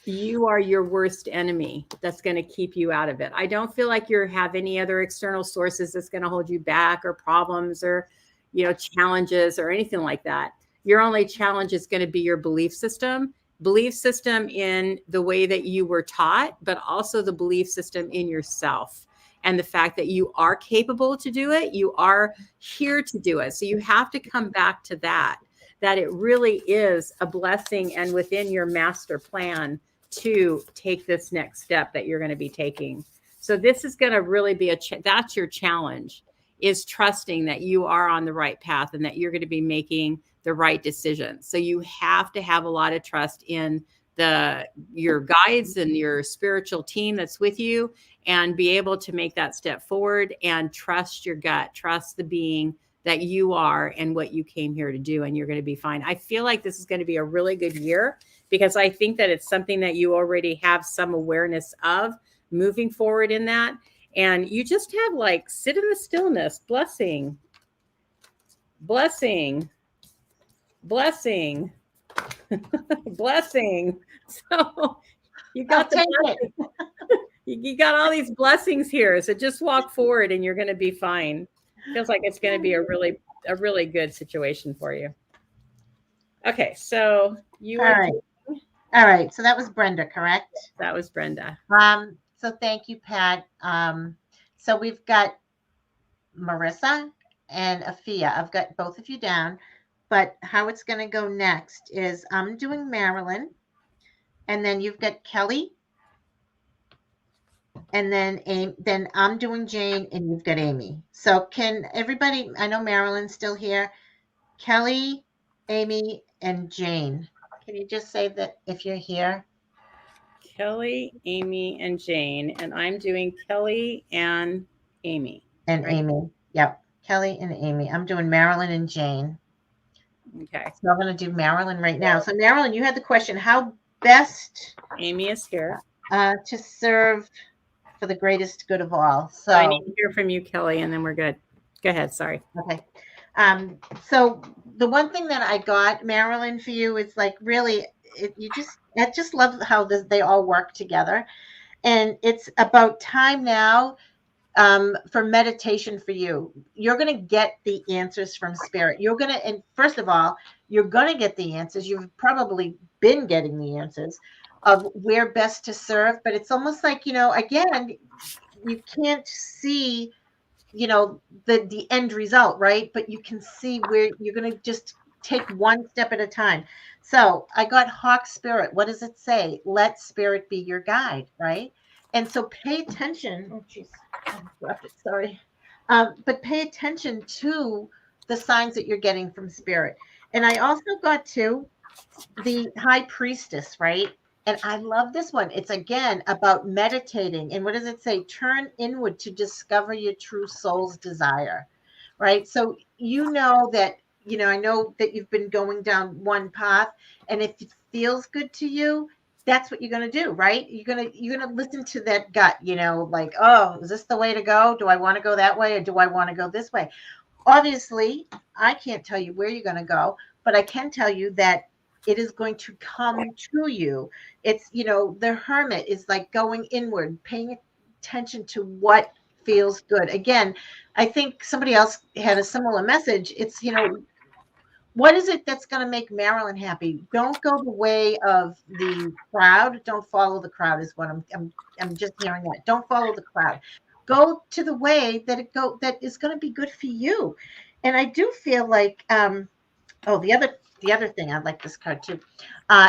you are your worst enemy that's going to keep you out of it. I don't feel like you have any other external sources that's going to hold you back or problems or, challenges or anything like that. Your only challenge is going to be your belief system in the way that you were taught, but also the belief system in yourself and the fact that you are capable to do it. You are here to do it. So you have to come back to that it really is a blessing and within your master plan to take this next step that you're going to be taking. So this is going to really be that's your challenge, is trusting that you are on the right path and that you're going to be making the right decision. So you have to have a lot of trust in your guides and your spiritual team that's with you, and be able to make that step forward and trust your gut, trust the being that you are and what you came here to do, and you're going to be fine. I feel like this is going to be a really good year because I think that it's something that you already have some awareness of moving forward in that. And you just have like sit in the stillness, blessing, blessing, blessing, blessing. So you got I'll take it. you got all these blessings here. So just walk forward and you're going to be fine. Feels like it's going to be a really good situation for you. Okay, so you All are right. All right. So that was Brenda, correct? that was Brenda. So thank you, Pat. So we've got Marissa and Afia. I've got both of you down, but how it's going to go next is I'm doing Marilyn, and then you've got Kelly, and then I'm doing Jane, and you've got Amy. So can everybody? I know Marilyn's still here. Kelly, Amy, and Jane. Can you just say that if you're here? Kelly, Amy, and Jane, and I'm doing Kelly and Amy. And right? Amy. Yep. Kelly and Amy. I'm doing Marilyn and Jane. Okay. So I'm going to do Marilyn right now. So Marilyn, you had the question, how best Amy is here. To serve for the greatest good of all. So I need to hear from you, Kelly, and then we're good. Go ahead. Sorry. Okay. So the one thing that I got, Marilyn, for you is like really, I just love how they all work together. And it's about time now for meditation for you. You're going to get the answers from spirit. And first of all, you're going to get the answers. You've probably been getting the answers of where best to serve, but it's almost like, again, you can't see, the end result, right? But you can see where you're going to just take one step at a time. So I got Hawk Spirit. What does it say? Let spirit be your guide, right? And so pay attention. Oh, geez, I dropped it. Sorry. But pay attention to the signs that you're getting from spirit. And I also got the High Priestess, right? And I love this one. It's again about meditating. And what does it say? Turn inward to discover your true soul's desire, right? So I know that you've been going down one path, and if it feels good to you, that's what you're going to do, right? You're going to listen to that gut, like, oh, is this the way to go? Do I want to go that way, or do I want to go this way? Obviously, I can't tell you where you're going to go, but I can tell you that it is going to come to you. It's, the hermit is like going inward, paying attention to what feels good. Again, I think somebody else had a similar message. It's, what is it that's going to make Marilyn happy? Don't go the way of the crowd. Don't follow the crowd is what I'm just hearing that. Don't follow the crowd. Go to the way that is going to be good for you. And I do feel like, the other thing, I like this card too,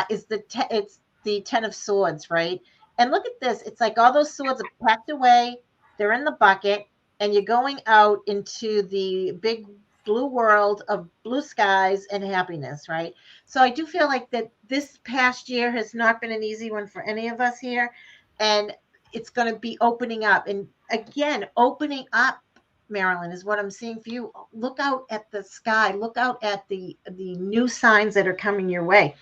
is it's the Ten of Swords, right? And look at this. It's like all those swords are packed away. They're in the bucket, and you're going out into the big blue world of blue skies and happiness, right? So I do feel like that this past year has not been an easy one for any of us here, and it's going to be opening up. And again, opening up, Marilyn, is what I'm seeing for you. Look out at the sky. Look out at the new signs that are coming your way.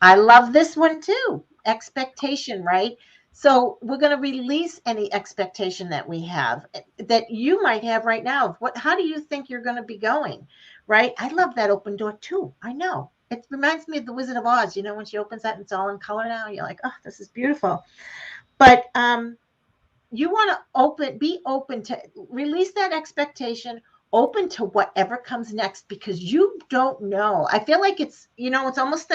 I love this one too. Expectation, right? So we're going to release any expectation that we have, that you might have right now. How do you think you're going to be going, right? I love that open door too. I know. It reminds me of the Wizard of Oz. When she opens that and it's all in color now, you're like, oh, this is beautiful. But you want to be open to release that expectation, open to whatever comes next, because you don't know. I feel like it's almost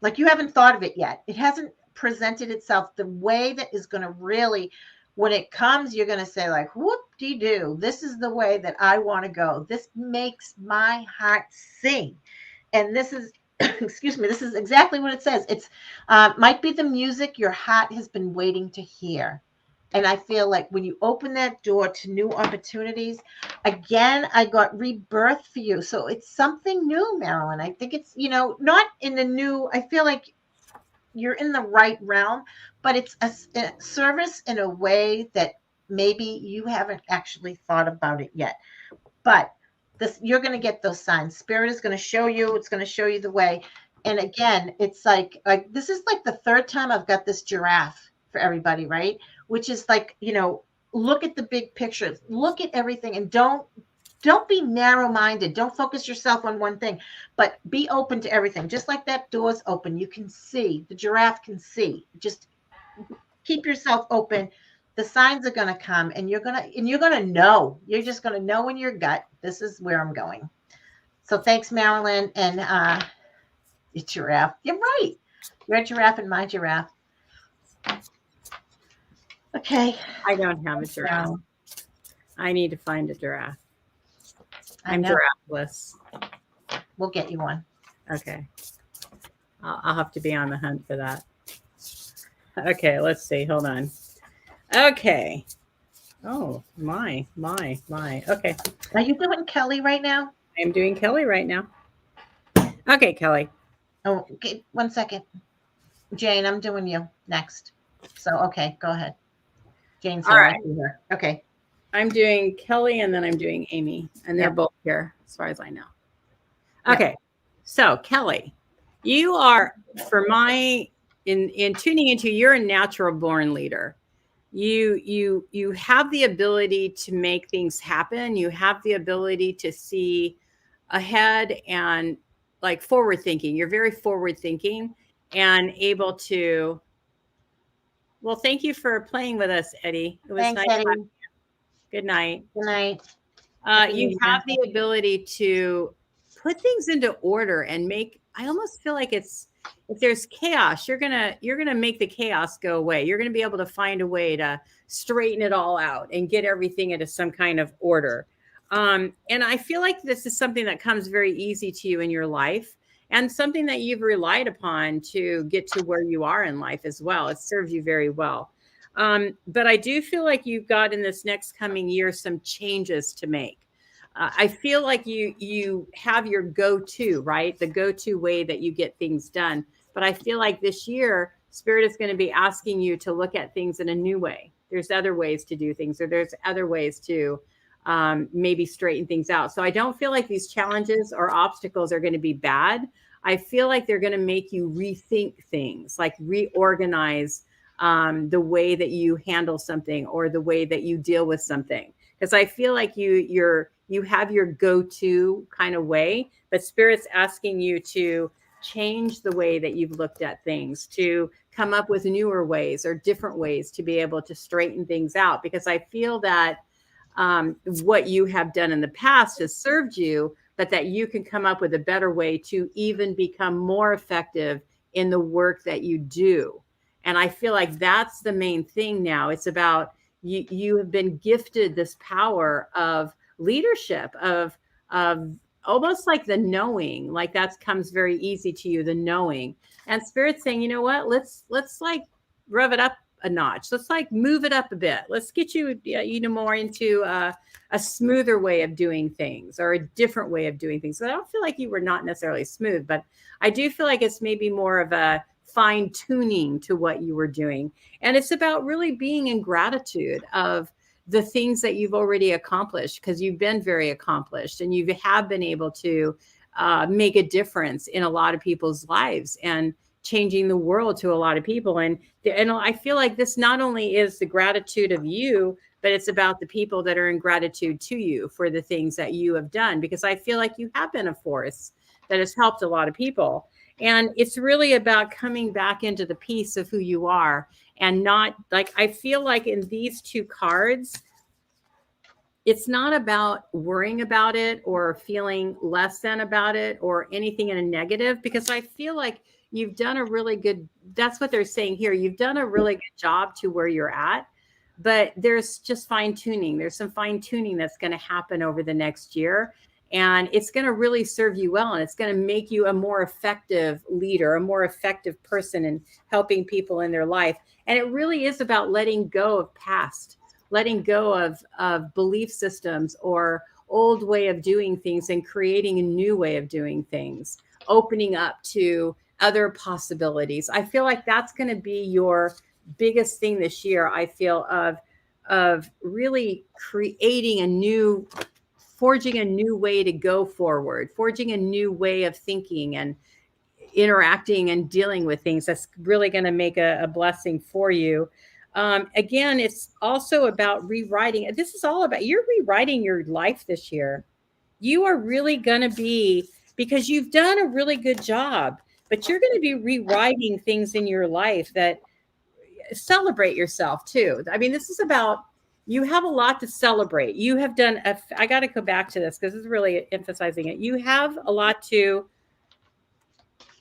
like you haven't thought of it yet. It hasn't presented itself the way that is going to really, when it comes, you're going to say like, whoop-de-doo, this is the way that I want to go. This makes my heart sing. And this is, excuse me, this is exactly what it says. It's might be the music your heart has been waiting to hear. And I feel like when you open that door to new opportunities, again, I got rebirth for you. So it's something new, Marilyn. I think it's, not in the new, I feel like you're in the right realm, but it's a service in a way that maybe you haven't actually thought about it yet. But you're going to get those signs. Spirit is going to show you. It's going to show you the way. And again, it's like this is like the third time I've got this giraffe for everybody, right? Which is like, look at the big picture, look at everything, and don't be narrow-minded. Don't focus yourself on one thing, but be open to everything. Just like that door's open, you can see. The giraffe can see. Just keep yourself open. The signs are going to come, and you're going to know. You're just going to know in your gut, this is where I'm going. So thanks, Marilyn, and your giraffe. You're right. Your giraffe and my giraffe. Okay. I don't have a giraffe. I need to find a giraffe. I'm giraffeless. We'll get you one. Okay. I'll have to be on the hunt for that. Okay, let's see. Hold on. Okay. Oh, my. Okay. Are you doing Kelly right now? I'm doing Kelly right now. Okay, Kelly. Oh, okay. 1 second. Jane, I'm doing you next. So, okay, go ahead. Jane's here. All right. Okay. I'm doing Kelly and then I'm doing Amy, and they're both here as far as I know. Okay. So, Kelly, you are, in tuning into, you're a natural born leader. You have the ability to make things happen. You have the ability to see ahead and like forward thinking. You're very forward thinking and able to. Well, thank you for playing with us, Eddie. It was Thanks, nice. Eddie. Good night. Good night. You have the ability to put things into order and make. I almost feel like if there's chaos, you're gonna make the chaos go away. You're gonna be able to find a way to straighten it all out and get everything into some kind of order. And I feel like this is something that comes very easy to you in your life, and something that you've relied upon to get to where you are in life as well. It serves you very well. But I do feel like you've got in this next coming year some changes to make. I feel like you have your go-to, right? The go-to way that you get things done. But I feel like this year, Spirit is going to be asking you to look at things in a new way. There's other ways to do things, or there's other ways to maybe straighten things out. So I don't feel like these challenges or obstacles are going to be bad. I feel like they're going to make you rethink things, like reorganize the way that you handle something or the way that you deal with something. Because I feel like you have your go-to kind of way, but Spirit's asking you to change the way that you've looked at things, to come up with newer ways or different ways to be able to straighten things out. Because I feel that what you have done in the past has served you, but that you can come up with a better way to even become more effective in the work that you do. And I feel like that's the main thing now. It's about you have been gifted this power of leadership, of almost like the knowing, like that comes very easy to you, the knowing. And Spirit's saying, you know what, let's like rev it up a notch. Let's like move it up a bit. Let's get you more into a smoother way of doing things, or a different way of doing things. So I don't feel like you were not necessarily smooth, but I do feel like it's maybe more of a fine tuning to what you were doing. And it's about really being in gratitude of the things that you've already accomplished, because you've been very accomplished and you have been able to make a difference in a lot of people's lives and changing the world to a lot of people. And I feel like this not only is the gratitude of you, but it's about the people that are in gratitude to you for the things that you have done, because I feel like you have been a force that has helped a lot of people. And it's really about coming back into the piece of who you are, and not like, I feel like in these two cards, it's not about worrying about it or feeling less than about it or anything in a negative, because I feel like you've done a really good, that's what they're saying here. You've done a really good job to where you're at, but there's just fine tuning. There's some fine tuning that's going to happen over the next year. And it's going to really serve you well. And it's going to make you a more effective leader, a more effective person in helping people in their life. And it really is about letting go of past, letting go of belief systems or old way of doing things and creating a new way of doing things, opening up to other possibilities. I feel like that's going to be your biggest thing this year. I feel of really creating a new, forging a new way to go forward, forging a new way of thinking and interacting and dealing with things. That's really going to make a blessing for you. Again, it's also about rewriting. This is all about, you're rewriting your life this year. You are really going to be, because you've done a really good job, but you're going to be rewriting things in your life that celebrate yourself too. I mean, this is about, you have a lot to celebrate. You have done, I got to go back to this because it's really emphasizing it. You have a lot to,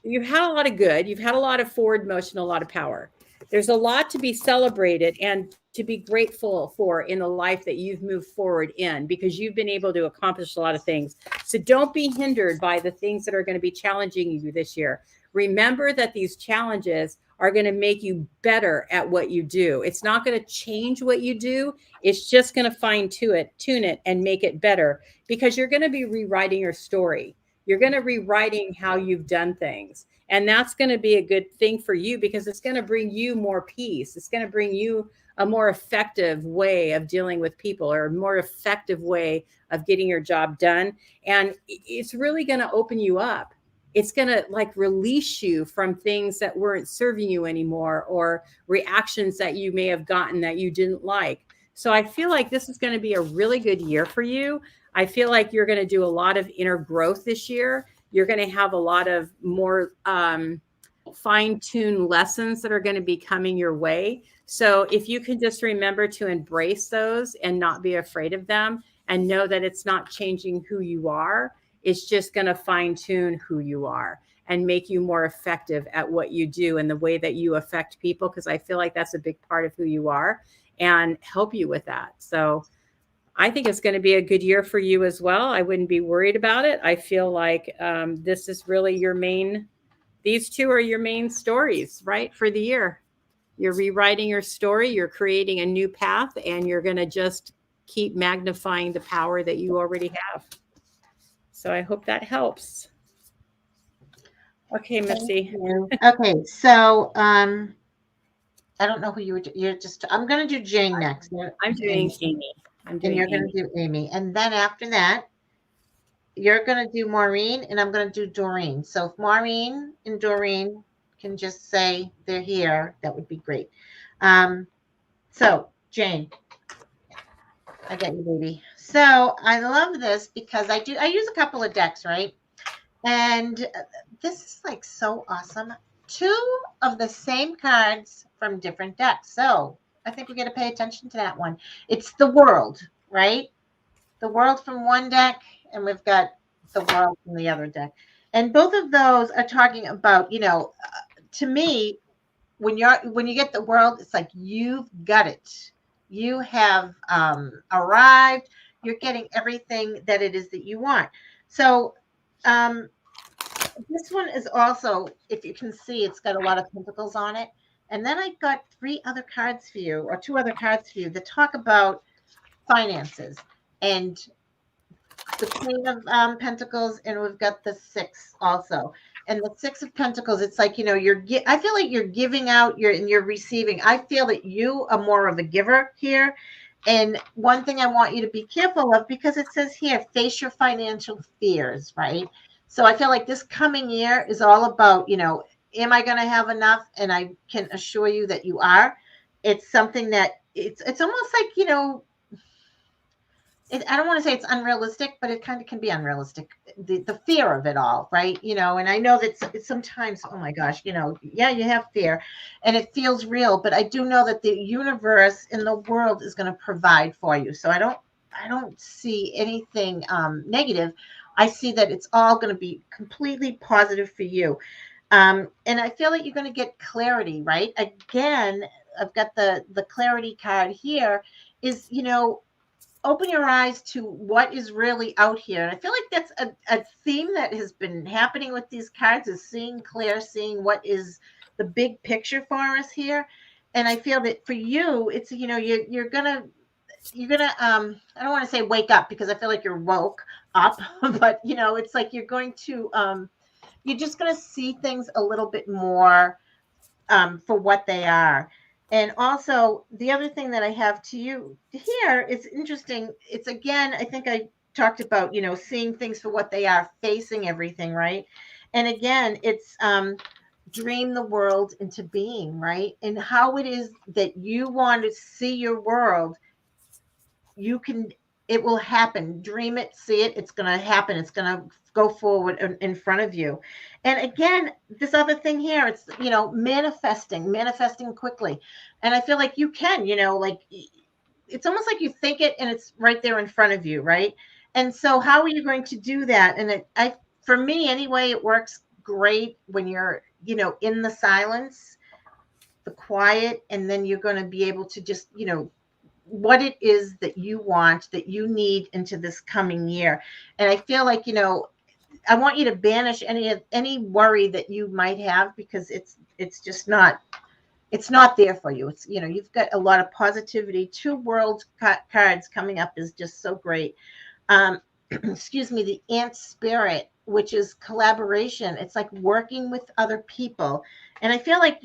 you've had a lot of good. You've had a lot of forward motion, a lot of power. There's a lot to be celebrated and to be grateful for in the life that you've moved forward in, because you've been able to accomplish a lot of things. So don't be hindered by the things that are going to be challenging you this year. Remember that these challenges are going to make you better at what you do. It's not going to change what you do. It's just going to tune it and make it better, because you're going to be rewriting your story. You're going to rewriting how you've done things. And that's going to be a good thing for you, because it's going to bring you more peace. It's going to bring you a more effective way of dealing with people, or a more effective way of getting your job done. And it's really going to open you up. It's going to like release you from things that weren't serving you anymore, or reactions that you may have gotten that you didn't like. So I feel like this is going to be a really good year for you. I feel like you're going to do a lot of inner growth this year. You're going to have a lot of more fine-tuned lessons that are going to be coming your way. So if you can just remember to embrace those and not be afraid of them, and know that it's not changing who you are, it's just going to fine-tune who you are and make you more effective at what you do and the way that you affect people, because I feel like that's a big part of who you are, and help you with that. So I think it's going to be a good year for you as well. I wouldn't be worried about it. I feel like this is really your main, these two are your main stories, right, for the year. You're rewriting your story, you're creating a new path, and you're going to just keep magnifying the power that you already have. So I hope that helps. Okay, Missy. Okay, so I don't know who you're just, I'm going to do Jane next. I'm doing Amy. And you're going to do Amy. And then after that, you're going to do Maureen, and I'm going to do Doreen. So if Maureen and Doreen can just say they're here, that would be great. So Jane, I got you, baby. So I love this because I use a couple of decks, right? And this is like so awesome. Two of the same cards from different decks. So I think we got to pay attention to that one. It's the World, right? The World from one deck, and we've got the World from the other deck. And both of those are talking about, to me, when you get the World, it's like you've got it. You have arrived. You're getting everything that it is that you want. So this one is also, if you can see, it's got a lot of pentacles on it. And then I got three other cards for you, or two other cards for you, that talk about finances. And the Queen of Pentacles, and we've got the Six also. And the Six of Pentacles, it's like, I feel like you're giving out, you're receiving. I feel that you are more of a giver here. And one thing I want you to be careful of, because it says here, face your financial fears, right? So I feel like this coming year is all about, am I going to have enough? And I can assure you that you are. It's something that it's almost like, I don't want to say it's unrealistic, but it kind of can be unrealistic. The fear of it all, right? And I know that it's sometimes, oh my gosh, yeah, you have fear and it feels real, but I do know that the universe in the world is going to provide for you. So I don't see anything negative. I see that it's all going to be completely positive for you. And I feel like you're going to get clarity, right? Again, I've got the clarity card here is, open your eyes to what is really out here. And I feel like that's a theme that has been happening with these cards, is seeing clear, seeing what is the big picture for us here. And I feel that for you, it's, you're gonna I don't want to say wake up, because I feel like you're woke up, but it's like you're going to you're just going to see things a little bit more for what they are. And also, the other thing that I have to you here is interesting. It's, again, I think I talked about, seeing things for what they are, facing everything, right? And again, it's dream the world into being, right? And how it is that you want to see your world, you can, it will happen. Dream it, see it, it's going to happen. It's going to go forward in front of you. And again, this other thing here, it's, manifesting quickly. And I feel like you can, like, it's almost like you think it and it's right there in front of you, right? And so how are you going to do that? And for me anyway, it works great when you're, in the silence, the quiet, and then you're going to be able to just, what it is that you want, that you need into this coming year. And I feel like, I want you to banish any worry that you might have, because it's just not, it's not there for you. It's, you've got a lot of positivity. 2 world cards coming up is just so great. Excuse me, the ant spirit, which is collaboration. It's like working with other people. And I feel like,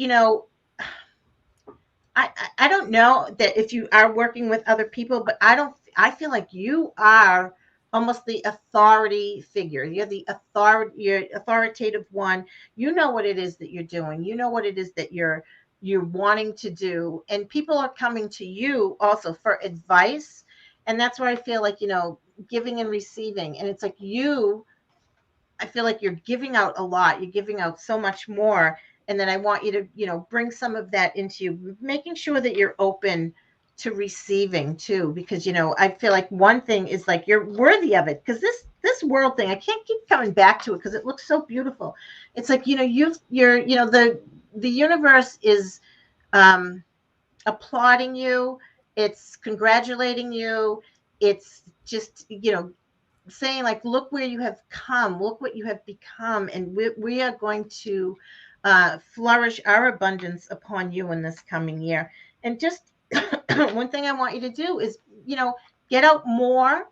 I don't know that if you are working with other people, but I feel like you are almost the authority figure. You're the authoritative one. You know what it is that you're doing. You know what it is that you're wanting to do. And people are coming to you also for advice. And that's where I feel like, giving and receiving. And it's like I feel like you're giving out a lot. You're giving out so much more. And then I want you to, bring some of that into you, making sure that you're open to receiving too, because, I feel like one thing is like, you're worthy of it. Because this world thing, I can't keep coming back to it because it looks so beautiful. It's like, the universe is applauding you. It's congratulating you. It's just, saying like, look where you have come, look what you have become. And we are going to flourish our abundance upon you in this coming year. And just one thing I want you to do is, get out more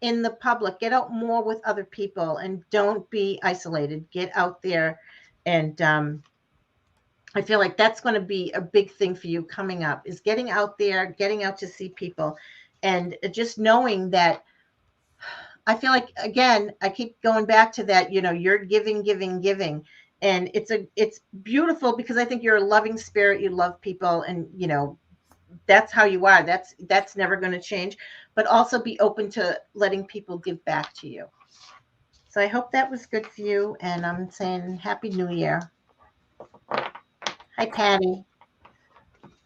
in the public, get out more with other people, and don't be isolated. Get out there. And I feel like that's going to be a big thing for you coming up, is getting out there, getting out to see people, and just knowing that, I feel like, again, I keep going back to that, you're giving, giving, giving. And it's beautiful, because I think you're a loving spirit. You love people, and, that's how you are. That's never going to change, but also be open to letting people give back to you. So I hope that was good for you. And I'm saying Happy New Year. Hi, Patty.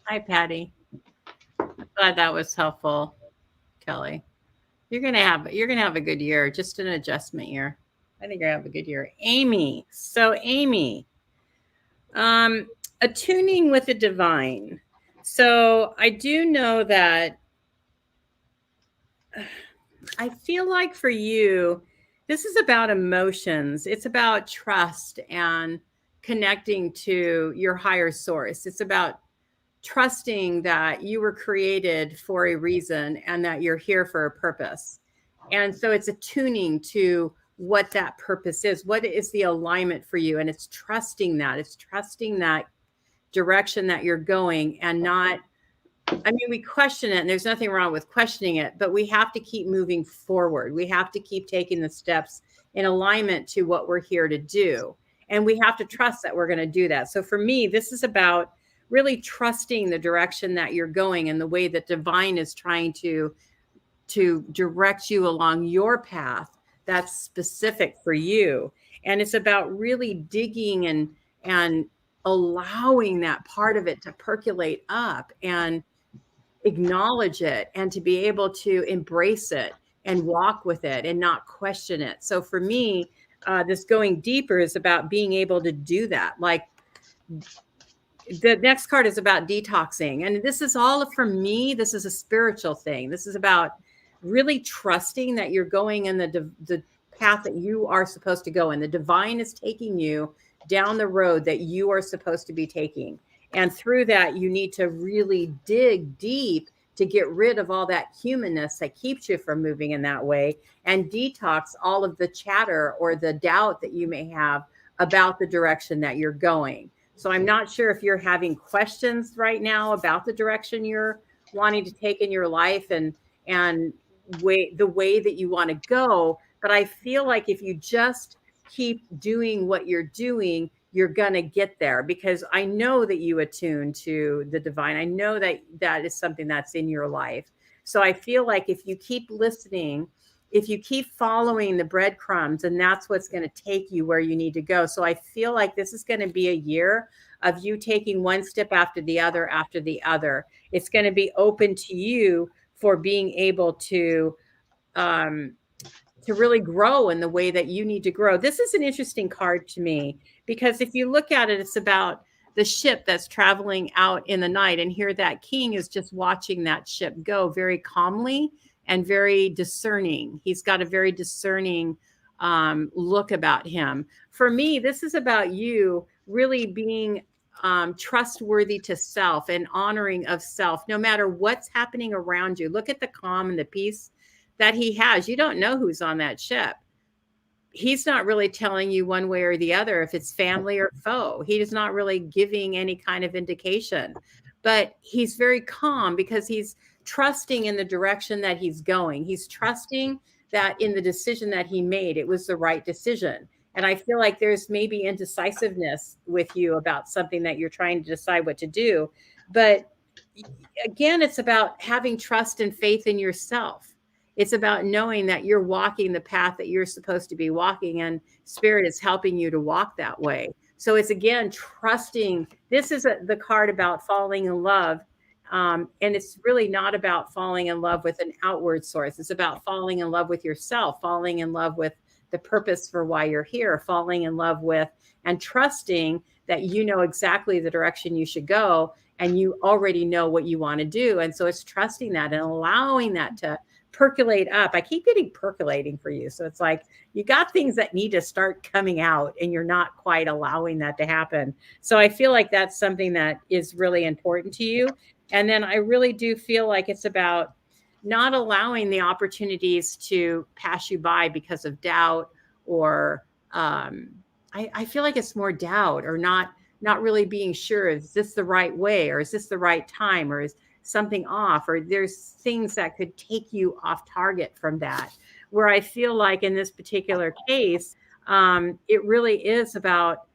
Hi, Patty. I'm glad that was helpful, Kelly. You're gonna have a good year, just an adjustment year. I think you're gonna have a good year. Amy. So Amy, attuning with the divine. So I do know that I feel like for you, this is about emotions. It's about trust and connecting to your higher source. It's about trusting that you were created for a reason and that you're here for a purpose. And so it's attuning to what that purpose is. What is the alignment for you? And it's trusting that. It's trusting that direction that you're going, and not, I mean, we question it, and there's nothing wrong with questioning it, but we have to keep moving forward. We have to keep taking the steps in alignment to what we're here to do. And we have to trust that we're going to do that. So for me, this is about really trusting the direction that you're going and the way that divine is trying to direct you along your path that's specific for you. And it's about really digging and allowing that part of it to percolate up and acknowledge it, and to be able to embrace it and walk with it and not question it. So for me, this going deeper is about being able to do that. Like, the next card is about detoxing. And this is all, for me, this is a spiritual thing. This is about really trusting that you're going in the path that you are supposed to go in. The divine is taking you down the road that you are supposed to be taking. And through that, you need to really dig deep to get rid of all that humanness that keeps you from moving in that way and detox all of the chatter or the doubt that you may have about the direction that you're going. So I'm not sure if you're having questions right now about the direction you're wanting to take in your life and the way that you want to go. But I feel like if you just keep doing what you're doing, you're going to get there, because I know that you attune to the divine. I know that that is something that's in your life. So I feel like if you keep listening, if you keep following the breadcrumbs, and that's what's going to take you where you need to go. So I feel like this is going to be a year of you taking one step after the other after the other. It's going to be open to you for being able to really grow in the way that you need to grow. This is an interesting card to me, because if you look at it, it's about the ship that's traveling out in the night. And here that king is just watching that ship go very calmly and very discerning. He's got a very discerning look about him. For me, this is about you really being trustworthy to self and honoring of self, no matter what's happening around you. Look at the calm and the peace that he has. You don't know who's on that ship. He's not really telling you one way or the other if it's family or foe. He is not really giving any kind of indication, but he's very calm because he's trusting in the direction that he's going. He's trusting that in the decision that he made, it was the right decision. And I feel like there's maybe indecisiveness with you about something that you're trying to decide what to do. But again, it's about having trust and faith in yourself. It's about knowing that you're walking the path that you're supposed to be walking, and spirit is helping you to walk that way. So it's, again, trusting. This is the card about falling in love. And it's really not about falling in love with an outward source. It's about falling in love with yourself, falling in love with the purpose for why you're here, falling in love with and trusting that you know exactly the direction you should go, and you already know what you want to do. And so it's trusting that and allowing that to percolate up. I keep getting percolating for you. So it's like you got things that need to start coming out and you're not quite allowing that to happen. So I feel like that's something that is really important to you. And then I really do feel like it's about not allowing the opportunities to pass you by because of doubt, or I feel like it's more doubt, or not really being sure, is this the right way, or is this the right time, or is something off, or there's things that could take you off target from that. Where I feel like in this particular case, it really is about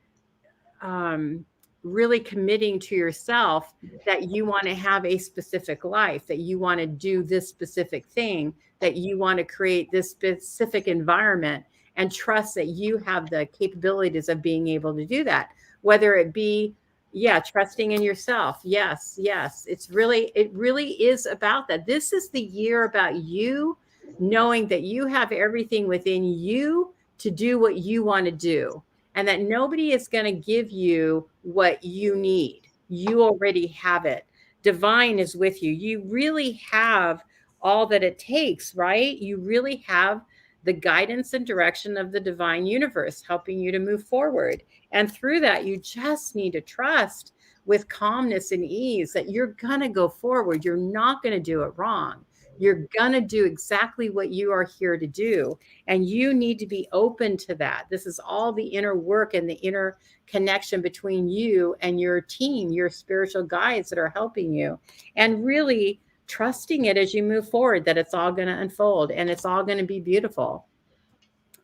really committing to yourself that you want to have a specific life, that you want to do this specific thing, that you want to create this specific environment, and trust that you have the capabilities of being able to do that. Whether it be, trusting in yourself. Yes. It really is about that. This is the year about you knowing that you have everything within you to do what you want to do, and that nobody is going to give you what you need. You already have it. Divine is with you. You really have all that it takes, right? You really have the guidance and direction of the divine universe helping you to move forward. And through that, you just need to trust with calmness and ease that you're going to go forward. You're not going to do it wrong. You're going to do exactly what you are here to do. And you need to be open to that. This is all the inner work and the inner connection between you and your team, your spiritual guides that are helping you. And really trusting it as you move forward, that it's all going to unfold and it's all going to be beautiful.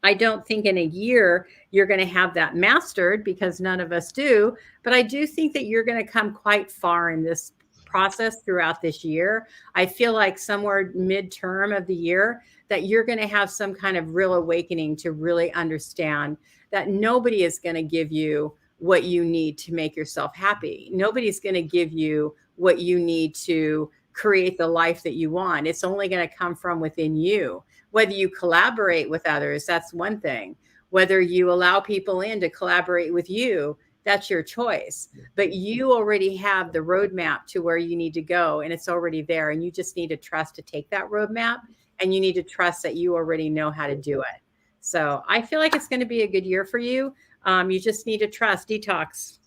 I don't think in a year you're going to have that mastered, because none of us do, but I do think that you're going to come quite far in this process throughout this year. I feel like somewhere midterm of the year that you're going to have some kind of real awakening to really understand that nobody is going to give you what you need to make yourself happy. Nobody's going to give you what you need to create the life that you want. It's only going to come from within you. Whether you collaborate with others, that's one thing. Whether you allow people in to collaborate with you, that's your choice. But you already have the roadmap to where you need to go, and it's already there. And you just need to trust to take that roadmap and you need to trust that you already know how to do it. So I feel like it's going to be a good year for you. You just need to trust. Detox.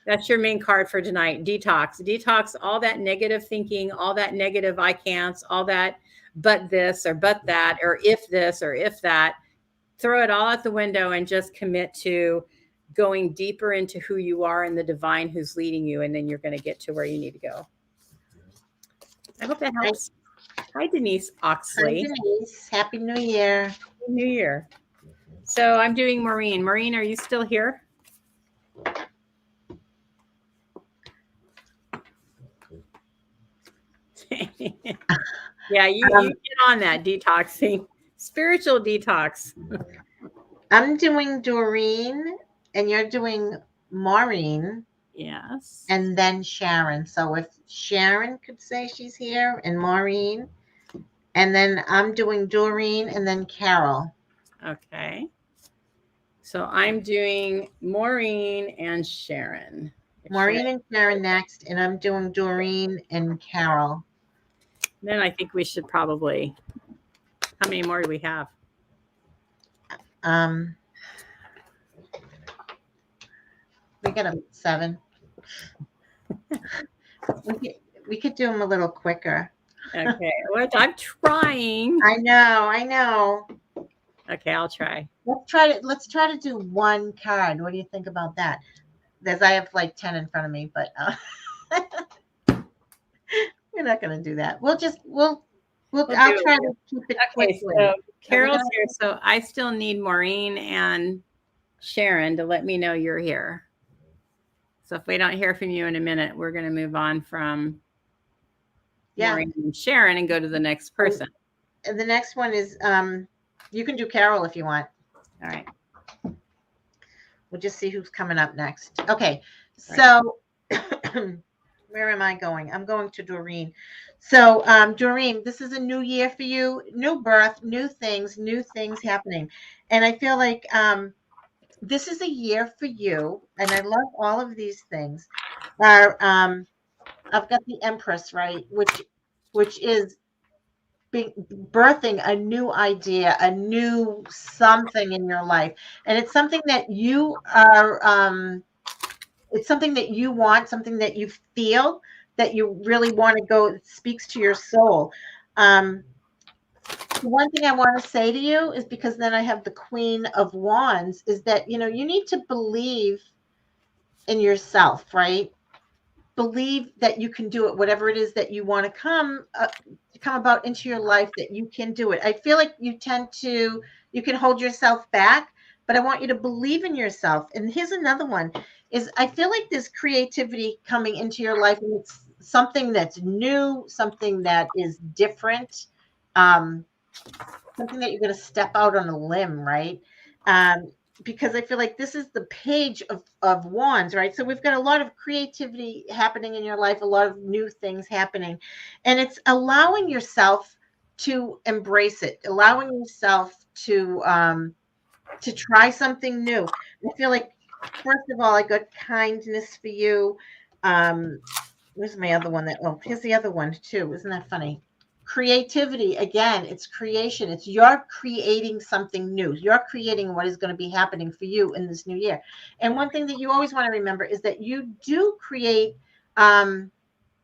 That's your main card for tonight. Detox. Detox all that negative thinking, all that negative I can'ts, all that but this or but that or if this or if that. Throw it all out the window and just commit to going deeper into who you are and the divine who's leading you. And then you're going to get to where you need to go. I hope that helps. Hi, Denise Oxley. Hi, Denise. Happy New Year. Happy New Year. So I'm doing Maureen. Maureen, are you still here? Yeah, you get on that detoxing. Spiritual detox. I'm doing Doreen, and you're doing Maureen. Yes. And then Sharon. So if Sharon could say she's here, and Maureen, and then I'm doing Doreen, and then Carol. Okay. So I'm doing Maureen and Sharon. Maureen and Sharon next, and I'm doing Doreen and Carol. Then I think we should probably. How many more do we have? We got 7. we could do them a little quicker. Okay, well, I'm trying. I know. Okay, I'll try. Let's try to do one card. What do you think about that? I have like 10 in front of me, but we're not going to do that. I'll try to keep it quick. So Carol's here, so I still need Maureen and Sharon to let me know you're here. So if we don't hear from you in a minute, we're going to move on from Maureen and Sharon and go to the next person. And the next one is, you can do Carol if you want. All right. We'll just see who's coming up next. Okay. So where am I going? I'm going to Doreen. So Doreen, this is a new year for you, new birth, new things happening. And I feel like this is a year for you. And I love all of these things. I've got the Empress, right? Which is birthing a new idea, a new something in your life. And it's something that you are, it's something that you want, something that you feel that you really want to go. It speaks to your soul. The one thing I want to say to you is, because then I have the Queen of Wands, is that, you need to believe in yourself, right? Believe that you can do it, whatever it is that you want to come about into your life, that you can do it. I feel like you can hold yourself back, but I want you to believe in yourself. And here's another one is, I feel like there's creativity coming into your life, and it's something that's new, something that is different, something that you're going to step out on a limb, right? Because I feel like this is the Page of Wands, right? So we've got a lot of creativity happening in your life, a lot of new things happening. And it's allowing yourself to embrace it, allowing yourself to try something new. I feel like, first of all, I got kindness for you. Where's my other one? Here's the other one too. Isn't that funny? Creativity, again, it's creation. It's you're creating something new. You're creating what is going to be happening for you in this new year. And one thing that you always want to remember is that you do create,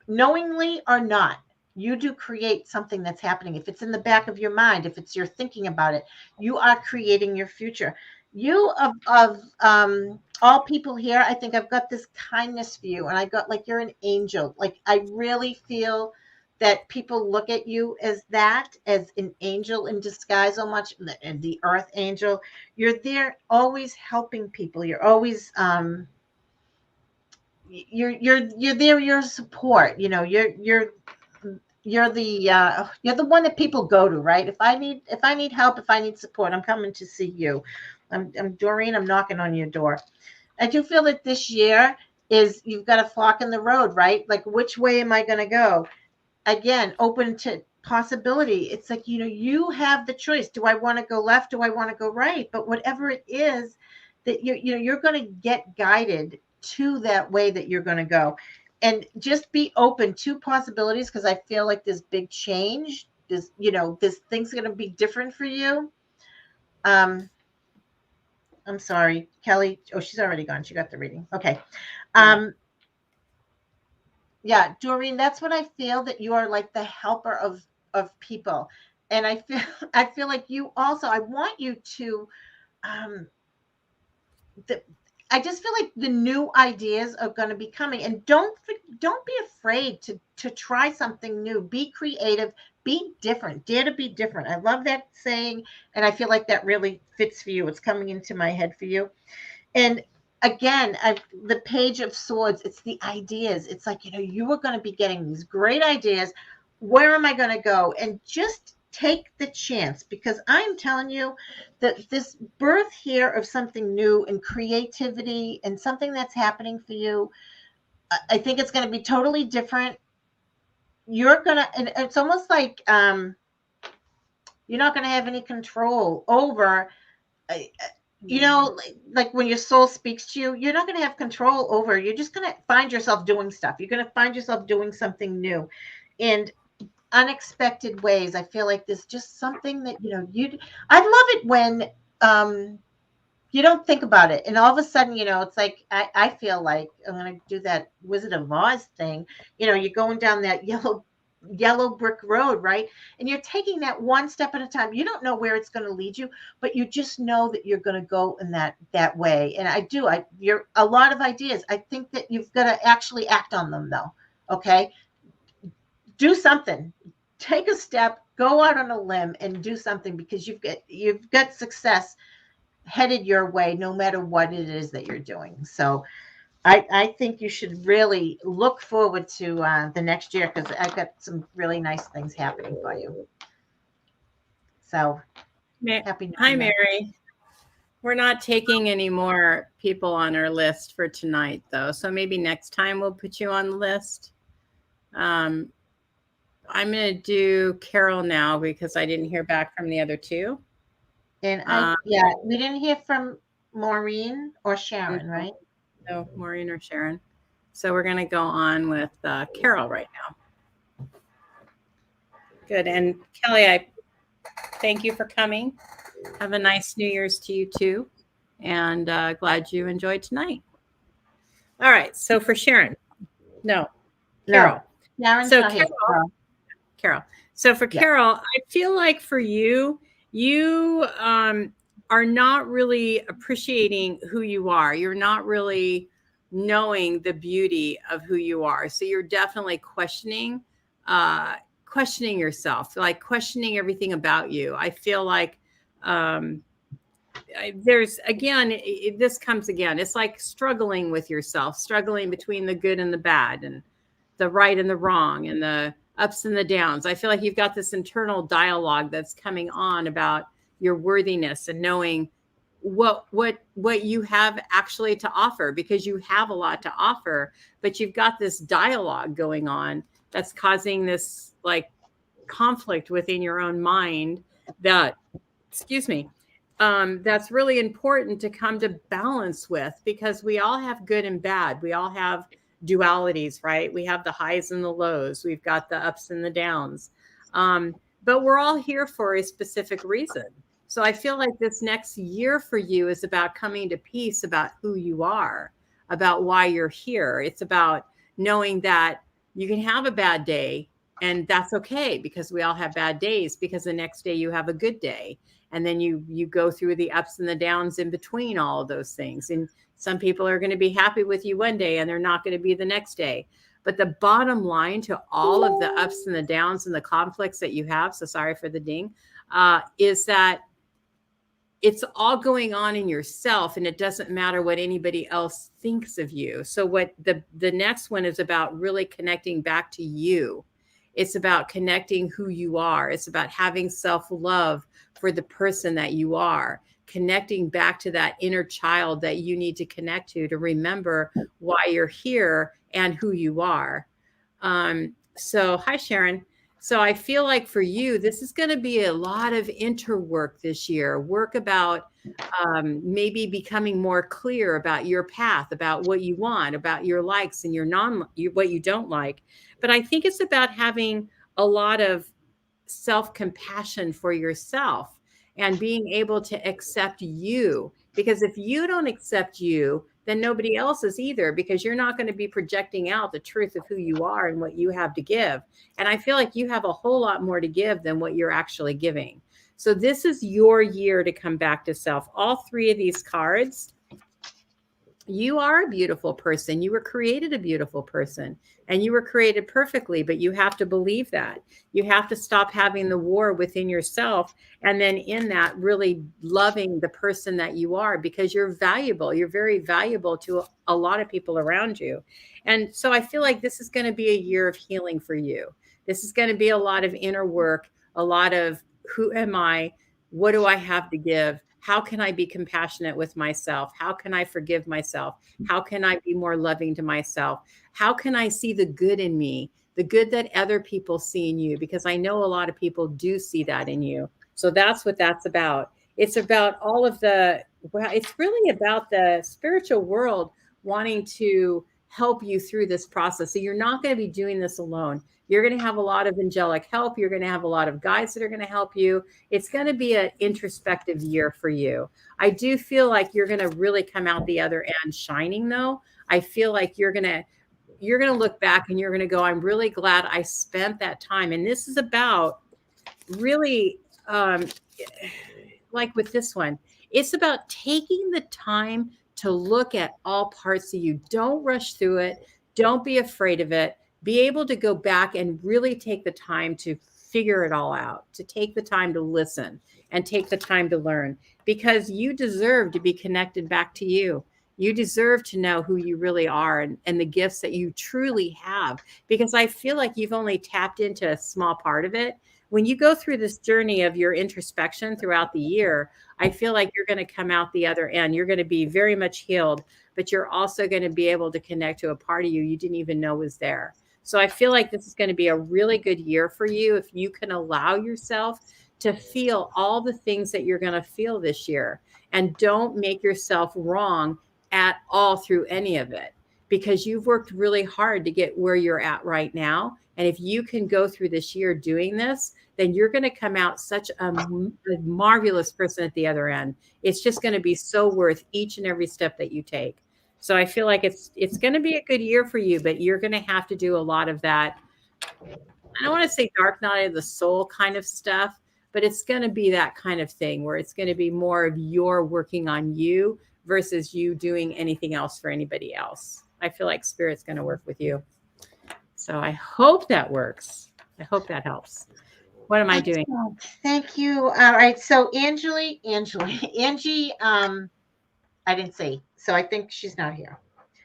knowingly or not, you do create something that's happening. If it's in the back of your mind, if it's you're thinking about it, you are creating your future. You of all people here, I think I've got this kindness for you, and I got like you're an angel. Like I really feel that people look at you as an angel in disguise so much, and the earth angel. You're there always helping people. You're always you're there, your support. You're the one that people go to, right? If I need help, if I need support, I'm coming to see you. I'm Doreen, I'm knocking on your door. I do feel that this year is, you've got a fork in the road, right? Like, which way am I going to go? Again, open to possibility. It's like, you have the choice. Do I want to go left? Do I want to go right? But whatever it is that you're going to get guided to that way that you're going to go. And just be open to possibilities, because I feel like there's big change This, this thing's going to be different for you. I'm sorry, Kelly. Oh, she's already gone. She got the reading. Okay. Yeah, Doreen, that's what I feel, that you are like the helper of people. And I feel like you also, I want you to I just feel like the new ideas are going to be coming, and don't be afraid to try something new. Be creative, be different, dare to be different. I love that saying, and I feel like that really fits for you. It's coming into my head for you. And again, the Page of Swords, it's the ideas. It's like, you are going to be getting these great ideas. Where am I going to go? And just take the chance, because I'm telling you that this birth here of something new and creativity and something that's happening for you, I think it's going to be totally different. You're going to, and it's almost like you're not going to have any control over, like when your soul speaks to you, you're not going to have control over. You're just going to find yourself doing stuff. You're going to find yourself doing something new. And unexpected ways. I feel like there's just something that I love it when you don't think about it, and all of a sudden, it's like I feel like I'm gonna do that Wizard of Oz thing. You're going down that yellow brick road, right? And you're taking that one step at a time. You don't know where it's going to lead you, but you just know that you're going to go in that way. And you're a lot of ideas. I think that you've got to actually act on them, though. Okay, do something, take a step, go out on a limb and do something, because you've got success headed your way, no matter what it is that you're doing. So I think you should really look forward to the next year, because I've got some really nice things happening for you. So happy New Hi, Year. Mary. We're not taking any more people on our list for tonight, though. So maybe next time we'll put you on the list. I'm going to do Carol now, because I didn't hear back from the other two. And we didn't hear from Maureen or Sharon, right? No, Maureen or Sharon. So we're going to go on with Carol right now. Good. And Kelly, I thank you for coming. Have a nice New Year's to you too. And glad you enjoyed tonight. All right. So for Sharon. No. Carol. Sharon's not here. Carol. So for Carol, I feel like for you are not really appreciating who you are. You're not really knowing the beauty of who you are. So you're definitely questioning yourself, like questioning everything about you. I feel like there's, again, this comes again. It's like struggling with yourself, struggling between the good and the bad, and the right and the wrong, and the ups and the downs. I feel like you've got this internal dialogue that's coming on about your worthiness and knowing what you have actually to offer, because you have a lot to offer, but you've got this dialogue going on that's causing this like conflict within your own mind that, that's really important to come to balance with, because we all have good and bad. We all have dualities, right? We have the highs and the lows. We've got the ups and the downs. But we're all here for a specific reason. So I feel like this next year for you is about coming to peace about who you are, about why you're here. It's about knowing that you can have a bad day, and that's okay, because we all have bad days, because the next day you have a good day. And then you go through the ups and the downs in between all of those things. And some people are going to be happy with you one day and they're not going to be the next day. But the bottom line to all of the ups and the downs and the conflicts that you have, so sorry for the ding, is that it's all going on in yourself, and it doesn't matter what anybody else thinks of you. So what the next one is about, really connecting back to you. It's about connecting who you are. It's about having self-love for the person that you are, connecting back to that inner child that you need to connect to remember why you're here and who you are. So hi, Sharon. So I feel like for you, this is going to be a lot of interwork this year, work about maybe becoming more clear about your path, about what you want, about your likes and what you don't like. But I think it's about having a lot of self-compassion for yourself and being able to accept you. Because if you don't accept you, then nobody else is either, because you're not going to be projecting out the truth of who you are and what you have to give. And I feel like you have a whole lot more to give than what you're actually giving. So this is your year to come back to self. All three of these cards, you are a beautiful person. You were created a beautiful person, and you were created perfectly, but you have to believe that. You have to stop having the war within yourself. And then in that, really loving the person that you are, because you're valuable. You're very valuable to a lot of people around you. And so I feel like this is going to be a year of healing for you. This is going to be a lot of inner work, a lot of who am I? What do I have to give? How can I be compassionate with myself? How can I forgive myself? How can I be more loving to myself? How can I see the good in me, the good that other people see in you? Because I know a lot of people do see that in you. So that's what that's about. It's about all of well, it's really about the spiritual world wanting to help you through this process. So you're not going to be doing this alone. You're going to have a lot of angelic help. You're going to have a lot of guides that are going to help you. It's going to be an introspective year for you. I do feel like you're going to really come out the other end shining, though. I feel like you're going to look back and you're going to go, I'm really glad I spent that time. And this is about really, like with this one, it's about taking the time to look at all parts of you. Don't rush through it. Don't be afraid of it. Be able to go back and really take the time to figure it all out, to take the time to listen and take the time to learn, because you deserve to be connected back to you. You deserve to know who you really are, and the gifts that you truly have, because I feel like you've only tapped into a small part of it. When you go through this journey of your introspection throughout the year, I feel like you're going to come out the other end. You're going to be very much healed, but you're also going to be able to connect to a part of you didn't even know was there. So I feel like this is going to be a really good year for you if you can allow yourself to feel all the things that you're going to feel this year, and don't make yourself wrong at all through any of it, because you've worked really hard to get where you're at right now. And if you can go through this year doing this, then you're going to come out such a marvelous person at the other end. It's just going to be so worth each and every step that you take. So I feel like it's going to be a good year for you, but you're going to have to do a lot of that. I don't want to say dark night of the soul kind of stuff, but it's going to be that kind of thing where it's going to be more of your working on you versus you doing anything else for anybody else. I feel like Spirit's going to work with you. So I hope that works. I hope that helps. What am I doing? Thank you. All right. So Angie, I didn't see. So I think she's not here.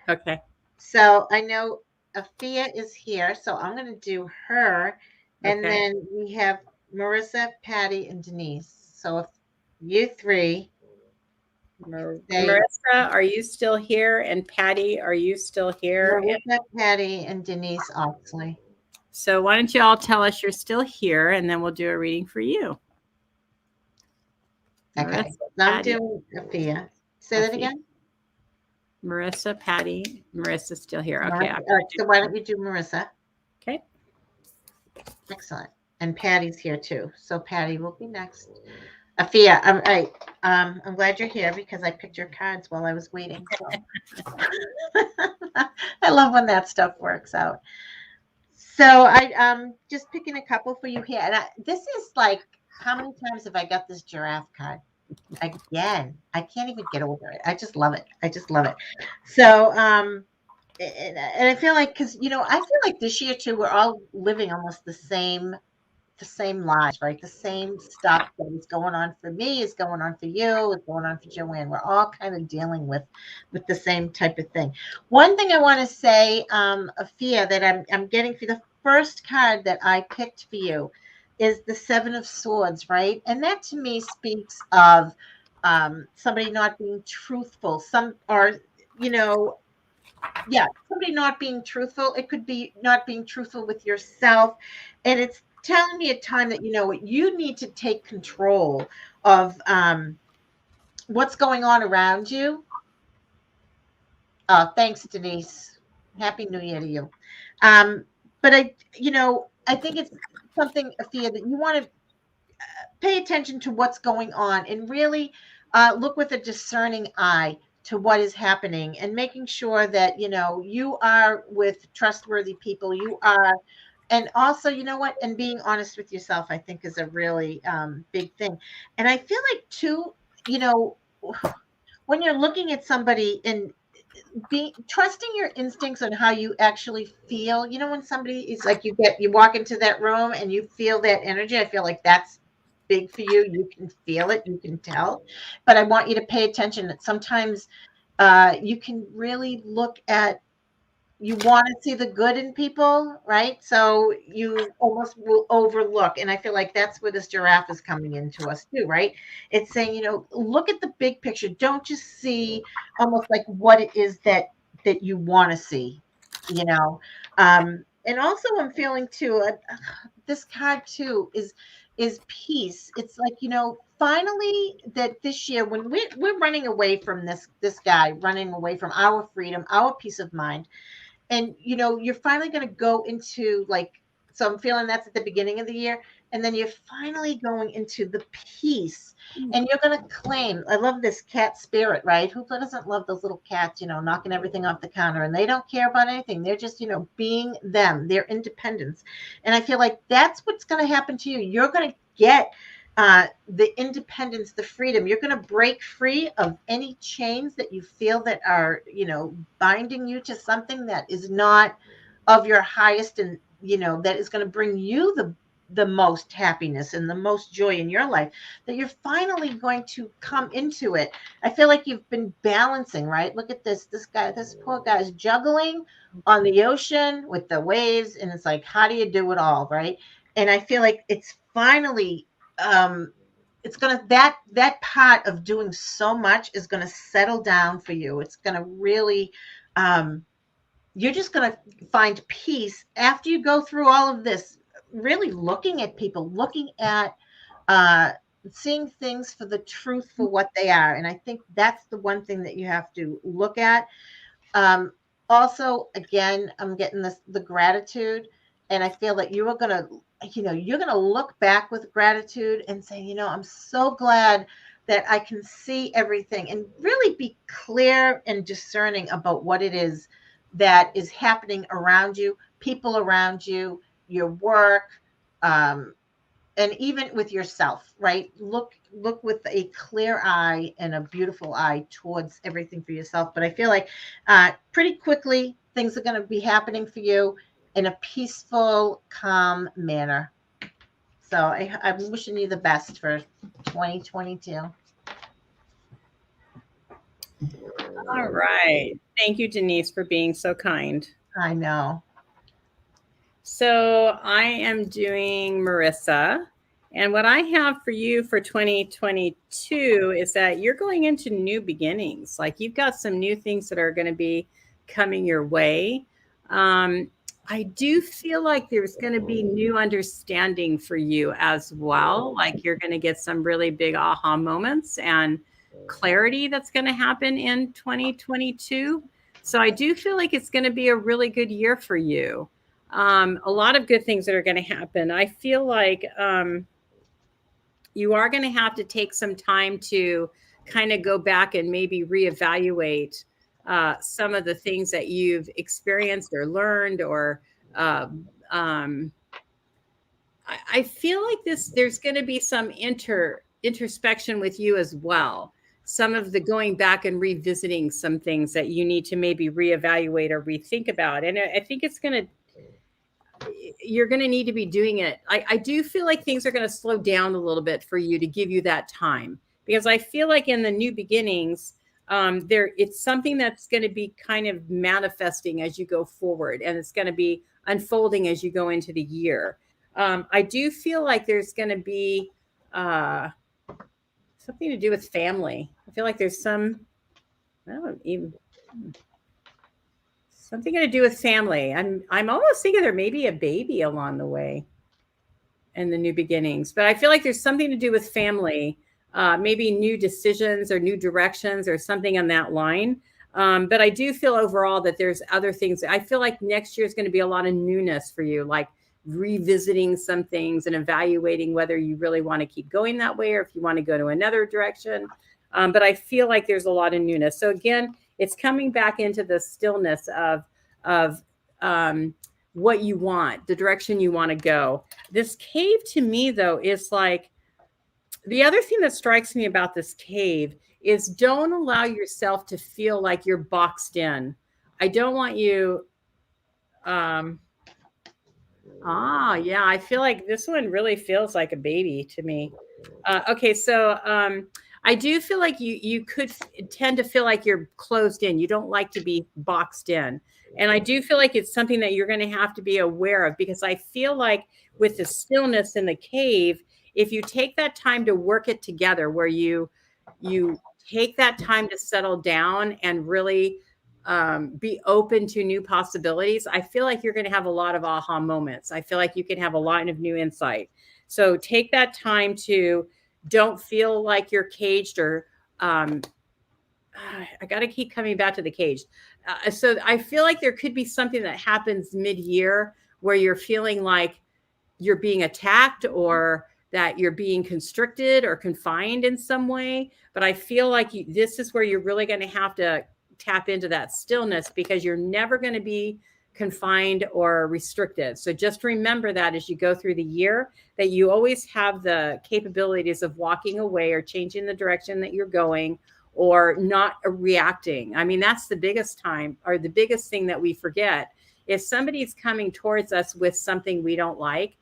Okay. So I know Afia is here. So I'm going to do her. And Okay. then we have Marissa, Patty, and Denise. So if you three. Marissa, are you still here? And Patty, are you still here? Marissa, Patty, and Denise Oxley. So why don't you all tell us you're still here, and then we'll do a reading for you. Okay. I'm doing Afia. Say that again. Marissa, Patty. Marissa's still here. Okay. So why don't we do Marissa? Okay. Excellent. And Patty's here too. So Patty will be next. Afia, I'm glad you're here because I picked your cards while I was waiting. So. I love when that stuff works out. So I'm just picking a couple for you here. And this is like, how many times have I got this giraffe card? Again, I can't even get over it. I just love it. So, and I feel like, because, I feel like this year too, we're all living almost the same lives, right? The same stuff that is going on for me is going on for you, is going on for JoAnne. We're all kind of dealing with the same type of thing. One thing I want to say, Afia, that I'm getting for the first card that I picked for you is the Seven of Swords, right? And that to me speaks of somebody not being truthful, somebody not being truthful. It could be not being truthful with yourself. And it's telling me a time that, you need to take control of what's going on around you. Thanks, Denise. Happy New Year to you. but I think it's something, Afia, that you want to pay attention to what's going on and really look with a discerning eye to what is happening, and making sure that you are with trustworthy people. You are, and also, and being honest with yourself, I think, is a really big thing. And I feel like too, you know when you're looking at somebody and be trusting your instincts on how you actually feel. When somebody is like, you walk into that room and you feel that energy, I feel like that's big for you. You can feel it, you can tell. But I want you to pay attention that sometimes you can really look at, you want to see the good in people, right? So you almost will overlook. And I feel like that's where this giraffe is coming into us too, right? It's saying, look at the big picture. Don't just see almost like what it is that you want to see, you know. And also I'm feeling too, this card too is peace. It's like, finally, that this year, when we're running away from this guy, running away from our freedom, our peace of mind, and you're finally going to go into, like, so I'm feeling that's at the beginning of the year, and then you're finally going into the peace, and you're going to claim, I love this cat spirit, right? Who doesn't love those little cats, knocking everything off the counter, and they don't care about anything. They're just, being them, their independence. And I feel like that's what's going to happen to you. You're going to get the independence, the freedom. You're going to break free of any chains that you feel that are, binding you to something that is not of your highest, and that is going to bring you the most happiness and the most joy in your life, that you're finally going to come into it. I feel like you've been balancing, right? Look at this guy, this poor guy is juggling on the ocean with the waves, and it's like, how do you do it all, right? And I feel like it's finally, it's gonna, that part of doing so much is gonna settle down for you. It's gonna really, you're just gonna find peace after you go through all of this, really looking at people, looking at uh seeing things for the truth, for what they are. And I think that's the one thing that you have to look at. um, Also, again, I'm getting the gratitude, and I feel that you are gonna, you're gonna look back with gratitude and say, I'm so glad that I can see everything, and really be clear and discerning about what it is that is happening around you, people around you, your work, um, and even with yourself, right? Look with a clear eye and a beautiful eye towards everything for yourself. But I feel like pretty quickly things are going to be happening for you in a peaceful, calm manner. So I'm wishing you the best for 2022. All right. Thank you, Denise, for being so kind. I know. So I am doing Marissa. And what I have for you for 2022 is that you're going into new beginnings. Like, you've got some new things that are going to be coming your way. I do feel like there's going to be new understanding for you as well. Like, you're going to get some really big aha moments and clarity that's going to happen in 2022. So I do feel like it's going to be a really good year for you. A lot of good things that are going to happen. I feel like you are going to have to take some time to kind of go back and maybe reevaluate some of the things that you've experienced or learned, or I feel like there's going to be some introspection with you as well. Some of the going back and revisiting some things that you need to maybe reevaluate or rethink about. And I think you're going to need to be doing it. I do feel like things are going to slow down a little bit for you to give you that time, because I feel like in the new beginnings, it's something that's going to be kind of manifesting as you go forward, and it's going to be unfolding as you go into the year. I do feel like there's going to be something to do with family. I feel like there's I don't even something to do with family. I'm almost thinking there may be a baby along the way in the new beginnings, but I feel like there's something to do with family, maybe new decisions or new directions or something on that line. But I do feel overall that there's other things. I feel like next year is going to be a lot of newness for you, like revisiting some things and evaluating whether you really want to keep going that way or if you want to go to another direction. But I feel like there's a lot of newness. So again, it's coming back into the stillness of what you want, the direction you want to go. This cave to me, though, is like the other thing that strikes me about this cave is don't allow yourself to feel like you're boxed in. I don't want you. Yeah, I feel like this one really feels like a baby to me. Okay, so I do feel like you could tend to feel like you're closed in. You don't like to be boxed in. And I do feel like it's something that you're going to have to be aware of, because I feel like with the stillness in the cave, if you take that time to work it together, where you take that time to settle down and really be open to new possibilities, I feel like you're going to have a lot of aha moments. I feel like you can have a lot of new insight. So take that time to don't feel like you're caged or I got to keep coming back to the cage. So I feel like there could be something that happens mid-year where you're feeling like you're being attacked or that you're being constricted or confined in some way. But I feel like this is where you're really going to have to tap into that stillness, because you're never going to be confined or restricted. So just remember that as you go through the year, that you always have the capabilities of walking away or changing the direction that you're going, or not reacting. I mean, that's the biggest time, or the biggest thing that we forget. If somebody's coming towards us with something we don't like,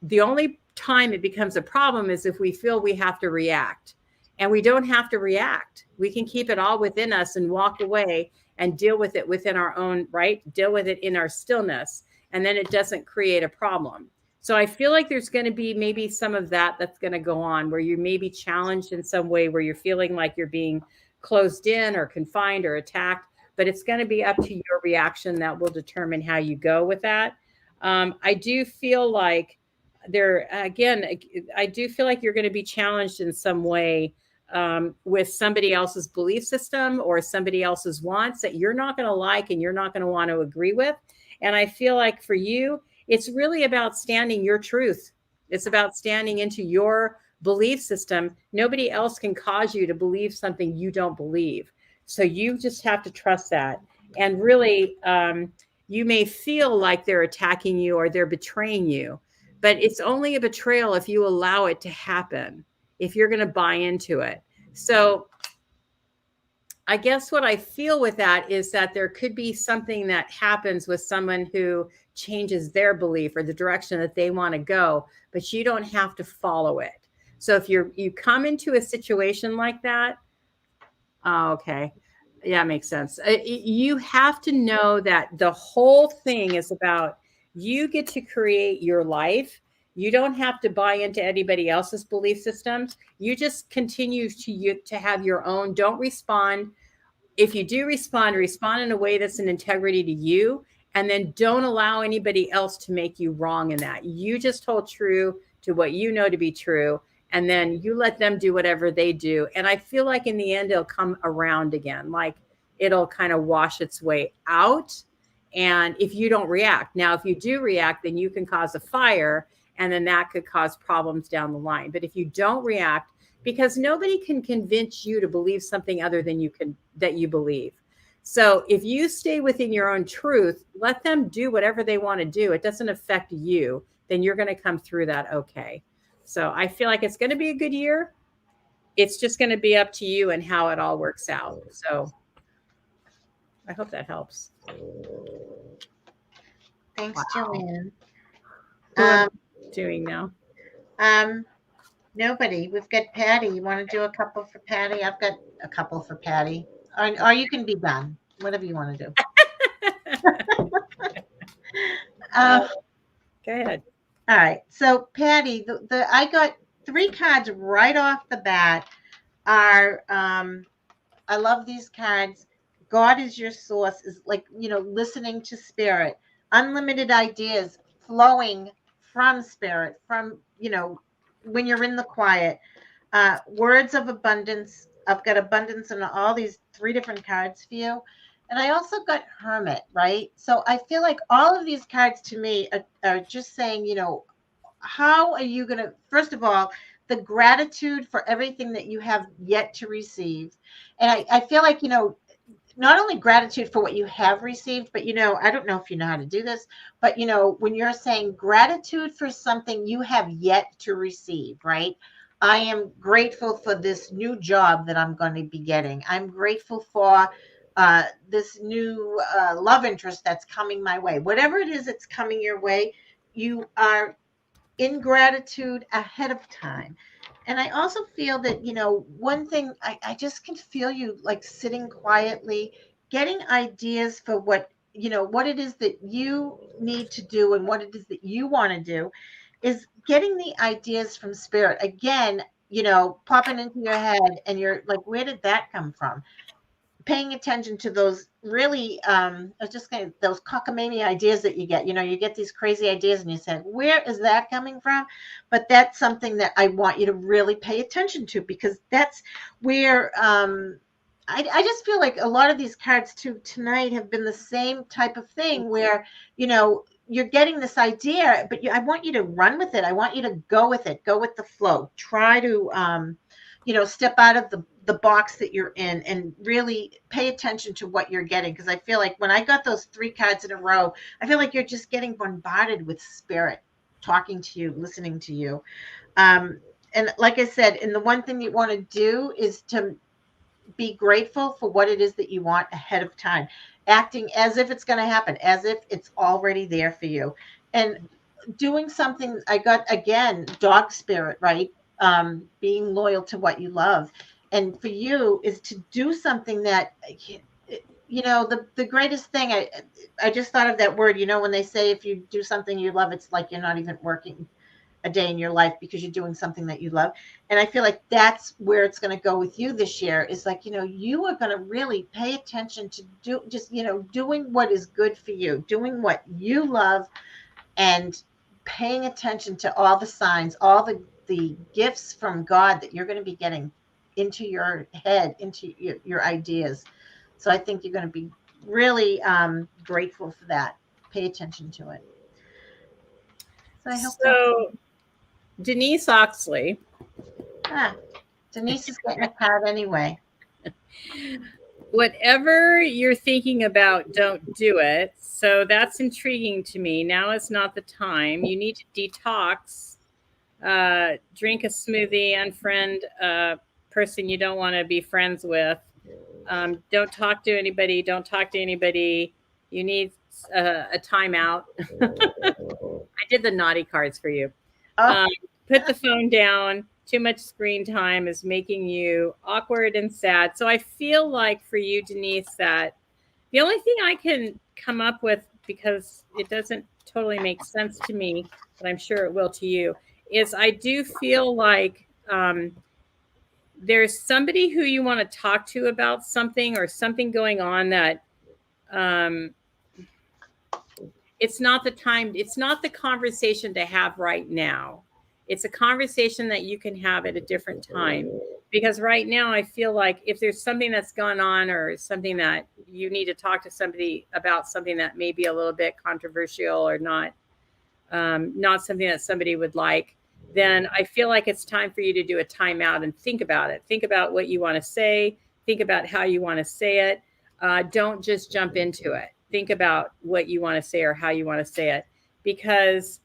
the only time it becomes a problem is if we feel we have to react. And we don't have to react. We can keep it all within us and walk away and deal with it within our own right, deal with it in our stillness. And then it doesn't create a problem. So I feel like there's going to be maybe some of that that's going to go on, where you may be challenged in some way, where you're feeling like you're being closed in or confined or attacked. But it's going to be up to your reaction that will determine how you go with that. I do feel like I do feel like you're going to be challenged in some way with somebody else's belief system or somebody else's wants that you're not going to like and you're not going to want to agree with. And I feel like for you, it's really about standing your truth. It's about standing into your belief system. Nobody else can cause you to believe something you don't believe. So you just have to trust that. And really, you may feel like they're attacking you or they're betraying you, but it's only a betrayal if you allow it to happen, if you're going to buy into it. So I guess what I feel with that is that there could be something that happens with someone who changes their belief or the direction that they want to go, but you don't have to follow it. So if you come into a situation like that, okay, yeah, makes sense. You have to know that the whole thing is about you get to create your life. You don't have to buy into anybody else's belief systems. You just continue to have your own. Don't respond. If you do respond in a way that's an integrity to you, and then don't allow anybody else to make you wrong in that. You just hold true to what you know to be true, and then you let them do whatever they do. And I feel like in the end, it'll come around again. Like it'll kind of wash its way out. And if you don't react, now, if you do react, then you can cause a fire, and then that could cause problems down the line. But if you don't react, because nobody can convince you to believe something other than that you believe. So if you stay within your own truth, let them do whatever they want to do. It doesn't affect you. Then you're going to come through that okay. So I feel like it's going to be a good year. It's just going to be up to you and how it all works out. So I hope that helps. Thanks, JoAnne. Who am I doing now? Nobody. We've got Patty. You want to do a couple for Patty? I've got a couple for Patty. Or you can be done. Whatever you want to do. Go ahead. All right. So Patty, I got 3 cards right off the bat. I love these cards. God is your source, is like, listening to spirit, unlimited ideas flowing from spirit, from, when you're in the quiet, words of abundance, I've got abundance and all these 3 different cards for you. And I also got hermit, right? So I feel like all of these cards to me are just saying, how are you going to, first of all, the gratitude for everything that you have yet to receive. And I feel like, not only gratitude for what you have received, but I don't know if you know how to do this, but when you're saying gratitude for something you have yet to receive, right? I am grateful for this new job that I'm going to be getting. I'm grateful for this new love interest that's coming my way. Whatever it is that's coming your way, you are in gratitude ahead of time. And I also feel that, one thing I just can feel you like sitting quietly, getting ideas for what it is that you need to do and what it is that you want to do is getting the ideas from spirit. Again, popping into your head and you're like, where did that come from? Paying attention to those really I was just kind of those cockamamie ideas that you get. You get these crazy ideas and you say, where is that coming from? But that's something that I want you to really pay attention to, because that's where I just feel like a lot of these cards too tonight have been the same type of thing where you're getting this idea, but I want you to run with it. I want you to go with it, go with the flow, try to step out of the box that you're in and really pay attention to what you're getting. Because I feel like when I got those 3 cards in a row, I feel like you're just getting bombarded with spirit talking to you, listening to you. And like I said, and the one thing you want to do is to be grateful for what it is that you want ahead of time, acting as if it's going to happen, as if it's already there for you. And doing something, I got, again, dog spirit, right? Being loyal to what you love. And for you is to do something that, the greatest thing, I just thought of that word, when they say if you do something you love, it's like you're not even working a day in your life because you're doing something that you love. And I feel like that's where it's going to go with you this year, is like, you are going to really pay attention to doing what is good for you, doing what you love, and paying attention to all the signs, all the gifts from God that you're going to be getting into your head, into your ideas. So I think you're going to be really grateful for that. Pay attention to it. So I hope that's. So Denise Oxley. Denise is getting a card anyway. Whatever you're thinking about, don't do it. So that's intriguing to me. Now is not the time. You need to detox, drink a smoothie, unfriend a person you don't want to be friends with. Don't talk to anybody. Don't talk to anybody. You need a timeout. I did the naughty cards for you. Put the phone down. Too much screen time is making you awkward and sad. So I feel like for you, Denise, that the only thing I can come up with, because it doesn't totally make sense to me, but I'm sure it will to you, is I do feel like there's somebody who you want to talk to about something, or something going on that it's not the time, it's not the conversation to have right now. It's a conversation that you can have at a different time. Because right now I feel like if there's something that's gone on, or something that you need to talk to somebody about, something that may be a little bit controversial, or not something that somebody would like, then I feel like it's time for you to do a timeout and think about it. Think about what you want to say. Think about how you want to say it. Don't just jump into it. Think about what you want to say or how you want to say it, because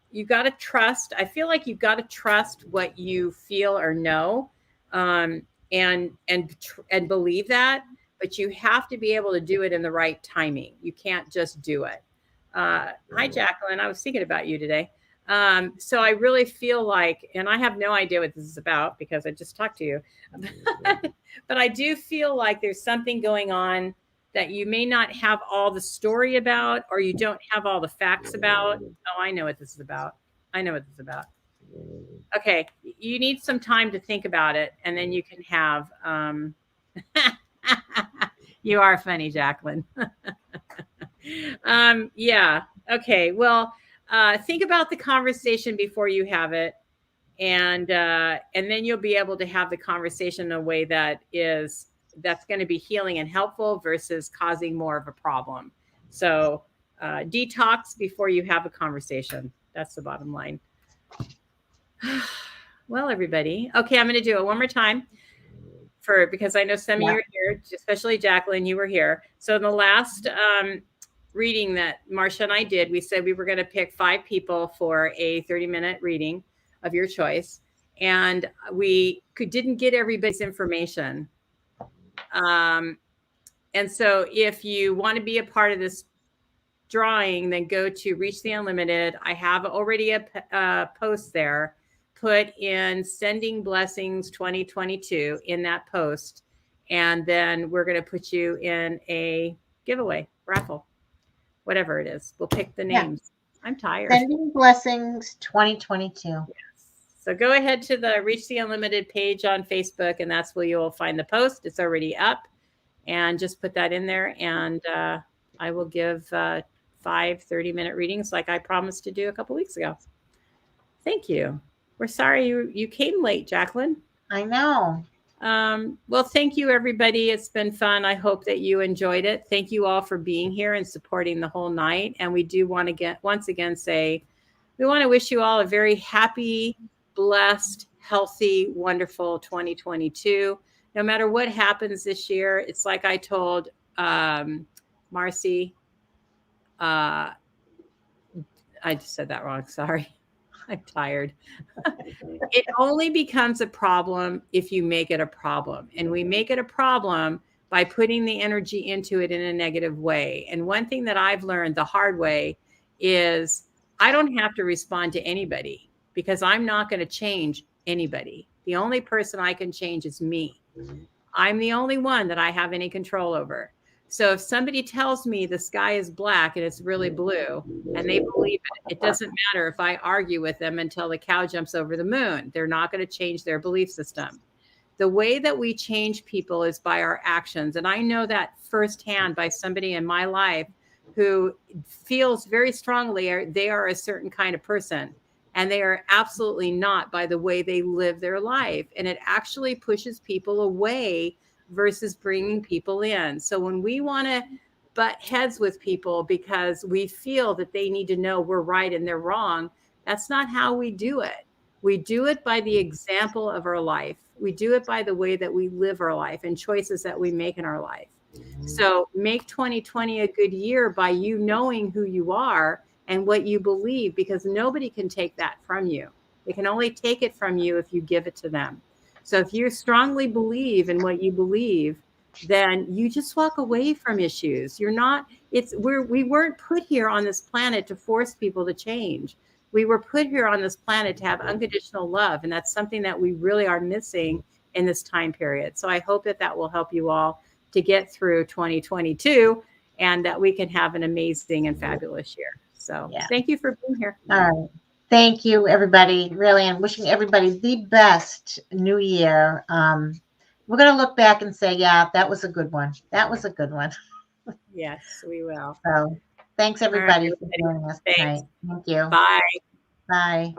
you got to trust. I feel like you've got to trust what you feel or know, and believe that, but you have to be able to do it in the right timing. You can't just do it. Hi, Jacqueline. I was thinking about you today. So I really feel like, and I have no idea what this is about because I just talked to you, but I do feel like there's something going on that you may not have all the story about, or you don't have all the facts about. Oh, I know what this is about. I know what this is about. Okay. You need some time to think about it, and then you can have, you are funny, Jacqueline. Yeah. Okay. Well, think about the conversation before you have it, and then you'll be able to have the conversation in a way that's going to be healing and helpful versus causing more of a problem. So detox before you have a conversation. That's the bottom line. Well, everybody. Okay, I'm going to do it one more time because I know some of you are here, especially Jacqueline, you were here. So in the last reading that Marsha and I did, we said we were going to pick 5 people for a 30-minute reading of your choice. And we didn't get everybody's information. And so if you want to be a part of this drawing, then go to Reach the Unlimited. I have already a post there. Put in Sending Blessings 2022 in that post. And then we're going to put you in a giveaway, raffle, whatever it is. We'll pick the names. Yeah. I'm tired. Sending Blessings 2022. Yes. So go ahead to the Reach the Unlimited page on Facebook, and that's where you'll find the post. It's already up. And just put that in there, and I will give 5 30-minute readings like I promised to do a couple weeks ago. Thank you. We're sorry you came late, Jacqueline. I know. Well, thank you, everybody. It's been fun. I hope that you enjoyed it. Thank you all for being here and supporting the whole night. And we do want to once again say, we want to wish you all a very happy, blessed, healthy, wonderful 2022. No matter what happens this year, it's like I told Marcy. I just said that wrong. Sorry. I'm tired. It only becomes a problem if you make it a problem. And we make it a problem by putting the energy into it in a negative way. And one thing that I've learned the hard way is I don't have to respond to anybody because I'm not going to change anybody. The only person I can change is me. I'm the only one that I have any control over. So if somebody tells me the sky is black and it's really blue and they believe it, it doesn't matter if I argue with them until the cow jumps over the moon. They're not going to change their belief system. The way that we change people is by our actions. And I know that firsthand by somebody in my life who feels very strongly they are a certain kind of person. And they are absolutely not by the way they live their life. And it actually pushes people away versus bringing people in. So when we want to butt heads with people because we feel that they need to know we're right and they're wrong, that's not how we do it. We do it by the example of our life. We do it by the way that we live our life and choices that we make in our life. So make 2020 a good year by you knowing who you are and what you believe, because nobody can take that from you. They can only take it from you if you give it to them. So if you strongly believe in what you believe, then you just walk away from issues. We weren't put here on this planet to force people to change. We were put here on this planet to have unconditional love. And that's something that we really are missing in this time period. So I hope that will help you all to get through 2022 and that we can have an amazing and fabulous year. So Thank you for being here. All right. Thank you, everybody. Really, I'm wishing everybody the best new year. We're going to look back and say, yeah, that was a good one. That was a good one. Yes, we will. So thanks, everybody, for joining us tonight. Thank you. Bye. Bye.